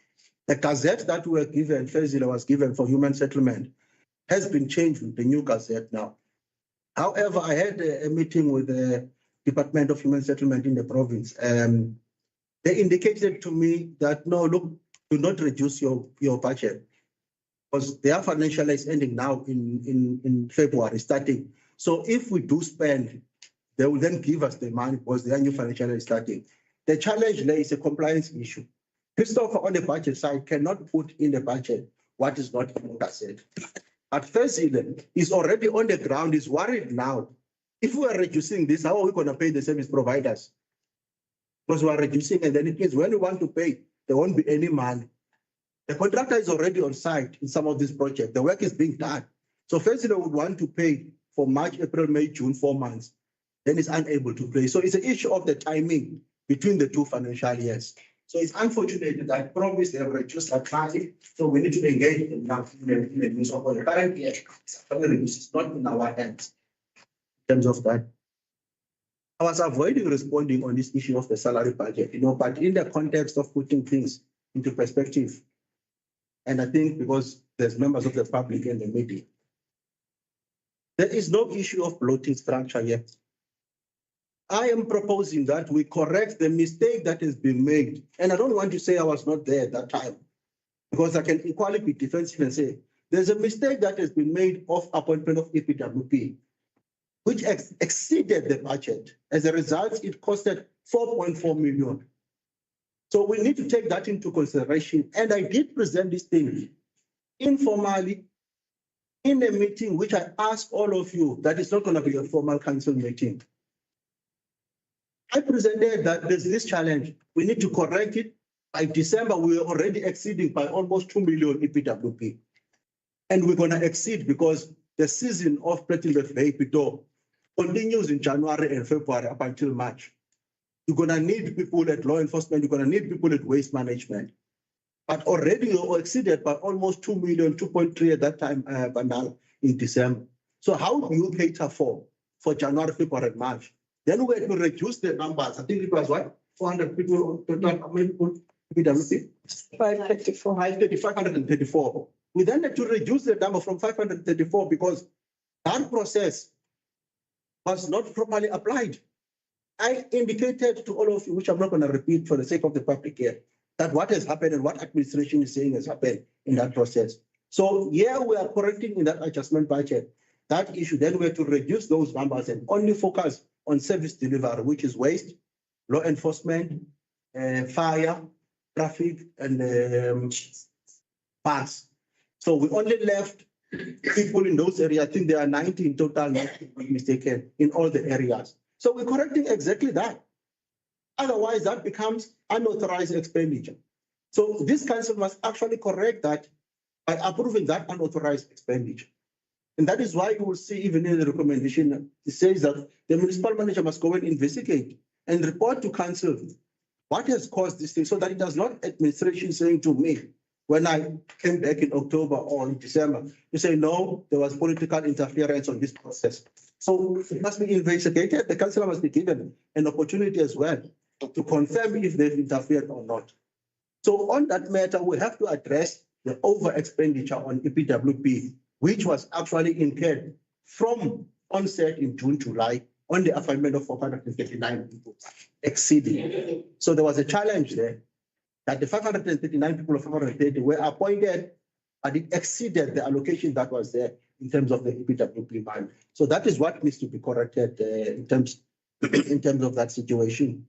The gazette that we were given, Fezile was given for human settlement, has been changed with the new gazette now. However, I had a meeting with the Department of Human Settlement in the province. They indicated to me that, no, look, do not reduce your budget because their financial is ending now in February starting. So if we do spend, they will then give us the money because their new financial is starting. The challenge there is a compliance issue. Christopher on the budget side cannot put in the budget what is not in the gazette. At first, is already on the ground, is worried now. If we are reducing this, how are we going to pay the service providers? Because we are reducing, and then it means when we want to pay, there won't be any money. The contractor is already on site in some of these projects. The work is being done. So first, would want to pay for March, April, May, June, 4 months. Then it's unable to pay. So it's an issue of the timing between the 2 financial years. So it's unfortunate that probably they have reduced our money. So we need to engage in the use of the current year. It's not in our hands in terms of that. I was avoiding responding on this issue of the salary budget, but in the context of putting things into perspective. And I think because there's members of the public in the meeting, there is no issue of bloating structure yet. I am proposing that we correct the mistake that has been made. And I don't want to say I was not there at that time, because I can equally be defensive and say, there's a mistake that has been made of appointment of EPWP, which exceeded the budget. As a result, it costed 4.4 million. So we need to take that into consideration. And I did present this thing informally in a meeting, which I asked all of you, that it's not going to be a formal council meeting. I presented that there's this challenge. We need to correct it. By December, we are already exceeding by almost 2 million EPWP. And we're going to exceed because the season of Plettenberg Bay, Bitou, continues in January and February up until March. You're going to need people at law enforcement. You're going to need people at waste management. But already you exceeded by almost 2 million, 2.3 at that time, Bandal, in December. So how do you cater for January, February, and March? Then we had to reduce the numbers. I think it was what? 400 people, total, how many people? 534. 534. We then had to reduce the number from 534 because that process was not properly applied. I indicated to all of you, which I'm not going to repeat for the sake of the public here, that what has happened and what administration is saying has happened in that process. So here we are correcting in that adjustment budget that issue. Then we have to reduce those numbers and only focus on service delivery, which is waste, law enforcement, fire, traffic, and parks. So we only left people in those areas. I think there are 90 in total, not mistaken, in all the areas. So we're correcting exactly that. Otherwise, that becomes unauthorized expenditure. So this council must actually correct that by approving that unauthorized expenditure. And that is why you will see even in the recommendation, it says that the municipal manager must go and investigate and report to council what has caused this thing so that it does not administration saying to me when I came back in October or in December, you say, no, there was political interference on this process. So it must be investigated. The councillor must be given an opportunity as well to confirm if they've interfered or not. So on that matter, we have to address the over expenditure on EPWP, which was actually incurred from onset in June, July, on the assignment of 439 people exceeding. So there was a challenge there that the 539 people of 530 were appointed, but it exceeded the allocation that was there in terms of the EPWP money. So that is what needs to be corrected in terms of that situation.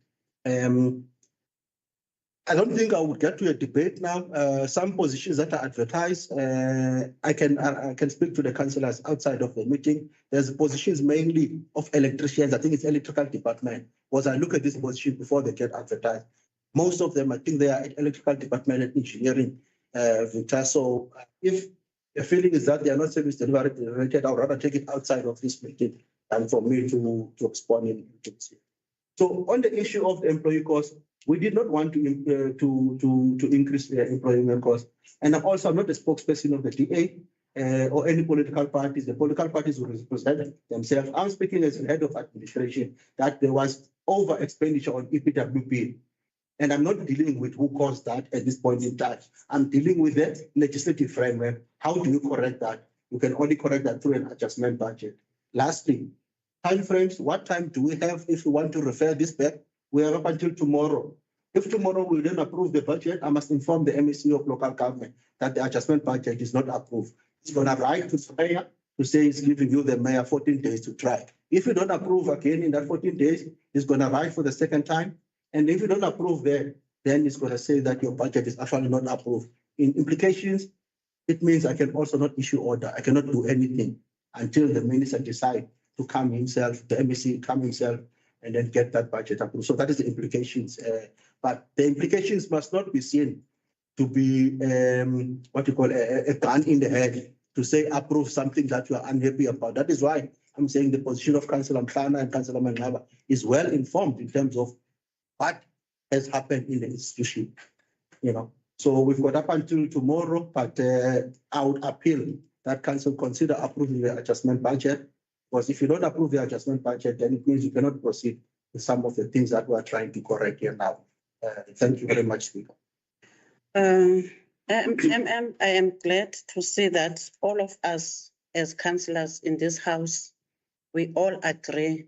I don't think I would get to a debate now. Some positions that are advertised, I can speak to the councillors outside of the meeting. There's positions mainly of electricians. I think it's electrical department. Once I look at this position before they get advertised, most of them, I think they are at electrical department and engineering. Victor. So if the feeling is that they are not service delivery related, I would rather take it outside of this meeting than for me to respond in agency. So on the issue of the employee cost, we did not want to increase the employment cost. And I'm also not a spokesperson of the DA or any political parties. The political parties will represent themselves. I'm speaking as the head of administration that there was over expenditure on EPWP. And I'm not dealing with who caused that at this point in time. I'm dealing with the legislative framework. How do you correct that? You can only correct that through an adjustment budget. Lastly, timeframes. What time do we have if we want to refer this back? We have up until tomorrow. If tomorrow we don't approve the budget, I must inform the MEC of local government that the adjustment budget is not approved. It's going to write to the mayor to say it's giving you the mayor 14 days to try. If you don't approve again in that 14 days, it's going to write for the second time. And if you don't approve there, then it's going to say that your budget is actually not approved. In implications, it means I can also not issue order. I cannot do anything until the minister decide to come himself, the MEC come himself, and then get that budget approved. So that is the implications. But the implications must not be seen to be what you call a gun in the head to say approve something that you are unhappy about. That is why I'm saying the position of Councillor Mhlana and Councillor Mangaba is well informed in terms of what has happened in the institution. So we've got up until tomorrow, but I would appeal that council consider approving the adjustment budget. Because if you don't approve the adjustment budget, then it means you cannot proceed with some of the things that we are trying to correct here now. Thank you very much, Speaker. I am glad to see that all of us as councillors in this house, we all agree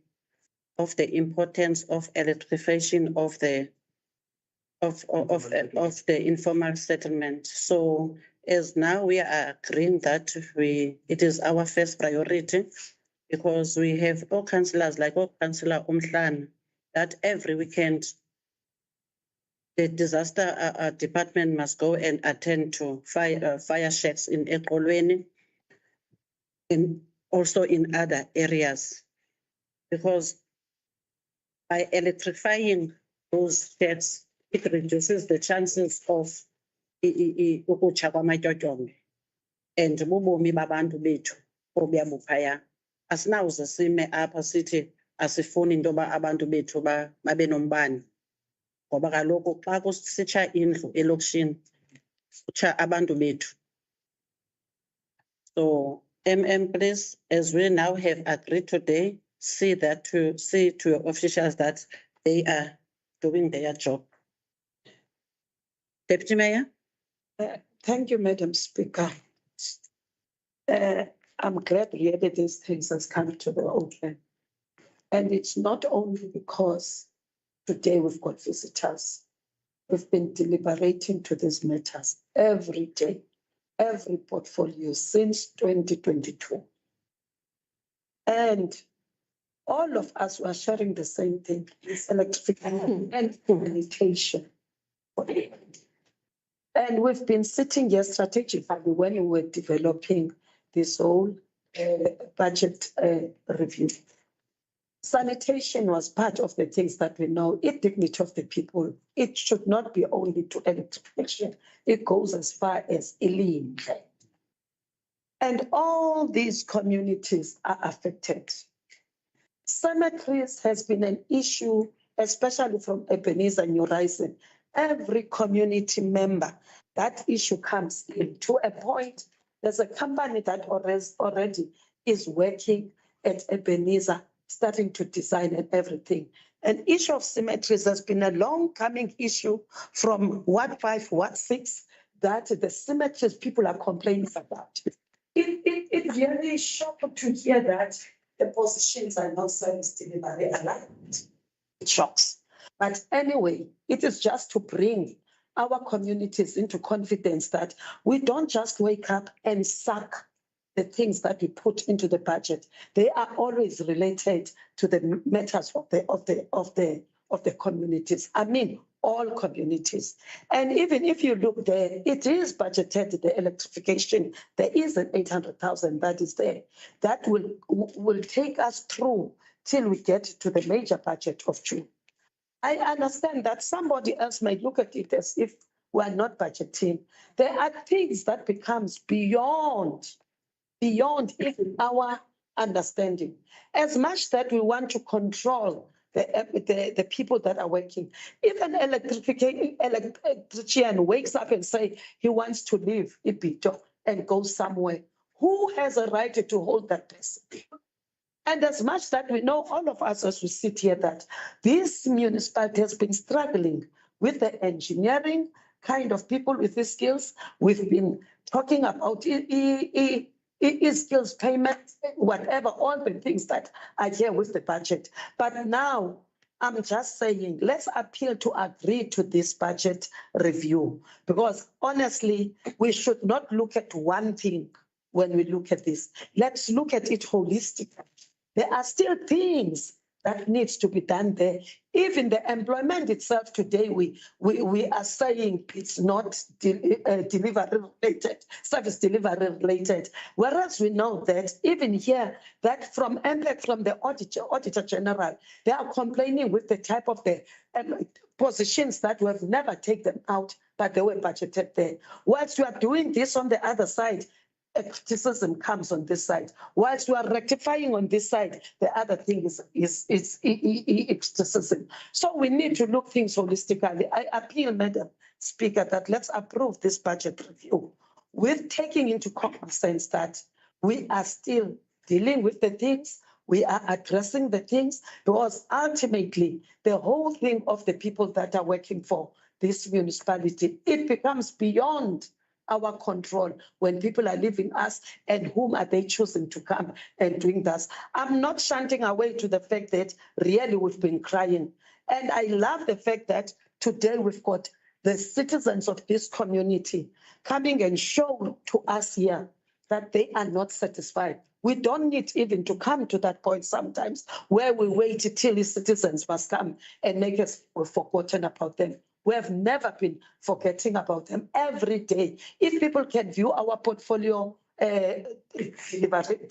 of the importance of electrification of the informal settlement. So as now we are agreeing that it is our first priority, because we have all councillors like Councillor Mhlana that every weekend the disaster department must go and attend to fire shacks in Eqolweni and also in other areas, because by electrifying those shacks, it reduces the chances of ukutsha kwamatyotyombe and ubomi babantu bethu obuyabuphaya. Asinawuze sime apha sithi asifuni into yoba abantu bethu babe nombane, ngoba kaloku xa kusitsha indlu elokishini kutsha abantu bethu. So please, as we now have agreed today, see to your officials that they are doing their job. Deputy Mayor. Thank you, Madam Speaker. I'm glad really these things has come to the open. And it's not only because today we've got visitors. We've been deliberating to these matters every day, every portfolio since 2022. And all of us were sharing the same thing, is electrification and communication. And we've been sitting here strategically when we were developing this whole budget review. Sanitation was part of the things that we know. It's dignity of the people. It should not be only to electrification. It goes as far as Elim. And all these communities are affected. Cemeteries has been an issue especially from Ebenezer and New Horizon, every community member, that issue comes in to a point. There's a company that already is working at Ebenezer, starting to design and everything. An issue of symmetries has been a long coming issue from Ward 5, Ward 6, that the symmetries people are complaining about. It really shocked to hear that the positions are not service delivery aligned. It shocks. But anyway, it is just to bring our communities into confidence that we don't just wake up and suck the things that we put into the budget. They are always related to the matters of the communities. I mean, all communities. And even if you look there, it is budgeted, the electrification. There is an 800,000 that is there. That will take us through till we get to the major budget of June. I understand that somebody else might look at it as if we're not budgeting. There are things that becomes beyond even our understanding. As much that we want to control the people that are working. If an electrician wakes up and say he wants to leave Bitou and go somewhere, who has a right to hold that person? And as much that we know, all of us as we sit here, that this municipality has been struggling with the engineering kind of people with these skills. We've been talking about skills payment, whatever, all the things that are here with the budget. But now I'm just saying, let's appeal to agree to this budget review, because honestly, we should not look at one thing when we look at this. Let's look at it holistically. There are still things that needs to be done there. Even the employment itself today, we are saying it's not delivery related, service delivery related. Whereas we know that even here, that from the Auditor General, they are complaining with the type of the positions that we have never taken them out, but they were budgeted there. Whilst we are doing this on the other side, a criticism comes on this side. Whilst we are rectifying on this side, the other thing is criticism. So we need to look things holistically. I appeal, Madam Speaker, that let's approve this budget review with taking into cognizance that we are still dealing with the things, we are addressing the things, because ultimately the whole thing of the people that are working for this municipality, it becomes beyond our control when people are leaving us, and whom are they choosing to come and doing this. I'm not shunting away to the fact that really we've been crying. And I love the fact that today we've got the citizens of this community coming and show to us here that they are not satisfied. We don't need even to come to that point sometimes where we wait till the citizens must come and make us forgotten about them. We have never been forgetting about them every day. If people can view our portfolio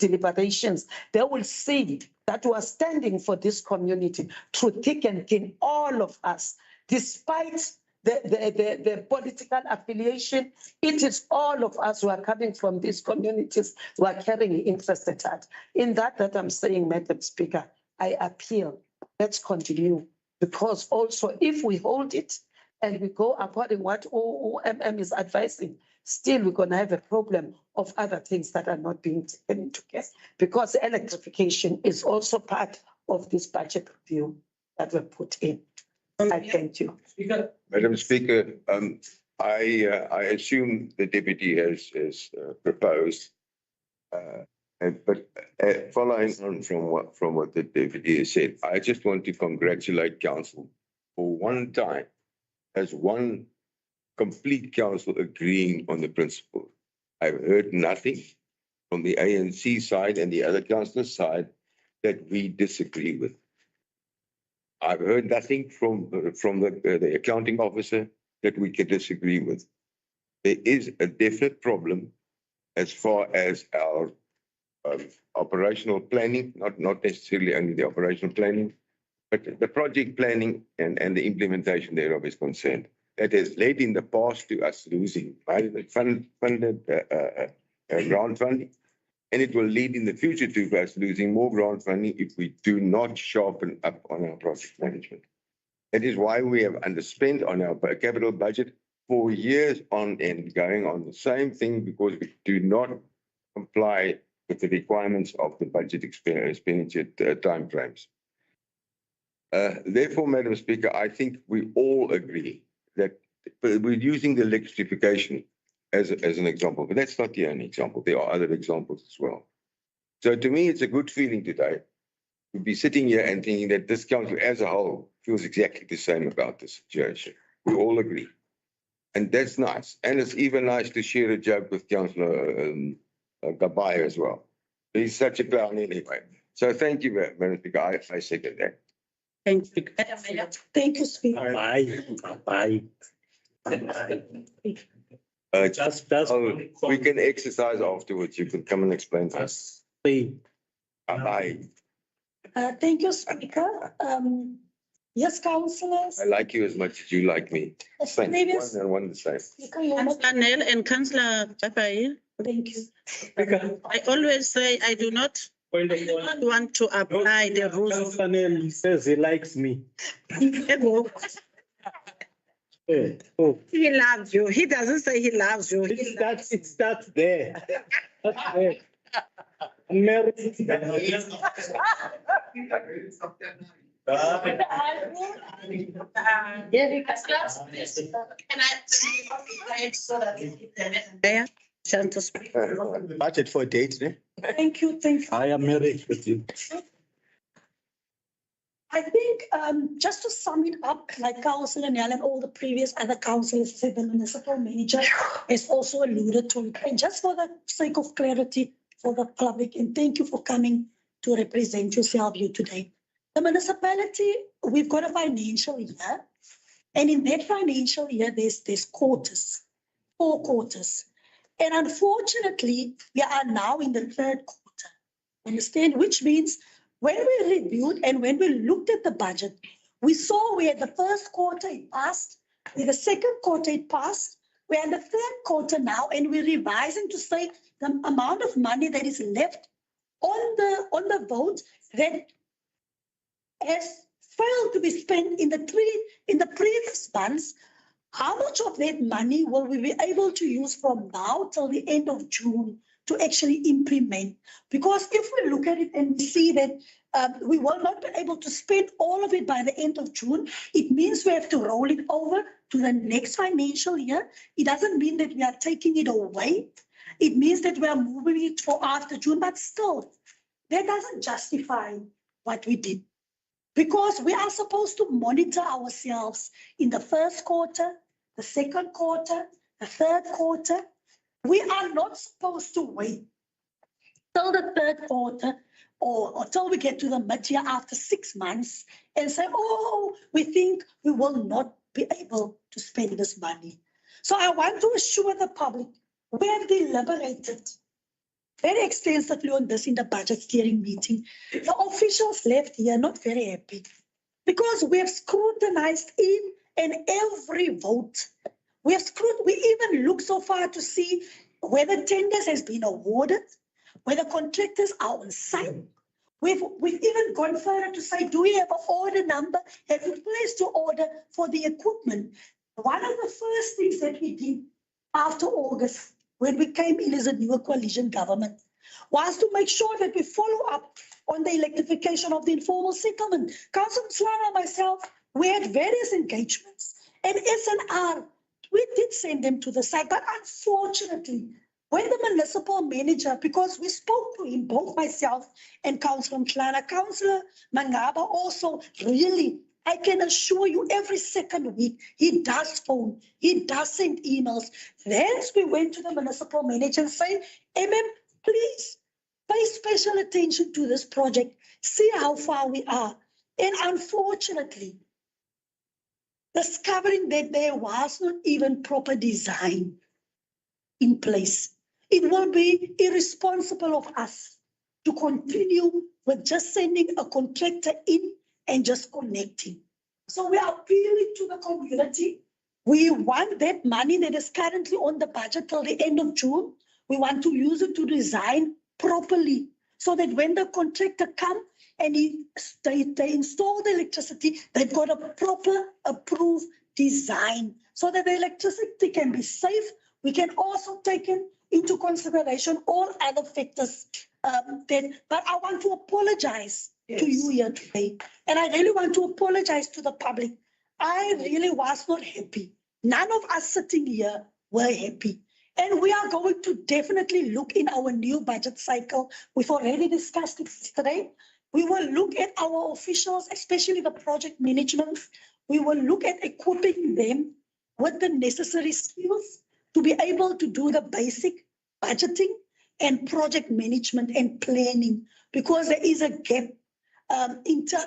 deliberations, they will see that we are standing for this community through thick and thin, all of us, despite the political affiliation. It is all of us who are coming from these communities who are carrying interest at heart. In that I'm saying, Madam Speaker, I appeal, let's continue, because also if we hold it, and we go according what OMM is advising, still we're going to have a problem of other things that are not being taken into account, because electrification is also part of this budget review that we put in. I thank you. Madam Speaker, I assume the deputy has proposed, but following on from what the deputy has said, I just want to congratulate council for one time as one complete council agreeing on the principle. I've heard nothing from the ANC side and the other councillors' side that we disagree with. I've heard nothing from the accounting officer that we can disagree with. There is a definite problem as far as our operational planning, not necessarily only the operational planning, but the project planning and the implementation thereof is concerned. That has led in the past to us losing funded grant funding, and it will lead in the future to us losing more grant funding if we do not sharpen up on our project management. That is why we have underspent on our capital budget for years on end, going on the same thing because we do not comply with the requirements of the budget expenditure timeframes. Therefore, Madam Speaker, I think we all agree that we're using the electrification as an example, but that's not the only example. There are other examples as well. So to me, it's a good feeling today to be sitting here and thinking that this council as a whole feels exactly the same about this situation. We all agree. And that's nice. And it's even nice to share a joke with Councillor Gabai as well. He's such a clown anyway. So thank you, Madam Speaker. I second that. Thank you. Thank you, Speaker. Bye. Just we can exercise afterwards. You can come and explain to us. Bye. Thank you, Speaker. Yes, councillors. I like you as much as you like me. Previous- One the same. Councillor Nel and Councillor Papai, Thank you. I always say I do not want to apply the rules. Councillor says he likes me. He loves you. He doesn't say he loves you. It starts there. I'm married. Yeah, chance to speak. Budget for a date, eh? Thank you. I am married with you. I think just to sum it up, like Councillor Nell and all the previous other councillors said, the municipal manager has also alluded to it. And just for the sake of clarity for the public, and thank you for coming to represent yourself here today. The municipality, we've got a financial year, and in that financial year, there's quarters, 4 quarters. And unfortunately, we are now in the 3rd quarter, understand? Which means when we reviewed and when we looked at the budget, we saw where the 1st quarter it passed, where the 2nd quarter it passed, we're in the 3rd quarter now, and we're revising to say the amount of money that is left on the vote that has failed to be spent in the previous months. How much of that money will we be able to use from now till the end of June to actually implement? Because if we look at it and we see that we will not be able to spend all of it by the end of June, it means we have to roll it over to the next financial year. It doesn't mean that we are taking it away. It means that we are moving it for after June, but still, that doesn't justify what we did. Because we are supposed to monitor ourselves in the 1st quarter, the 2nd quarter, the 3rd quarter. We are not supposed to wait till the 3rd quarter or till we get to the mid-year after 6 months and say, oh, we think we will not be able to spend this money. So I want to assure the public, we have deliberated very extensively on this in the budget steering meeting. The officials left here not very happy because we have scrutinized in and every vote. We even looked so far to see whether tenders has been awarded, whether contractors are on site. We've even gone further to say, do we have an order number? Have we placed your order for the equipment? One of the first things that we did after August, when we came in as a new coalition government, was to make sure that we follow up on the electrification of the informal settlement. Councillor Slana and myself, we had various engagements, and SNR, we did send them to the site, but unfortunately, when the municipal manager, because we spoke to him, both myself and Councillor Mklana, Councillor Mangaba also really, I can assure you every second week, he does phone, he does send emails. Then we went to the municipal manager and said, please pay special attention to this project, see how far we are. And unfortunately, discovering that there was not even proper design in place, it will be irresponsible of us to continue with just sending a contractor in and just connecting. So we are appealing to the community. We want that money that is currently on the budget till the end of June. We want to use it to design properly so that when the contractor comes, and they install the electricity, they've got a proper approved design so that the electricity can be safe. We can also take into consideration all other factors. But I want to apologize to you here today. And I really want to apologize to the public. I really was not happy. None of us sitting here were happy. And we are going to definitely look in our new budget cycle. We've already discussed it today. We will look at our officials, especially the project management. We will look at equipping them with the necessary skills to be able to do the basic budgeting and project management and planning, because there is a gap in terms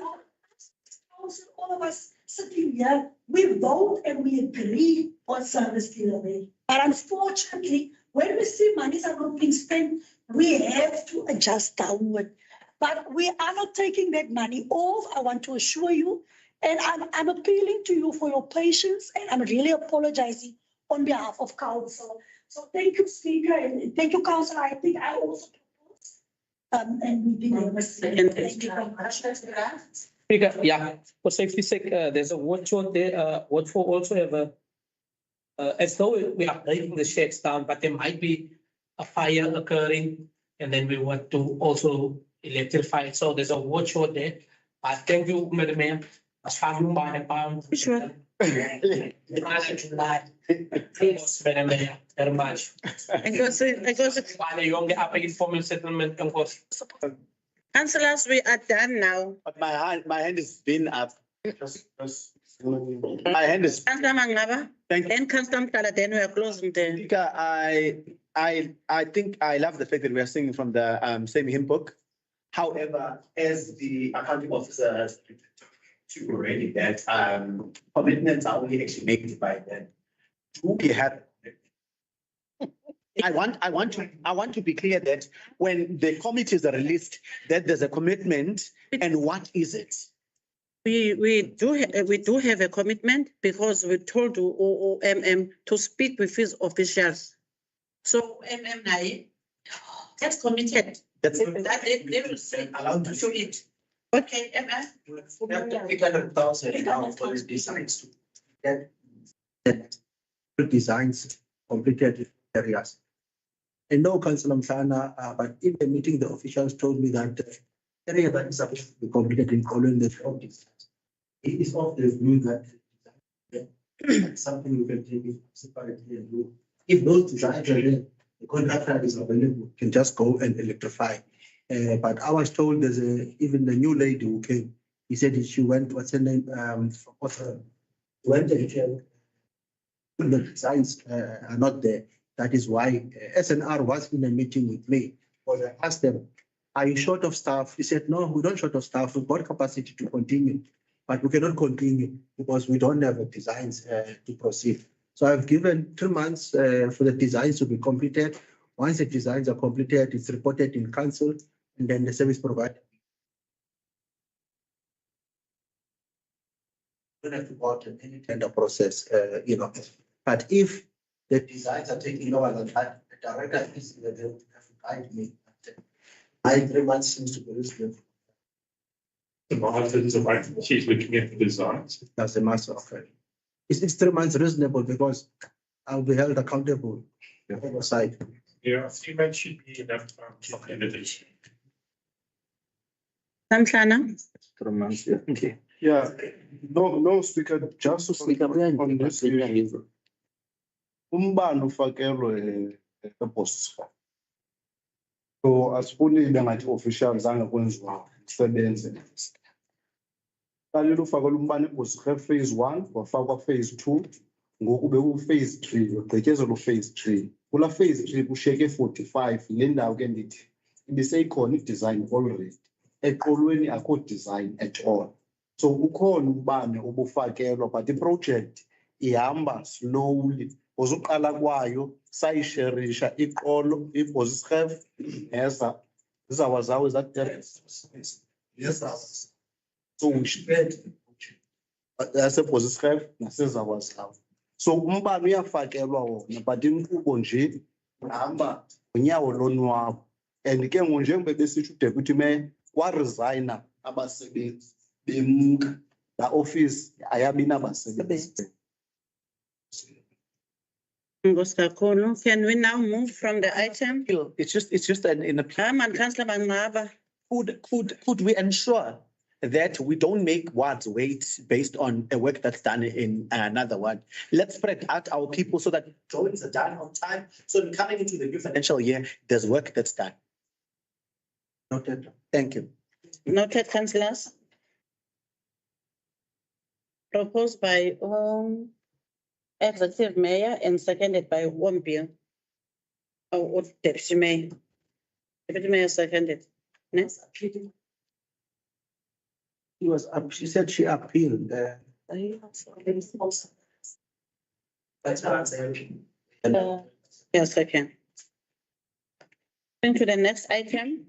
of all of us sitting here, we vote and we agree on service delivery. But unfortunately, when we see monies are not being spent, we have to adjust downward. But we are not taking that money off, I want to assure you. And I'm appealing to you for your patience, and I'm really apologizing on behalf of council. So thank you, Speaker, and thank you, Councillor. I think I also propose, and we did. Thank you very much. Speaker, yeah, for safety sake, there's a watch short there. Watch for also have a, as though we are breaking the sheds down, but there might be a fire occurring, and then we want to also electrify it. So there's a watch short there. Thank you, Madam Mayor. Sure. Very much. Informal settlement, of course. Councillors, we are done now. But my hand has been up. My hand is. Councillor Mangaba, Thank you. then Councillor Mkala, then we are closing the. Speaker, I think I love the fact that we are singing from the same hymn book. However, as the accounting officer has to already that commitments are only actually made by them. Do we have? I want to be clear that when the committees are released, that there's a commitment, and what is it? We do have a commitment because we told OMM to speak with his officials. So MM that's committed. That's That they will say allowed to it. Okay, MM. 800,000 now for the designs to get that designs completed in areas. I know Councillor Mfana, but in the meeting, the officials told me that the area that is supposed to be completed in following the job designs. It is of the view that something we can take it separately and do. If those designs are there, the contractor is available, can just go and electrify. But I was told there's even the new lady who came. He said she went, what's her name? Went and the designs are not there. That is why SNR was in a meeting with me. Because I asked them, are you short of staff? He said, no, we don't short of staff. We've got capacity to continue, but we cannot continue because we don't have the designs to proceed. So I've given 2 months for the designs to be completed. Once the designs are completed, it's reported in council, and then the service provider. We don't have to go out in any tender process, But if the designs are taking longer than that, the director is they have to guide me. 3 months seems to be reasonable. She's looking at the designs. That's a matter of fact. It's 3 months reasonable because I'll be held accountable oversight. Yeah, 3 months should be enough time to implement. Samhlana? 3 months, yeah. Okay. Yeah, no, Speaker, just to speak on this issue. Umbani ufakelwe epost. So asifuni bengathi officials angakwenziwa kusebenze. Qalile ufakelwe umbani epost phase 1 wafakwa phase 2 ngoku beku phase 3 ugqityezelwe phase 3. Kula phase 3 kushiyeke 45 le ndawo ke ndithi ibiseyikhona i-design already. Eqolweni akho design at all. So ukhona umbane obufakelwa but i-project ihamba slowly. Uzuqala kwayo sayisherisha iqolo iBosisref eza zawazawo that yes so we should that's a Bosisref nasezawazawo. So umbane uyafakelwa wona but inkqubo nje uhamba unyawo lonwabo and ke njengoba besithi uDeputy Mayor wa resigner abasebenzi bemka la office ayabi nabasebenzi. Can we now move from the item? It's just in a. Councillor Bangaba. Could we ensure that we don't make wards wait based on a work that's done in another ward? Let's spread out our people so that drawings are done on time. So in coming into the new financial year, there's work that's done. Noted. Thank you. Noted, councillors. Proposed by Executive Mayor and seconded by Wombia. Or Deputy Mayor. Deputy Mayor seconded. Next. She said she appealed. That's what I'm saying. Yes, I can. Into the next item.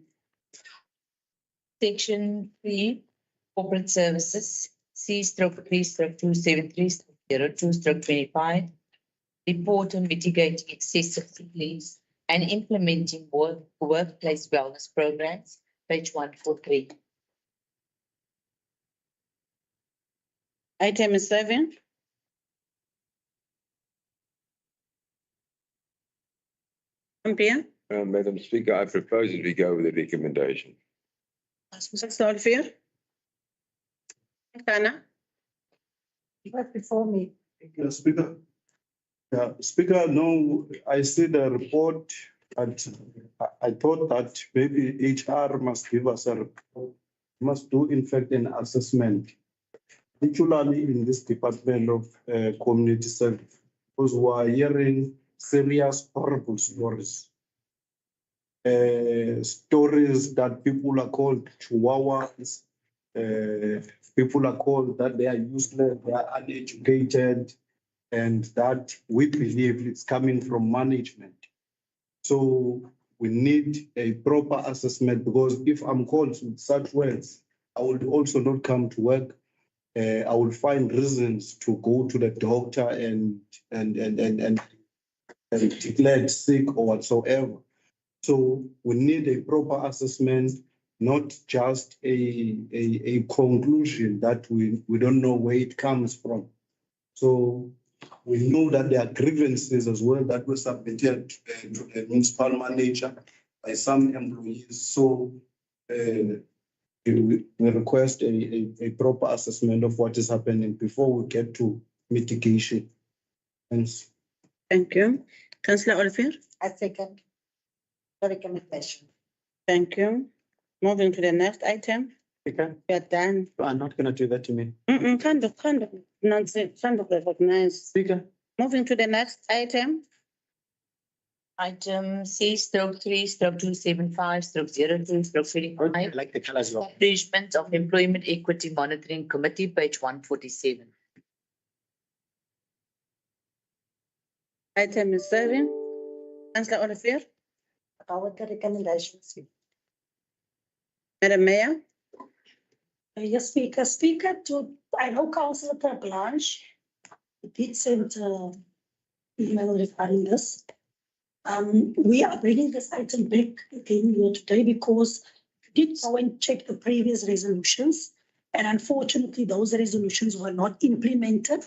Section 3, corporate services, C/3/273/02/25. Report on mitigating excessive sick leaves and implementing workplace wellness programs, page 143. Item 7. Madam Speaker, I propose that we go with the recommendation. Solvier. Kana. Right before me. Speaker. Yeah, Speaker, no, I see the report and I thought that maybe HR must give us a report, must do in fact an assessment, particularly in this Department of Community Service, because we are hearing serious, horrible stories. Stories that people are called chihuahuas, people are called that they are useless, they are uneducated, and that we believe it's coming from management. So we need a proper assessment, because if I'm called with such words, I will also not come to work. I will find reasons to go to the doctor and declared sick or whatsoever. So we need a proper assessment, not just a conclusion that we don't know where it comes from. So we know that there are grievances as well that were submitted to the municipal manager by some employees. So we request a proper assessment of what is happening before we get to mitigation. Thanks. Thank you. Councillor Olivier. I second the recommendation. Thank you. Moving to the next item. Speaker, We are done. you are not going to do that to me. Kind of nonsense, kind of recognize. Speaker. Moving to the next item. Item C/3/275/02/25. I like the colors. Establishment of Employment Equity Monitoring Committee, page 147. Item 7. Councillor Olivier. About the recommendations. Madam Mayor. Yes, Speaker, I know Councillor Blanche did send email regarding this. We are bringing this item back again here today because we did go and check the previous resolutions, and unfortunately those resolutions were not implemented.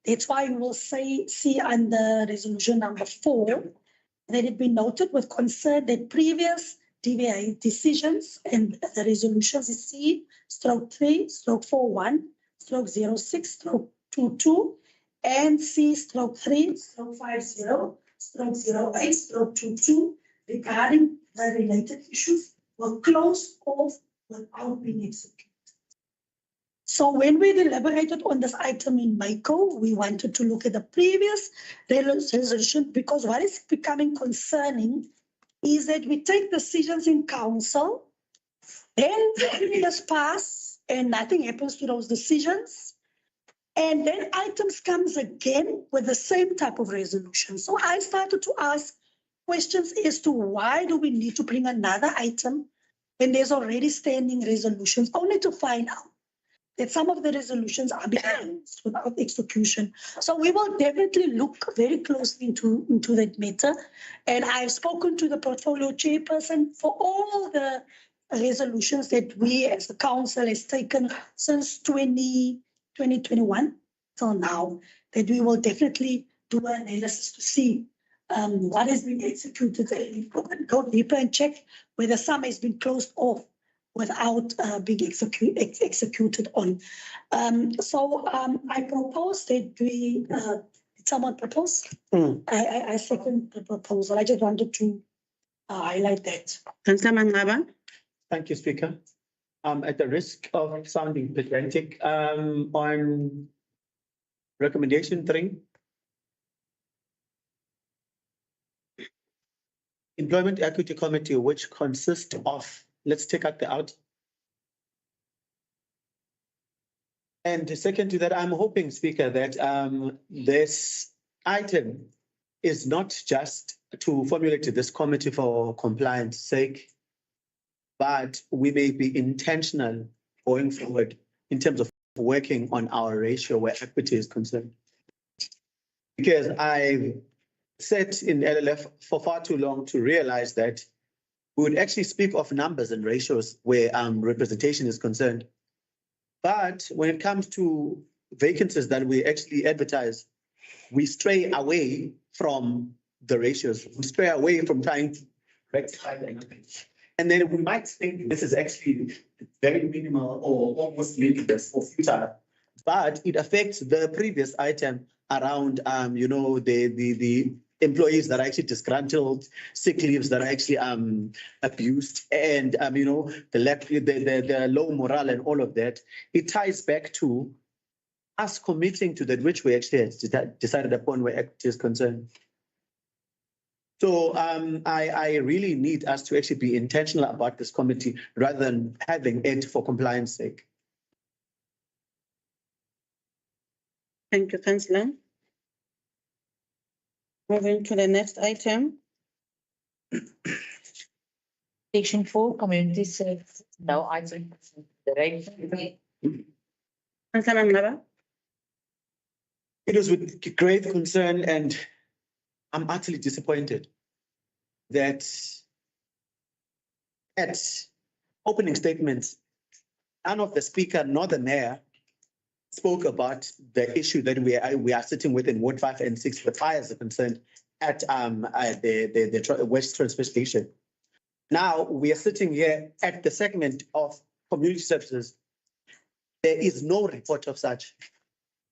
That's why we will see under resolution number 4 that it be noted with concern that previous DVA decisions and the resolutions is C/3/41/06/22 and C/3/50/08/22 regarding the related issues were closed off without being executed. So when we deliberated on this item in MICO, we wanted to look at the previous resolution, because what is becoming concerning is that we take decisions in council, then 3 years pass and nothing happens to those decisions. And then items comes again with the same type of resolution. So I started to ask questions as to why do we need to bring another item when there's already standing resolutions, only to find out that some of the resolutions are being used without execution. So we will definitely look very closely into that matter. And I've spoken to the portfolio chairperson for all the resolutions that we as the council has taken since 2021 till now, that we will definitely do an analysis to see what has been executed and go deeper and check whether some has been closed off without being executed on. I propose that we, did someone propose? I second the proposal. I just wanted to highlight that. Councillor Mangaba. Thank you, Speaker. At the risk of sounding pedantic, on recommendation 3, Employment Equity Committee, which consists of, let's take out the out. And second to that, I'm hoping, Speaker, that this item is not just to formulate this committee for compliance sake, but we may be intentional going forward in terms of working on our ratio where equity is concerned. Because I've sat in LLF for far too long to realize that we would actually speak of numbers and ratios where representation is concerned. But when it comes to vacancies that we actually advertise, we stray away from the ratios. We stray away from trying to rectify them. And then we might think this is actually very minimal or almost meaningless or futile, but it affects the previous item around, the employees that are actually disgruntled, sick leaves that are actually abused, and the low morale and all of that. It ties back to us committing to that which we actually had decided upon where equity is concerned. So I really need us to actually be intentional about this committee rather than having it for compliance sake. Thank you, Councillor. Moving to the next item. Section 4, community services. No item. Councillor Mangaba. It was with great concern, and I'm utterly disappointed that at opening statements, none of the speaker nor the mayor spoke about the issue that we are sitting with in Ward 5 and 6 with fires are concerned at the West Transfer Station. Now we are sitting here at the segment of community services. There is no report of such.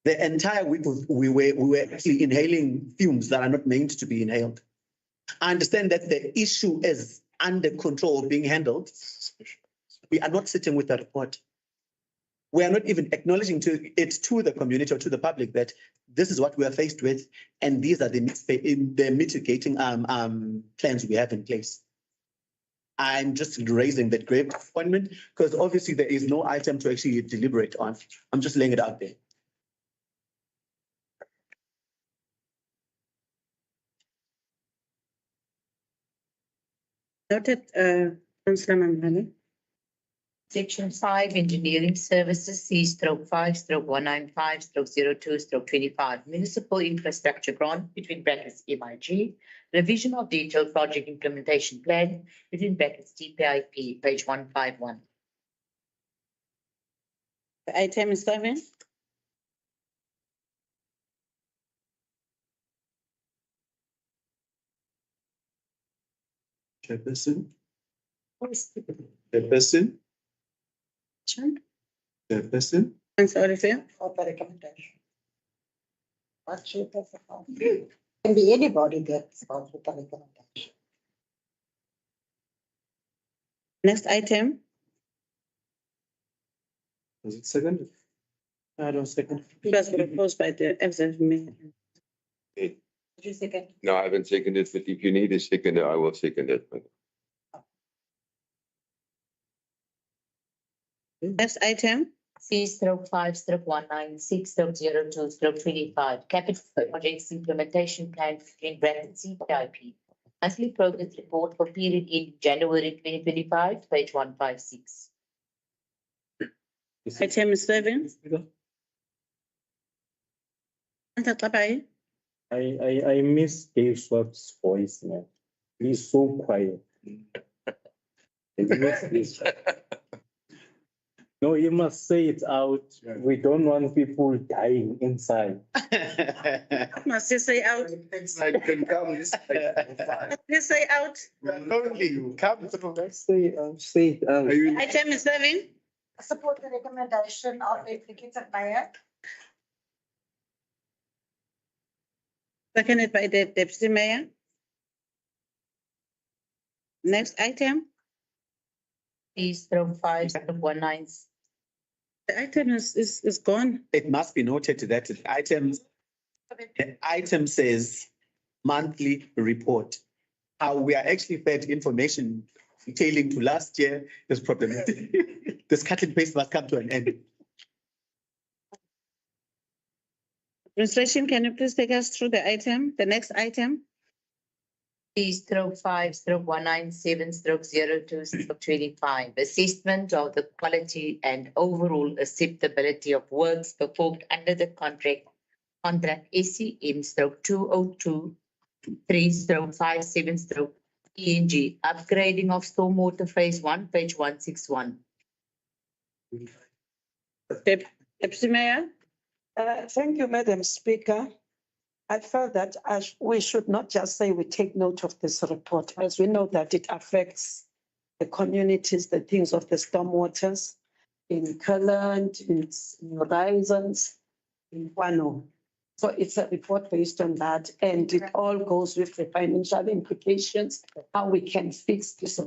The entire week we were actually inhaling fumes that are not meant to be inhaled. I understand that the issue is under control, being handled. We are not sitting with a report. We are not even acknowledging to the community or to the public that this is what we are faced with, and these are the mitigating plans we have in place. I'm just raising that grave disappointment because obviously there is no item to actually deliberate on. I'm just laying it out there. Noted, Councillor Mangaba. Section 5, engineering services, C/5/195/02/25, municipal infrastructure grant between brackets MIG, revision of detailed project implementation plan between brackets TPIP, page 151. The item is 7. Chairperson. Chairperson. Chairperson. Councillor Orifia. Of the recommendation. What chairperson? Can be anybody that's about the recommendation. Next item. Was it seconded? I don't second. It was proposed by the executive mayor. Okay. Did you second? No, I haven't seconded, but if you need a seconder, I will second it. Next item. C/5/196/02/25, capital projects implementation plan between brackets CPIP. Monthly progress report for period in January 2025, page 156. Item is 7. Councillor Tabai. I miss Dave Swart's voice, man. He's so quiet. No, you must say it out. We don't want people dying inside. Must you say out? Inside can come this side. Must you say out? Only come through. Say it out. Item is 7. Support the recommendation of applicant Mayor. Seconded by the Deputy Mayor. Next item. P/5/19. The item is gone. It must be noted that the item says monthly report. How we are actually fed information detailing to last year is problematic. This cut and paste must come to an end. Administration, can you please take us through the item, the next item? P/5/197/02/25. Assessment of the quality and overall acceptability of works performed under the contract SCM/202-3/57/ENG, upgrading of stormwater phase 1, page 161. Deputy Mayor? Thank you, Madam Speaker. I felt that we should not just say we take note of this report, as we know that it affects the communities, the things of the stormwaters in Kirland, in Horizons, in Wano. So it's a report based on that, and it all goes with the financial implications, how we can fix this.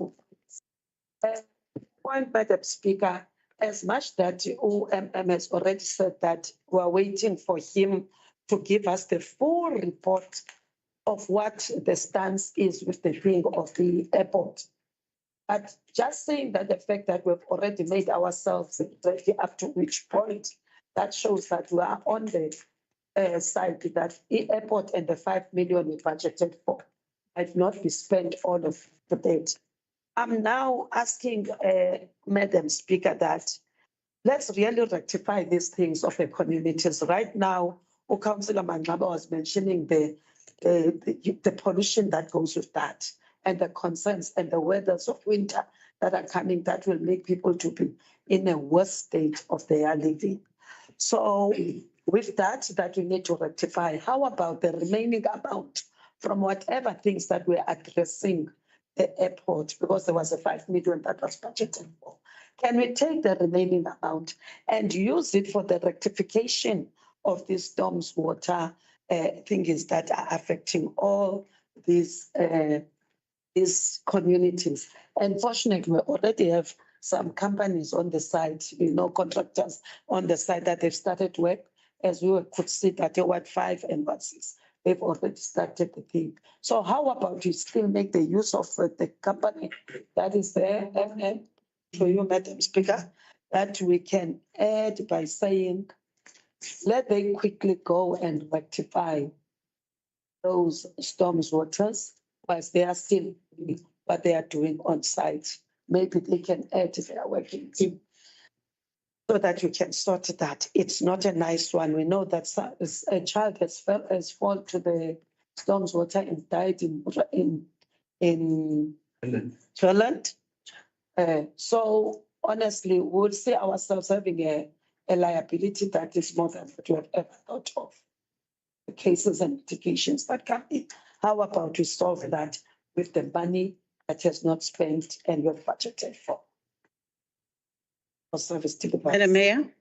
Point, Madam Speaker, as much that OMM has already said that we're waiting for him to give us the full report of what the stance is with the thing of the airport. But just saying that the fact that we've already made ourselves ready up to which point, that shows that we are on the side that the airport and the 5 million we budgeted for might not be spent all of the debt. I'm now asking Madam Speaker that let's really rectify these things of the communities. Right now, Councillor Mangaba was mentioning the pollution that goes with that, and the concerns and the weathers of winter that are coming that will make people to be in a worse state of their living. So with that we need to rectify. How about the remaining amount from whatever things that we're addressing the airport, because there was a 5 million that was budgeted for? Can we take the remaining amount and use it for the rectification of these stormwater things that are affecting all these communities? Unfortunately, we already have some companies on the side, contractors on the side that they've started work, as we could see that Ward 5 and Ward 6, they've already started the thing. So how about you still make the use of the company that is there, and to you, Madam Speaker, that we can add by saying, let them quickly go and rectify those stormwaters whilst they are still doing what they are doing on site. Maybe they can add their working team so that you can sort that. It's not a nice one. We know that a child has fallen to the stormwater and died in Kirland. So honestly, we'll see ourselves having a liability that is more than what we have ever thought of. The cases and litigations that come in. How about we solve that with the money that has not spent and we've budgeted for service to the Madam Mayor?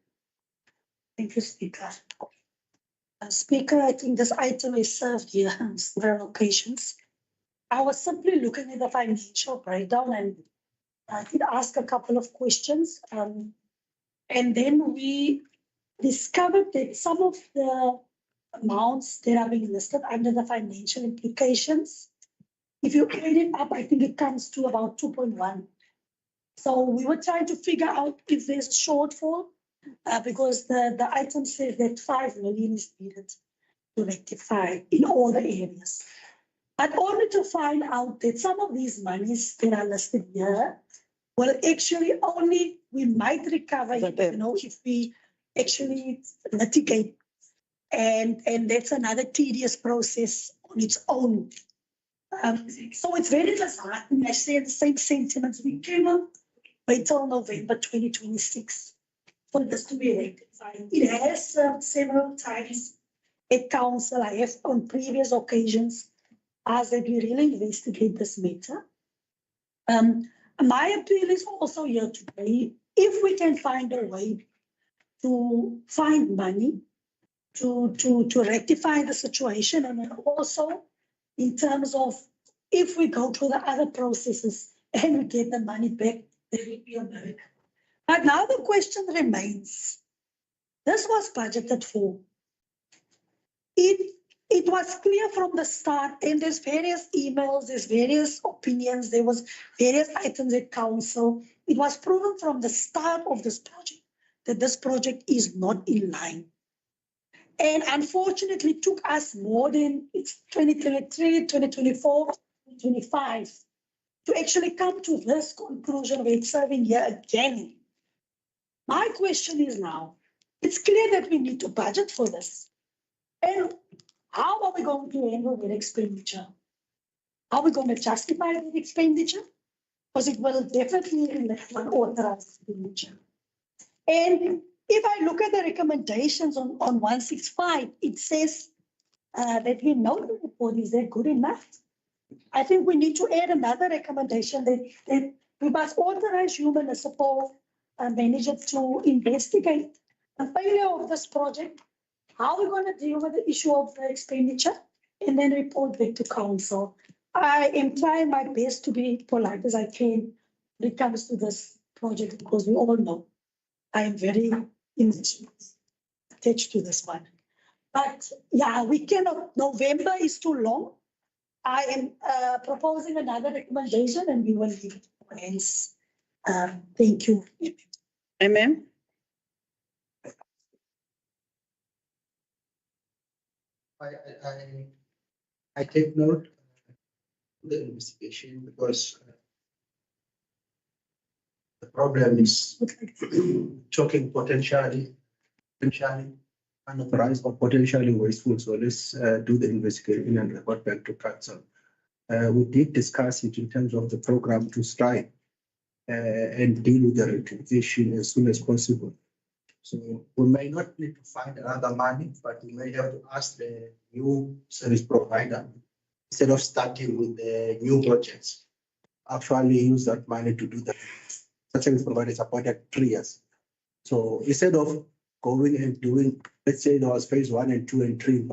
Thank you, Speaker. Speaker, I think this item is served here on several occasions. I was simply looking at the financial breakdown and I did ask a couple of questions. And then we discovered that some of the amounts that are being listed under the financial implications, if you add it up, I think it comes to about 2.1. So we were trying to figure out if there's a shortfall because the item says that 5 million is needed to rectify in all the areas. But only to find out that some of these monies that are listed here will actually only, we might recover it, if we actually litigate. And that's another tedious process on its own. So it's very disheartening. I share the same sentiments. We cannot wait till November 2026 for this to be rectified. It has several times at council. I have on previous occasions asked that we really investigate this matter. My appeal is also here today. If we can find a way to find money to rectify the situation, and then also in terms of if we go through the other processes and we get the money back, there will be a miracle. But now the question remains, this was budgeted for. It was clear from the start, and there's various emails, there's various opinions, there was various items at council. It was proven from the start of this project that this project is not in line. And unfortunately, it took us more than 2023, 2024, 2025 to actually come to this conclusion where it's serving here again. My question is now, it's clear that we need to budget for this. And how are we going to handle that expenditure? Are we going to justify that expenditure? Because it will definitely reflect on authorized expenditure. And if I look at the recommendations on 165, it says that we know the report, is that good enough? I think we need to add another recommendation that we must authorize municipal manager to investigate the failure of this project. How are we going to deal with the issue of the expenditure and then report back to council? I am trying my best to be polite as I can when it comes to this project, because we all know I am very attached to this one. But yeah, we cannot, November is too long. I am proposing another recommendation and we will leave it to hands. Thank you. Amen. I take note of the investigation because the problem is talking potentially unauthorized or potentially wasteful. So let's do the investigation and report back to council. We did discuss it in terms of the program to strike and deal with the rectification as soon as possible. So we may not need to find another money, but we may have to ask the new service provider, instead of starting with the new projects, actually use that money to do that. Such service provider is appointed 3 years. So instead of going and doing, let's say there was phase 1 and 2 and 3,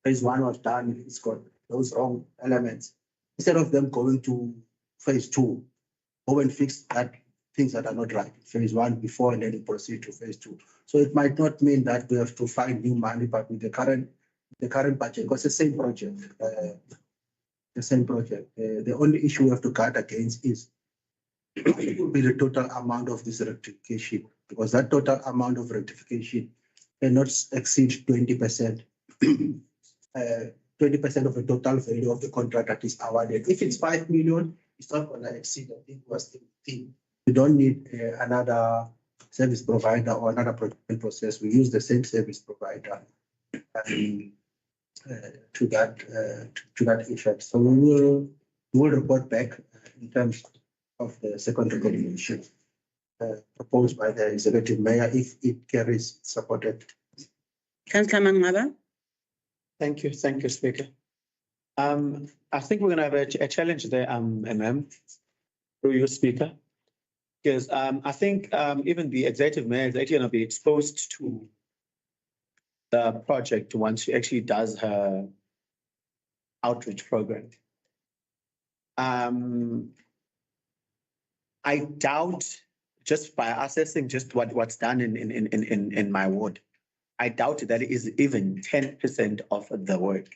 phase 1 was done, it's got those wrong elements. Instead of them going to phase 2, go and fix that things that are not right. Phase 1 before and then proceed to phase 2. So it might not mean that we have to find new money, but with the current budget, because it's the same project. The only issue we have to guard against is it will be the total amount of this rectification, because that total amount of rectification cannot exceed 20%. 20% of the total value of the contract that is awarded. If it's 5 million, it's not going to exceed. I think it was 15. We don't need another service provider or another procurement process. We use the same service provider to that effect. So we will report back in terms of the second recommendation proposed by the executive mayor if it carries supported. Councillor Mangaba. Thank you, Speaker. I think we're going to have a challenge there, MM, through you, Speaker, because I think even the executive mayor is actually going to be exposed to the project once she actually does her outreach program. I doubt, just by assessing just what's done in my ward, I doubt that it is even 10% of the work.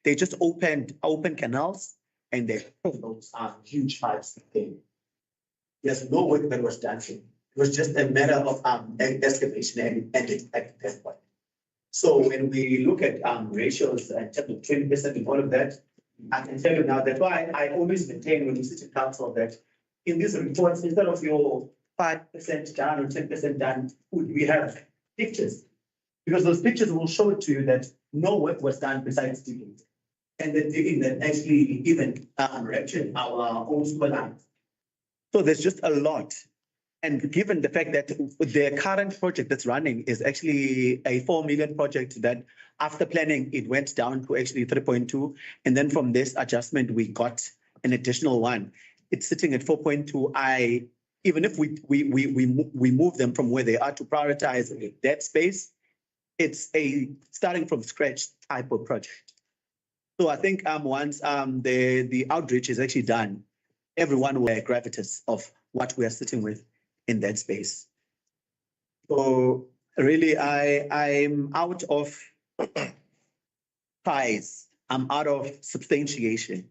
They just open canals and they put those huge pipes in. There's no work that was done. It was just a matter of excavation and ended at that point. So when we look at ratios and 20% and all of that, I can tell you now that's why I always maintain when we sit in council that in these reports, instead of your 5% done or 10% done, we have pictures. Because those pictures will show it to you that no work was done besides digging. and then digging that actually even ruptured our own sewer line. So there's just a lot. And given the fact that the current project that's running is actually a 4 million project that after planning, it went down to actually 3.2. And then from this adjustment, we got an additional one. It's sitting at 4.2. Even if we move them from where they are to prioritize that space, it's a starting from scratch type of project. So I think once the outreach is actually done, everyone will have gravitas of what we are sitting with in that space. So really, I'm out of prize. I'm out of substantiation.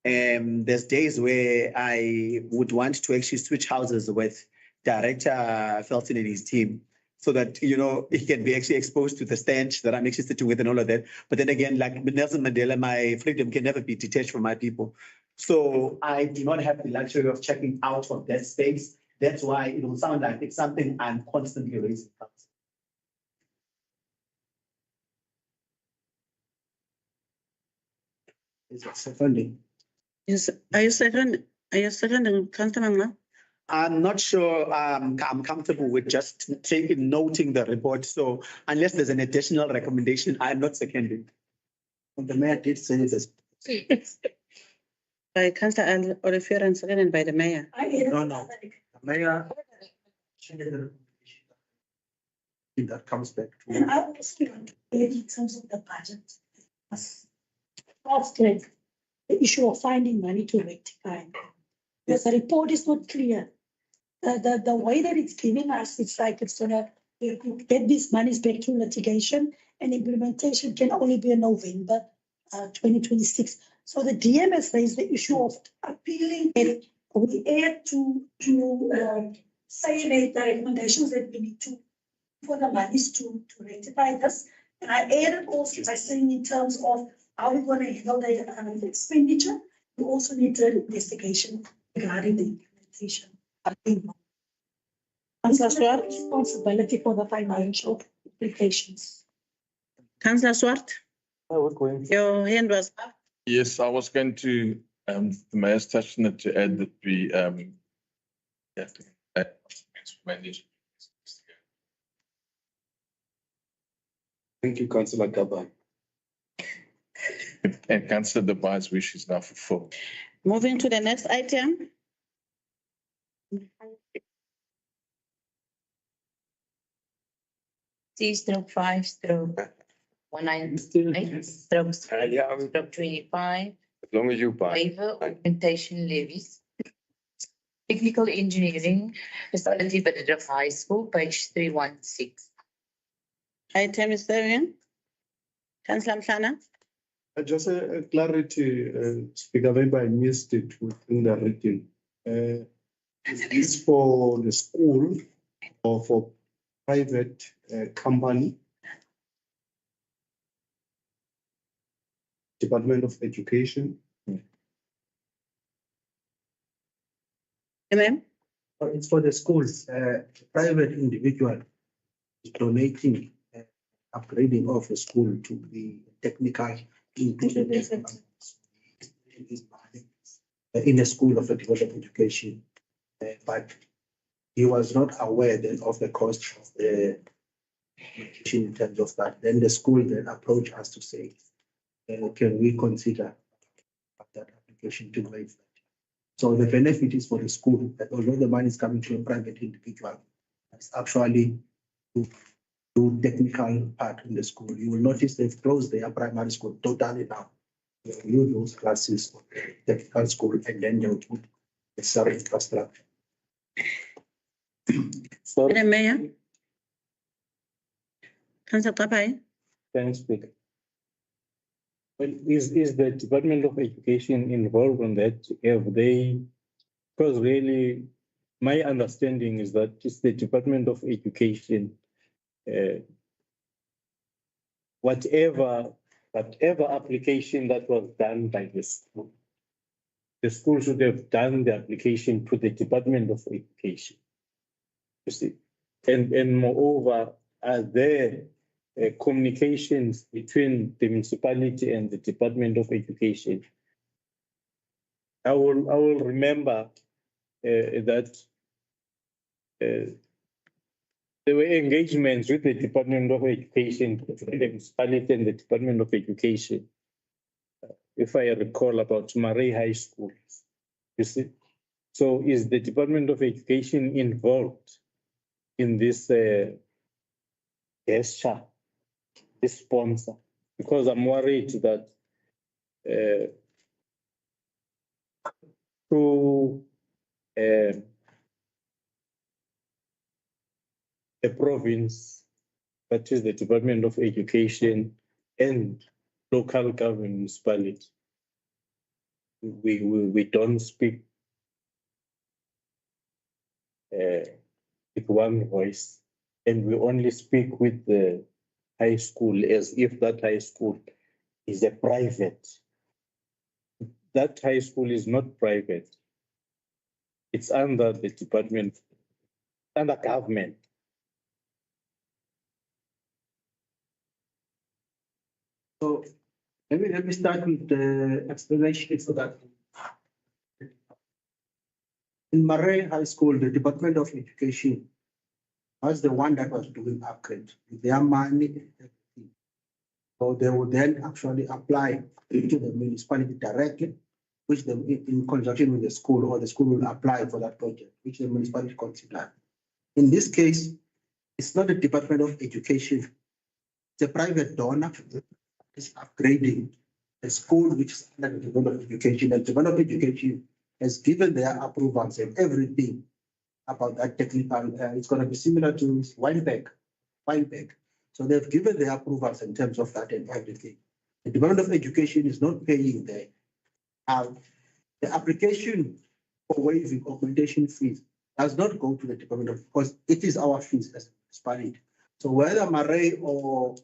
There's days where I would want to actually switch houses with Director Felton and his team so that, you know, he can be actually exposed to the stench that I'm actually sitting with and all of that. But then again, like Nelson Mandela, my freedom can never be detached from my people. So I do not have the luxury of checking out of that space. That's why it will sound like it's something I'm constantly raising. Is it seconding? Yes, are you seconding, Councillor Mangla? I'm not sure I'm comfortable with just noting the report. So unless there's an additional recommendation, I'm not seconding. And the mayor did say this. By Councillor Olivier and seconded by the mayor. No. The mayor. That comes back to. And I also want to add in terms of the budget. That's like the issue of finding money to rectify. Because the report is not clear. The way that it's giving us, it's like it's gonna get these monies back to litigation, and implementation can only be in November 2026. So the DM has raised the issue of appealing and we add to say that the recommendations that we need to for the monies to rectify this. And I added also by saying in terms of how we're going to handle the expenditure, we also need an investigation regarding the implementation. Councillor Responsibility for the financial implications. Councillor Swart, I was going your hand was up. Yes, I was going to, the mayor's touched on it to add that we, have to add manage. Thank you, Councillor Gaba. And Councillor Debay's wish is now fulfilled. Moving to the next item. C/5/198/25. As long as you buy. Waiver augmentation levies. Technical engineering, facility budget of high school, page 316. Item is 7. Councillor Mhlana. Just a clarity, Speaker, maybe I missed it within the written. Is this for the school or for private company? Department of Education? Ma'am? It's for the schools. Private individual is donating upgrading of a school to be technical included in a school of a development education. But he was not aware then of the cost of the education in terms of that. Then the school then approached us to say, can we consider that application to waive that? So the benefit is for the school that although the money is coming to a private individual, it's actually to do technical part in the school. You will notice they've closed their primary school totally now. They will use those classes for the technical school and then they'll put the necessary infrastructure. Madam Mayor. Councillor Tapai. Thanks, Speaker. Well, is the Department of Education involved in that? Have they, because really my understanding is that it's the Department of Education, whatever application that was done by the school should have done the application to the Department of Education. You see, and moreover, are there communications between the municipality and the Department of Education. I will remember that there were engagements with the Department of Education, the municipality and the Department of Education. If I recall, about Murray High School, you see. So is the Department of Education involved in this gesture, this sponsor? Because I'm worried that through the province, that is the Department of Education and local government municipality, we don't speak with one voice, and we only speak with the high school as if that high school is a private. That high school is not private. It's under the department, under government. So let me start with the explanation for that. In Murray High School, the Department of Education was the one that was doing upgrade with their money. So they would then actually apply to the municipality directly, which they, in conjunction with the school, or the school will apply for that project, which the municipality consider. In this case, it's not the Department of Education. It's a private donor is upgrading a school which is under the Department of Education. And the Department of Education has given their approvals and everything about that technical. It's going to be similar to Weinberg. So they've given their approvals in terms of that and everything. The Department of Education is not paying there. The application for waiving augmentation fees does not go to the Department of, because it is our fees as municipality. So whether Murray or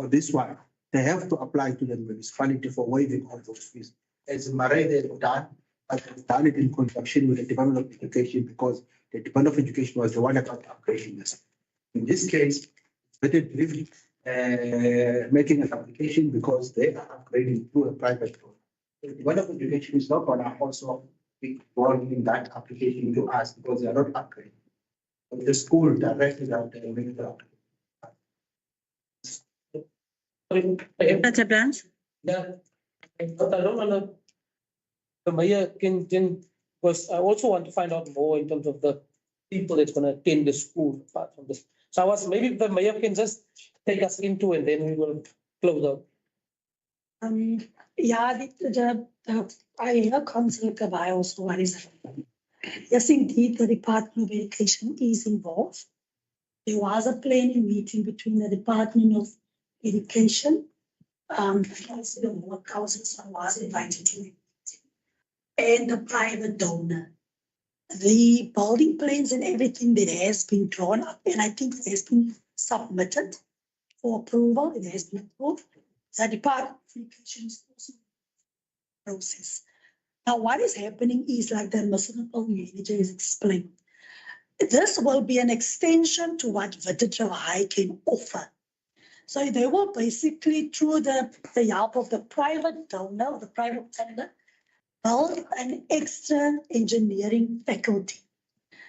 this one, they have to apply to the municipality for waiving of those fees. As Murray, they've done, but they've done it in conjunction with the Department of Education, because the Department of Education was the one that was upgrading this. In this case, better delivery, making an application because they are upgrading through a private loan. The Department of Education is not going to also be involved in that application to us because they are not upgrading. But the school directly out there make the Dr. Branch? Yeah, but I don't wanna, the mayor can, because I also want to find out more in terms of the people that's gonna attend the school apart from this. So I was, maybe the mayor can just take us into and then we will close out. Yeah, I hear Councillor Kabai also what is happening. Yes, indeed, the Department of Education is involved. There was a planning meeting between the Department of Education, also the Ward Council was invited to the meeting, and the private donor. The building plans and everything that has been drawn up, and I think it has been submitted for approval, it has been approved. The Department of Education is also in the process. Now, what is happening is, like the municipal manager has explained, this will be an extension to what Bitou High can offer. So they will basically, through the help of the private donor, the private funder, build an extra engineering faculty.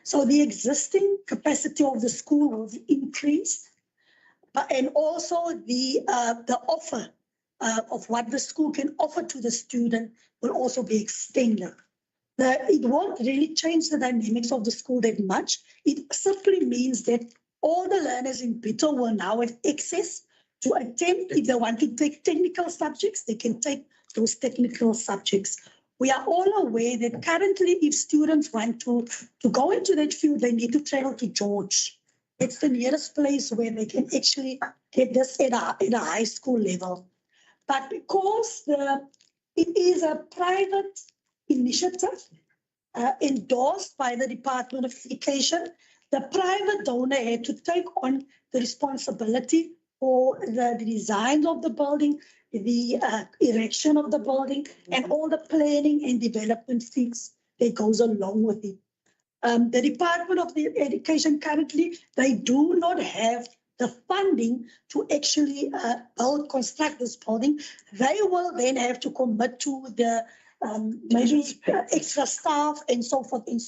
So the existing capacity of the school will be increased, and also the offer of what the school can offer to the student will also be extended. It won't really change the dynamics of the school that much. It simply means that all the learners in Bitou will now have access to attempt, if they want to take technical subjects, they can take those technical subjects. We are all aware that currently, if students want to go into that field, they need to travel to George. It's the nearest place where they can actually get this at a high school level. But because it is a private initiative endorsed by the Department of Education, the private donor had to take on the responsibility for the design of the building, the erection of the building, and all the planning and development things that goes along with it. The Department of Education currently, they do not have the funding to actually construct this building, they will then have to commit to the maybe extra staff and so forth in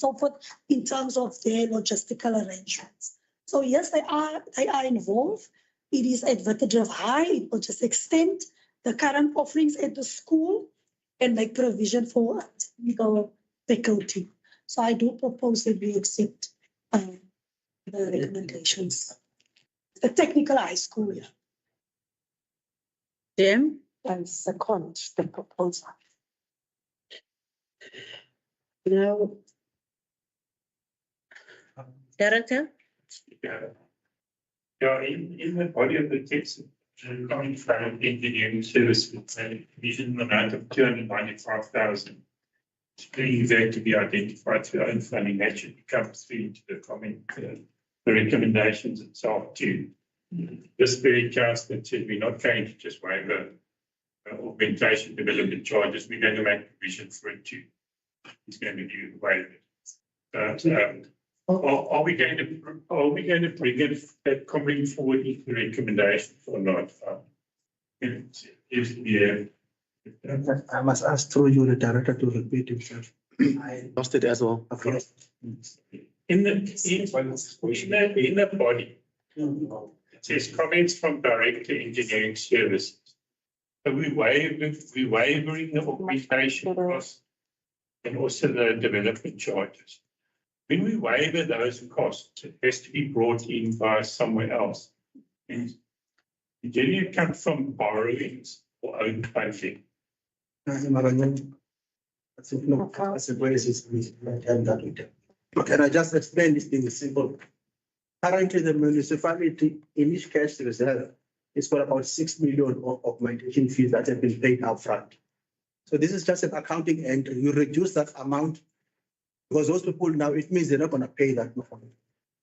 terms of their logistical arrangements. So yes, they are involved. It is advantage of high. It will just extend the current offerings at the school and make provision for technical faculty. So I do propose that we accept the recommendations. The technical high school, yeah. Jim? I second the proposal. Now, Director? Yeah, in the body of the text, coming from engineering services, vision amount of 295,000. It's pretty exact to be identified through own funding. That should come through into the comment, the recommendations itself too. This very council that said we're not going to just waive the augmentation development charges. We're going to make provision for it too. It's going to do away with it. But are we going to bring it coming forward into the recommendations or not? I must ask through you, the director, to repeat himself. I lost it as well. Okay. In the body, it says comments from Director Engineering Services. So we waiving the augmentation costs and also the development charges. When we waiver those costs, it has to be brought in by somewhere else. And generally it comes from borrowings or own funding. Can I just explain this thing is simple? Currently, the municipality in each cash reserve is for about 6 million of augmentation fees that have been paid upfront. So this is just an accounting entry. You reduce that amount because those people now, it means they're not going to pay that much.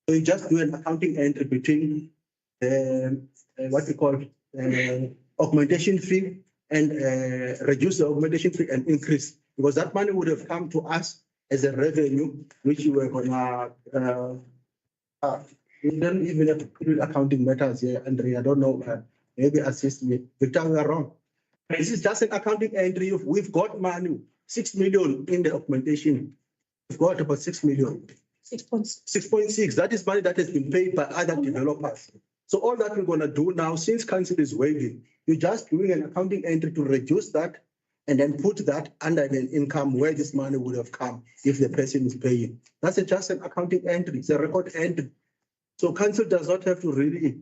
So you just do an accounting entry between what we call augmentation fee and reduce the augmentation fee and increase, because that money would have come to us as a revenue, which you were gonna, we don't even have to put accounting matters here, Andrea, I don't know, maybe assist me. Victor, we are wrong. This is just an accounting entry. We've got money, 6 million in the augmentation. We've got about 6 million. 6.6. That is money that has been paid by other developers. So all that we're gonna do now, since council is waiving, you're just doing an accounting entry to reduce that and then put that under an income where this money would have come if the person is paying. That's just an accounting entry. It's a record entry. So council does not have to really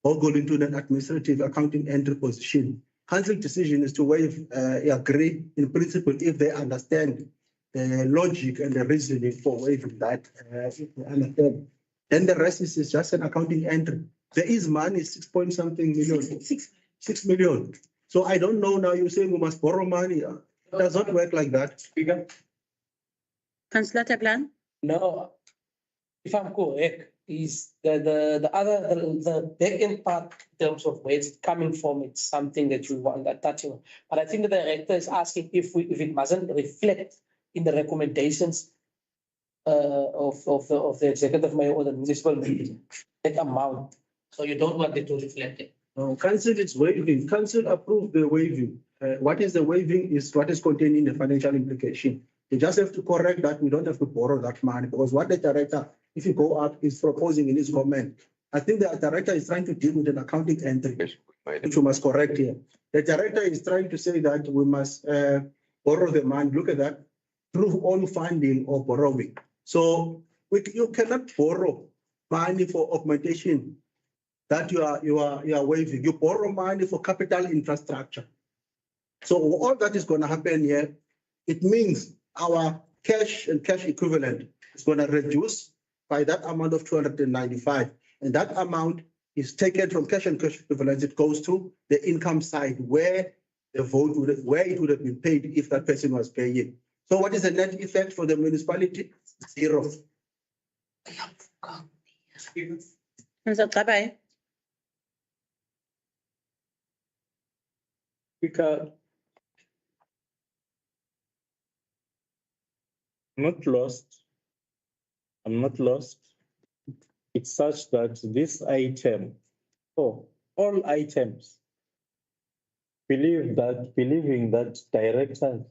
go into an administrative accounting entry position. Council decision is to waive, agree in principle if they understand the logic and the reasoning for waiving that. If they understand, then the rest is just an accounting entry. There is money, 6 point something million. 6 million. So I don't know now, you're saying we must borrow money. It does not work like that. Councillor Tablan? No, if I'm correct, is the back end part in terms of where it's coming from, it's something that you want touching on. But I think the director is asking if it mustn't reflect in the recommendations of the executive mayor or the municipal meeting, that amount. So you don't want it to reflect it. No, council is waiving. Council approved the waiving. What is the waiving is what is contained in the financial implication. You just have to correct that. We don't have to borrow that money, because what the director, if you go up, is proposing in his comment. I think the director is trying to deal with an accounting entry, which we must correct here. The director is trying to say that we must borrow the money. Look at that, through own funding or borrowing. So you cannot borrow money for augmentation that you are waiving. You borrow money for capital infrastructure. So all that is going to happen here, it means our cash and cash equivalent is going to reduce by that amount of 295. And that amount is taken from cash and cash equivalents. It goes to the income side where the vote where it would have been paid if that person was paying. So what is the net effect for the municipality? Zero. Bye-bye. Speaker, not lost. I'm not lost. It's such that this item for all items, believing that directors,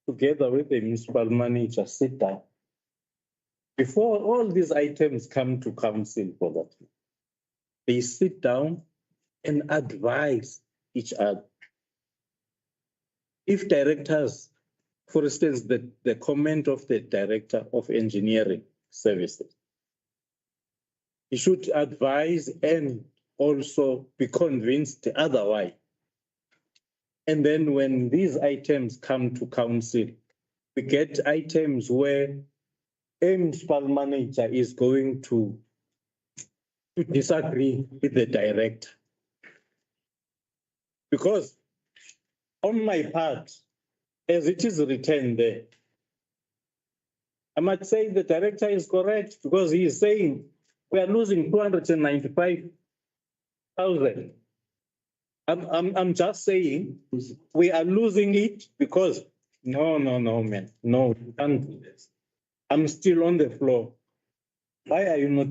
together with the municipal manager, sit down before all these items come to council for that. They sit down and advise each other. If directors, for instance, the comment of the director of engineering services, he should advise and also be convinced otherwise. And then when these items come to council, we get items where a municipal manager is going to disagree with the director. Because on my part, as it is written there, I might say the director is correct because he is saying we are losing 295,000. I'm just saying we are losing it because no, man. No, you can't do this. I'm still on the floor. Why are you not?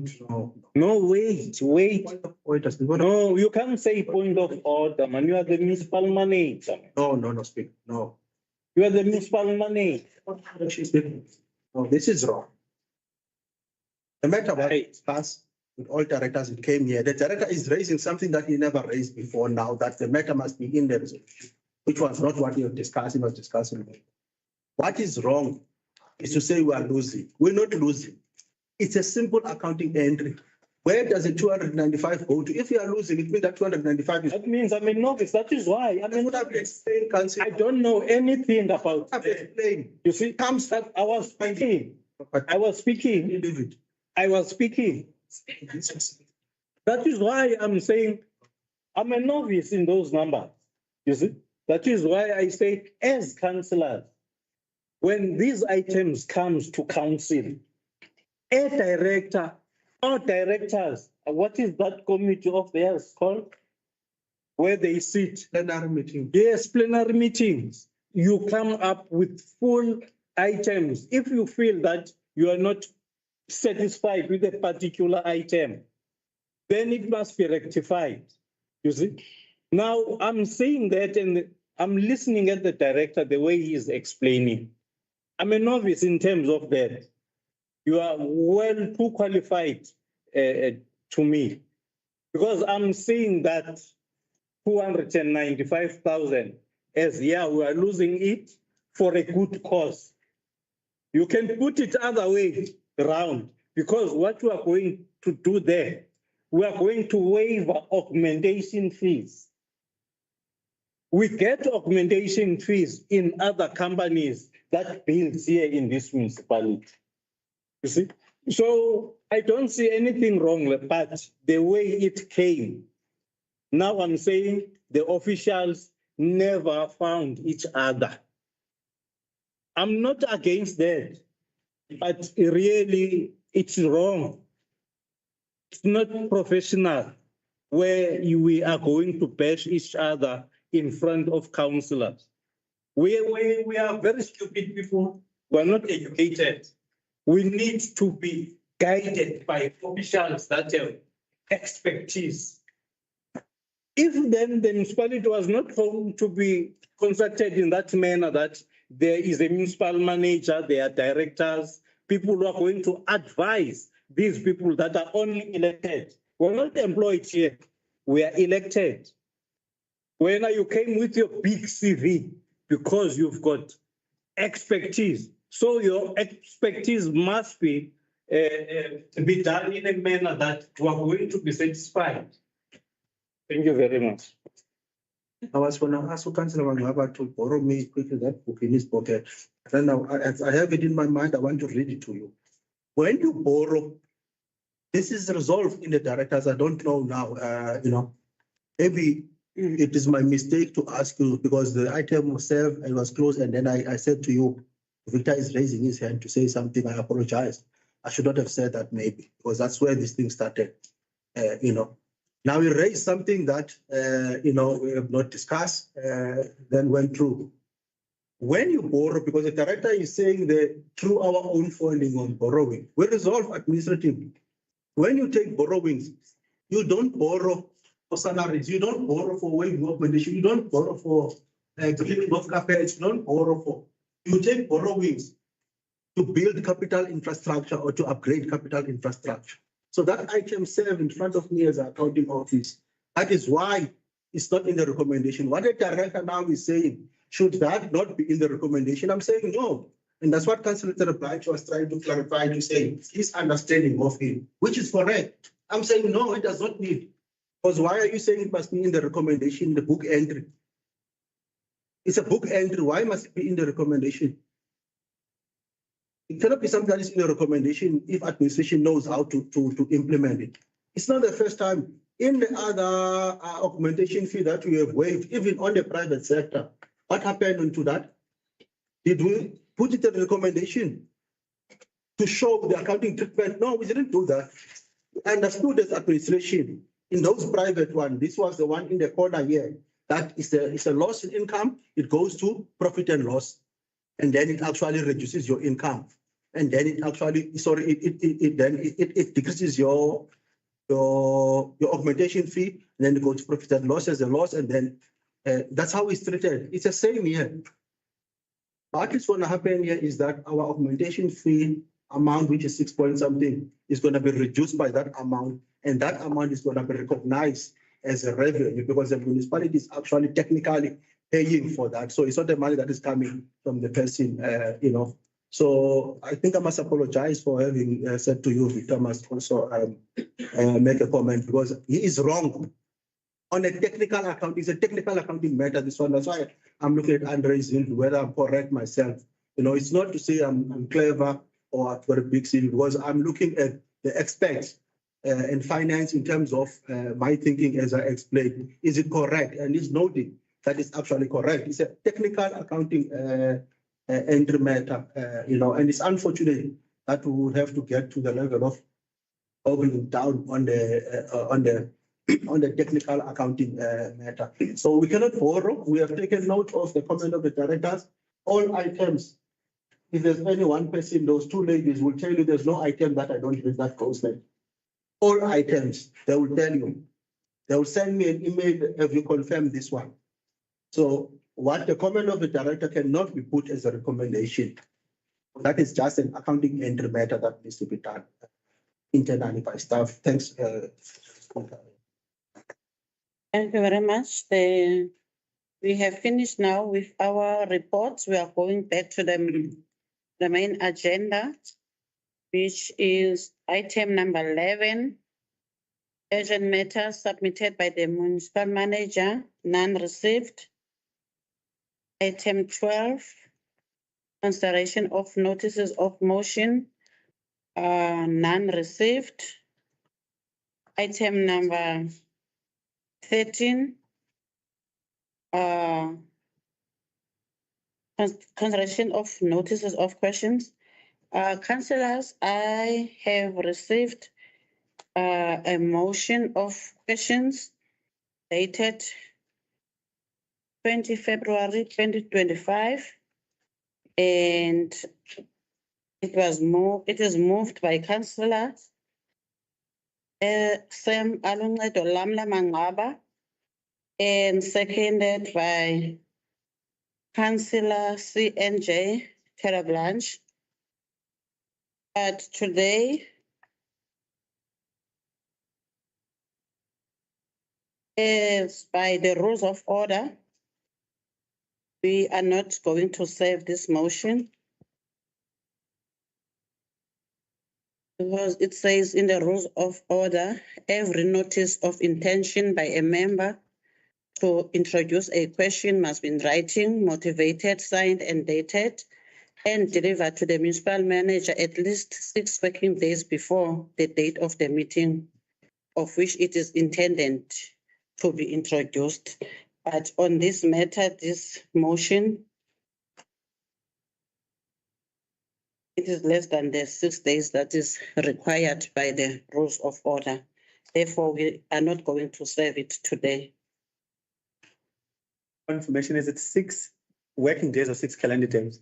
No, wait. No, you can't say point of order, man. You are the municipal manager. No, speak. No. You are the municipal manager. No, this is wrong. The matter was passed with all directors who came here. The director is raising something that he never raised before now, that the matter must be in the resolution, which was not what he was discussing. What is wrong is to say we are losing. We're not losing. It's a simple accounting entry. Where does the 295 go to? If you are losing, it means that 295 is. That means I'm a novice. That is why. I would have explained, Council. I don't know anything about explain. You see, comes that I was speaking. I was speaking. That is why I'm saying I'm a novice in those numbers. You see, that is why I say, as councillors, when these items comes to council, a director or directors, what is that committee of theirs called? Where they sit? Plenary meeting. Yes, plenary meetings. You come up with full items. If you feel that you are not satisfied with a particular item, then it must be rectified. You see? Now I'm saying that and I'm listening at the director, the way he is explaining. I'm a novice in terms of that. You are well too qualified to me, because I'm saying that 295,000 as we are losing it for a good cause. You can put it other way around, because what we are going to do there, we are going to waive augmentation fees. We get augmentation fees in other companies that builds here in this municipality. You see? So I don't see anything wrong with that, the way it came. Now I'm saying the officials never found each other. I'm not against that, but really it's wrong. It's not professional where we are going to bash each other in front of councillors. We are very stupid people. We are not educated. We need to be guided by officials that have expertise. If then the municipality was not going to be constructed in that manner, that there is a municipal manager, there are directors, people who are going to advise these people that are only elected. We're not employed here, we are elected. When you came with your big CV, because you've got expertise, so your expertise must be done in a manner that you are going to be satisfied. Thank you very much. I was going to ask Councillor Wangaba to borrow me quickly that book in his pocket. Then I have it in my mind. I want to read it to you. When you borrow, this is resolved in the directors. I don't know now. Maybe it is my mistake to ask you, because the item was served, it was closed, and then I said to you, Victor is raising his hand to say something. I apologize. I should not have said that, maybe, because that's where this thing started. Now we raised something that we have not discussed, then went through. When you borrow, because the director is saying that through our own funding on borrowing, we resolve administratively. When you take borrowings, you don't borrow for salaries. You don't borrow for wage augmentation. You don't borrow for cleaning of carpets. You don't borrow for. You take borrowings to build capital infrastructure or to upgrade capital infrastructure. So that item 7 in front of me as an accounting office. That is why it's not in the recommendation. What the director now is saying, should that not be in the recommendation? I'm saying no. And that's what Councillor Bitou was trying to clarify to say his understanding of it, which is correct. I'm saying no, it does not need. Because why are you saying it must be in the recommendation, the book entry? It's a book entry. Why must it be in the recommendation? It cannot be something that is in the recommendation if administration knows how to implement it. It's not the first time. In the other augmentation fee that we have waived, even on the private sector, what happened to that? Did we put it in the recommendation to show the accounting treatment? No, we didn't do that. We understood as administration in those private ones. This was the one in the corner here. That is a loss in income. It goes to profit and loss. And then it actually reduces your income. And then it actually, it decreases your augmentation fee, and then it goes to profit and loss as a loss, and then that's how it's treated. It's the same here. What is going to happen here is that our augmentation fee amount, which is 6 point something, is going to be reduced by that amount, and that amount is going to be recognized as a revenue because the municipality is actually technically paying for that. So it's not the money that is coming from the person, So I think I must apologize for having said to you, Victor must also make a comment because he is wrong on a technical accounting. It's a technical accounting matter, this one. That's why I'm looking at Andre's whether I'm correct myself. It's not to say I'm clever or I've got a big CV because I'm looking at the aspects and finance in terms of my thinking as I explained. Is it correct? And he's noting that is actually correct. It's a technical accounting entry matter, and it's unfortunate that we would have to get to the level of going down on the technical accounting matter. So we cannot borrow. We have taken note of the comment of the directors. All items, if there's any one person, those two ladies will tell you there's no item that I don't read that goes there. All items, they will tell you. They will send me an email if you confirm this one. So what the comment of the director cannot be put as a recommendation. That is just an accounting entry matter that needs to be done internally by staff. Thanks. Thank you very much. We have finished now with our reports. We are going back to the main agenda, which is item number 11, urgent matters submitted by the municipal manager, none received. Item 12, consideration of notices of motion, none received. Item number 13, consideration of notices of questions. Councillors, I have received a motion of questions dated 20 February 2025, and it is moved by Councillor Sam Aluncedo Lamla Mangaba and seconded by Councillor CNJ Terablanche. But today, as by the rules of order, we are not going to serve this motion because it says in the rules of order, every notice of intention by a member to introduce a question must be in writing, motivated, signed and dated, and delivered to the municipal manager at least 6 working days before the date of the meeting of which it is intended to be introduced. But on this matter, this motion, it is less than the 6 days that is required by the rules of order. Therefore, we are not going to serve it today. Information, is it 6 working days or 6 calendar days?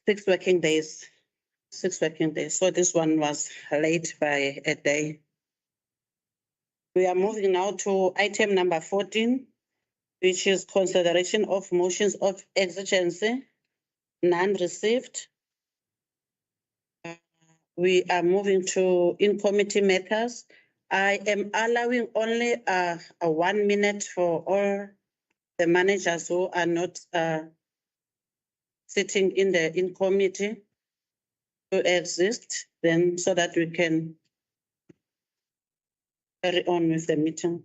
6 working days. 6 working days. So this one was late by a day. We are moving now to item number 14, which is consideration of motions of exigency, none received. We are moving to in-committee matters. I am allowing only a 1 minute for all the managers who are not sitting in the in-committee to exist, then so that we can carry on with the meeting.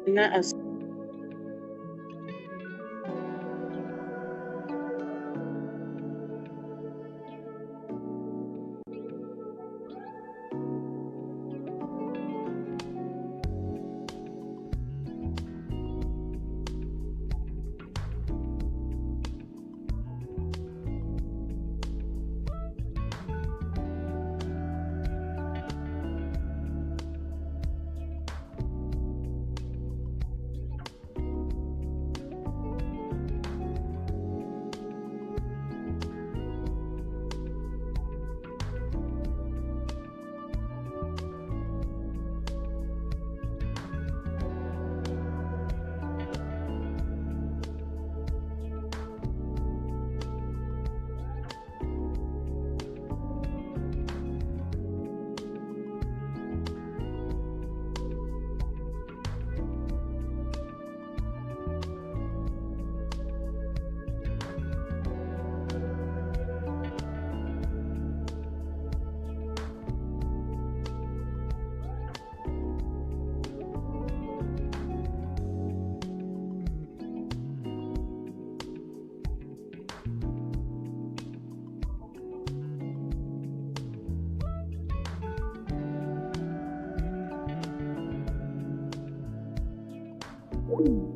Now, as you.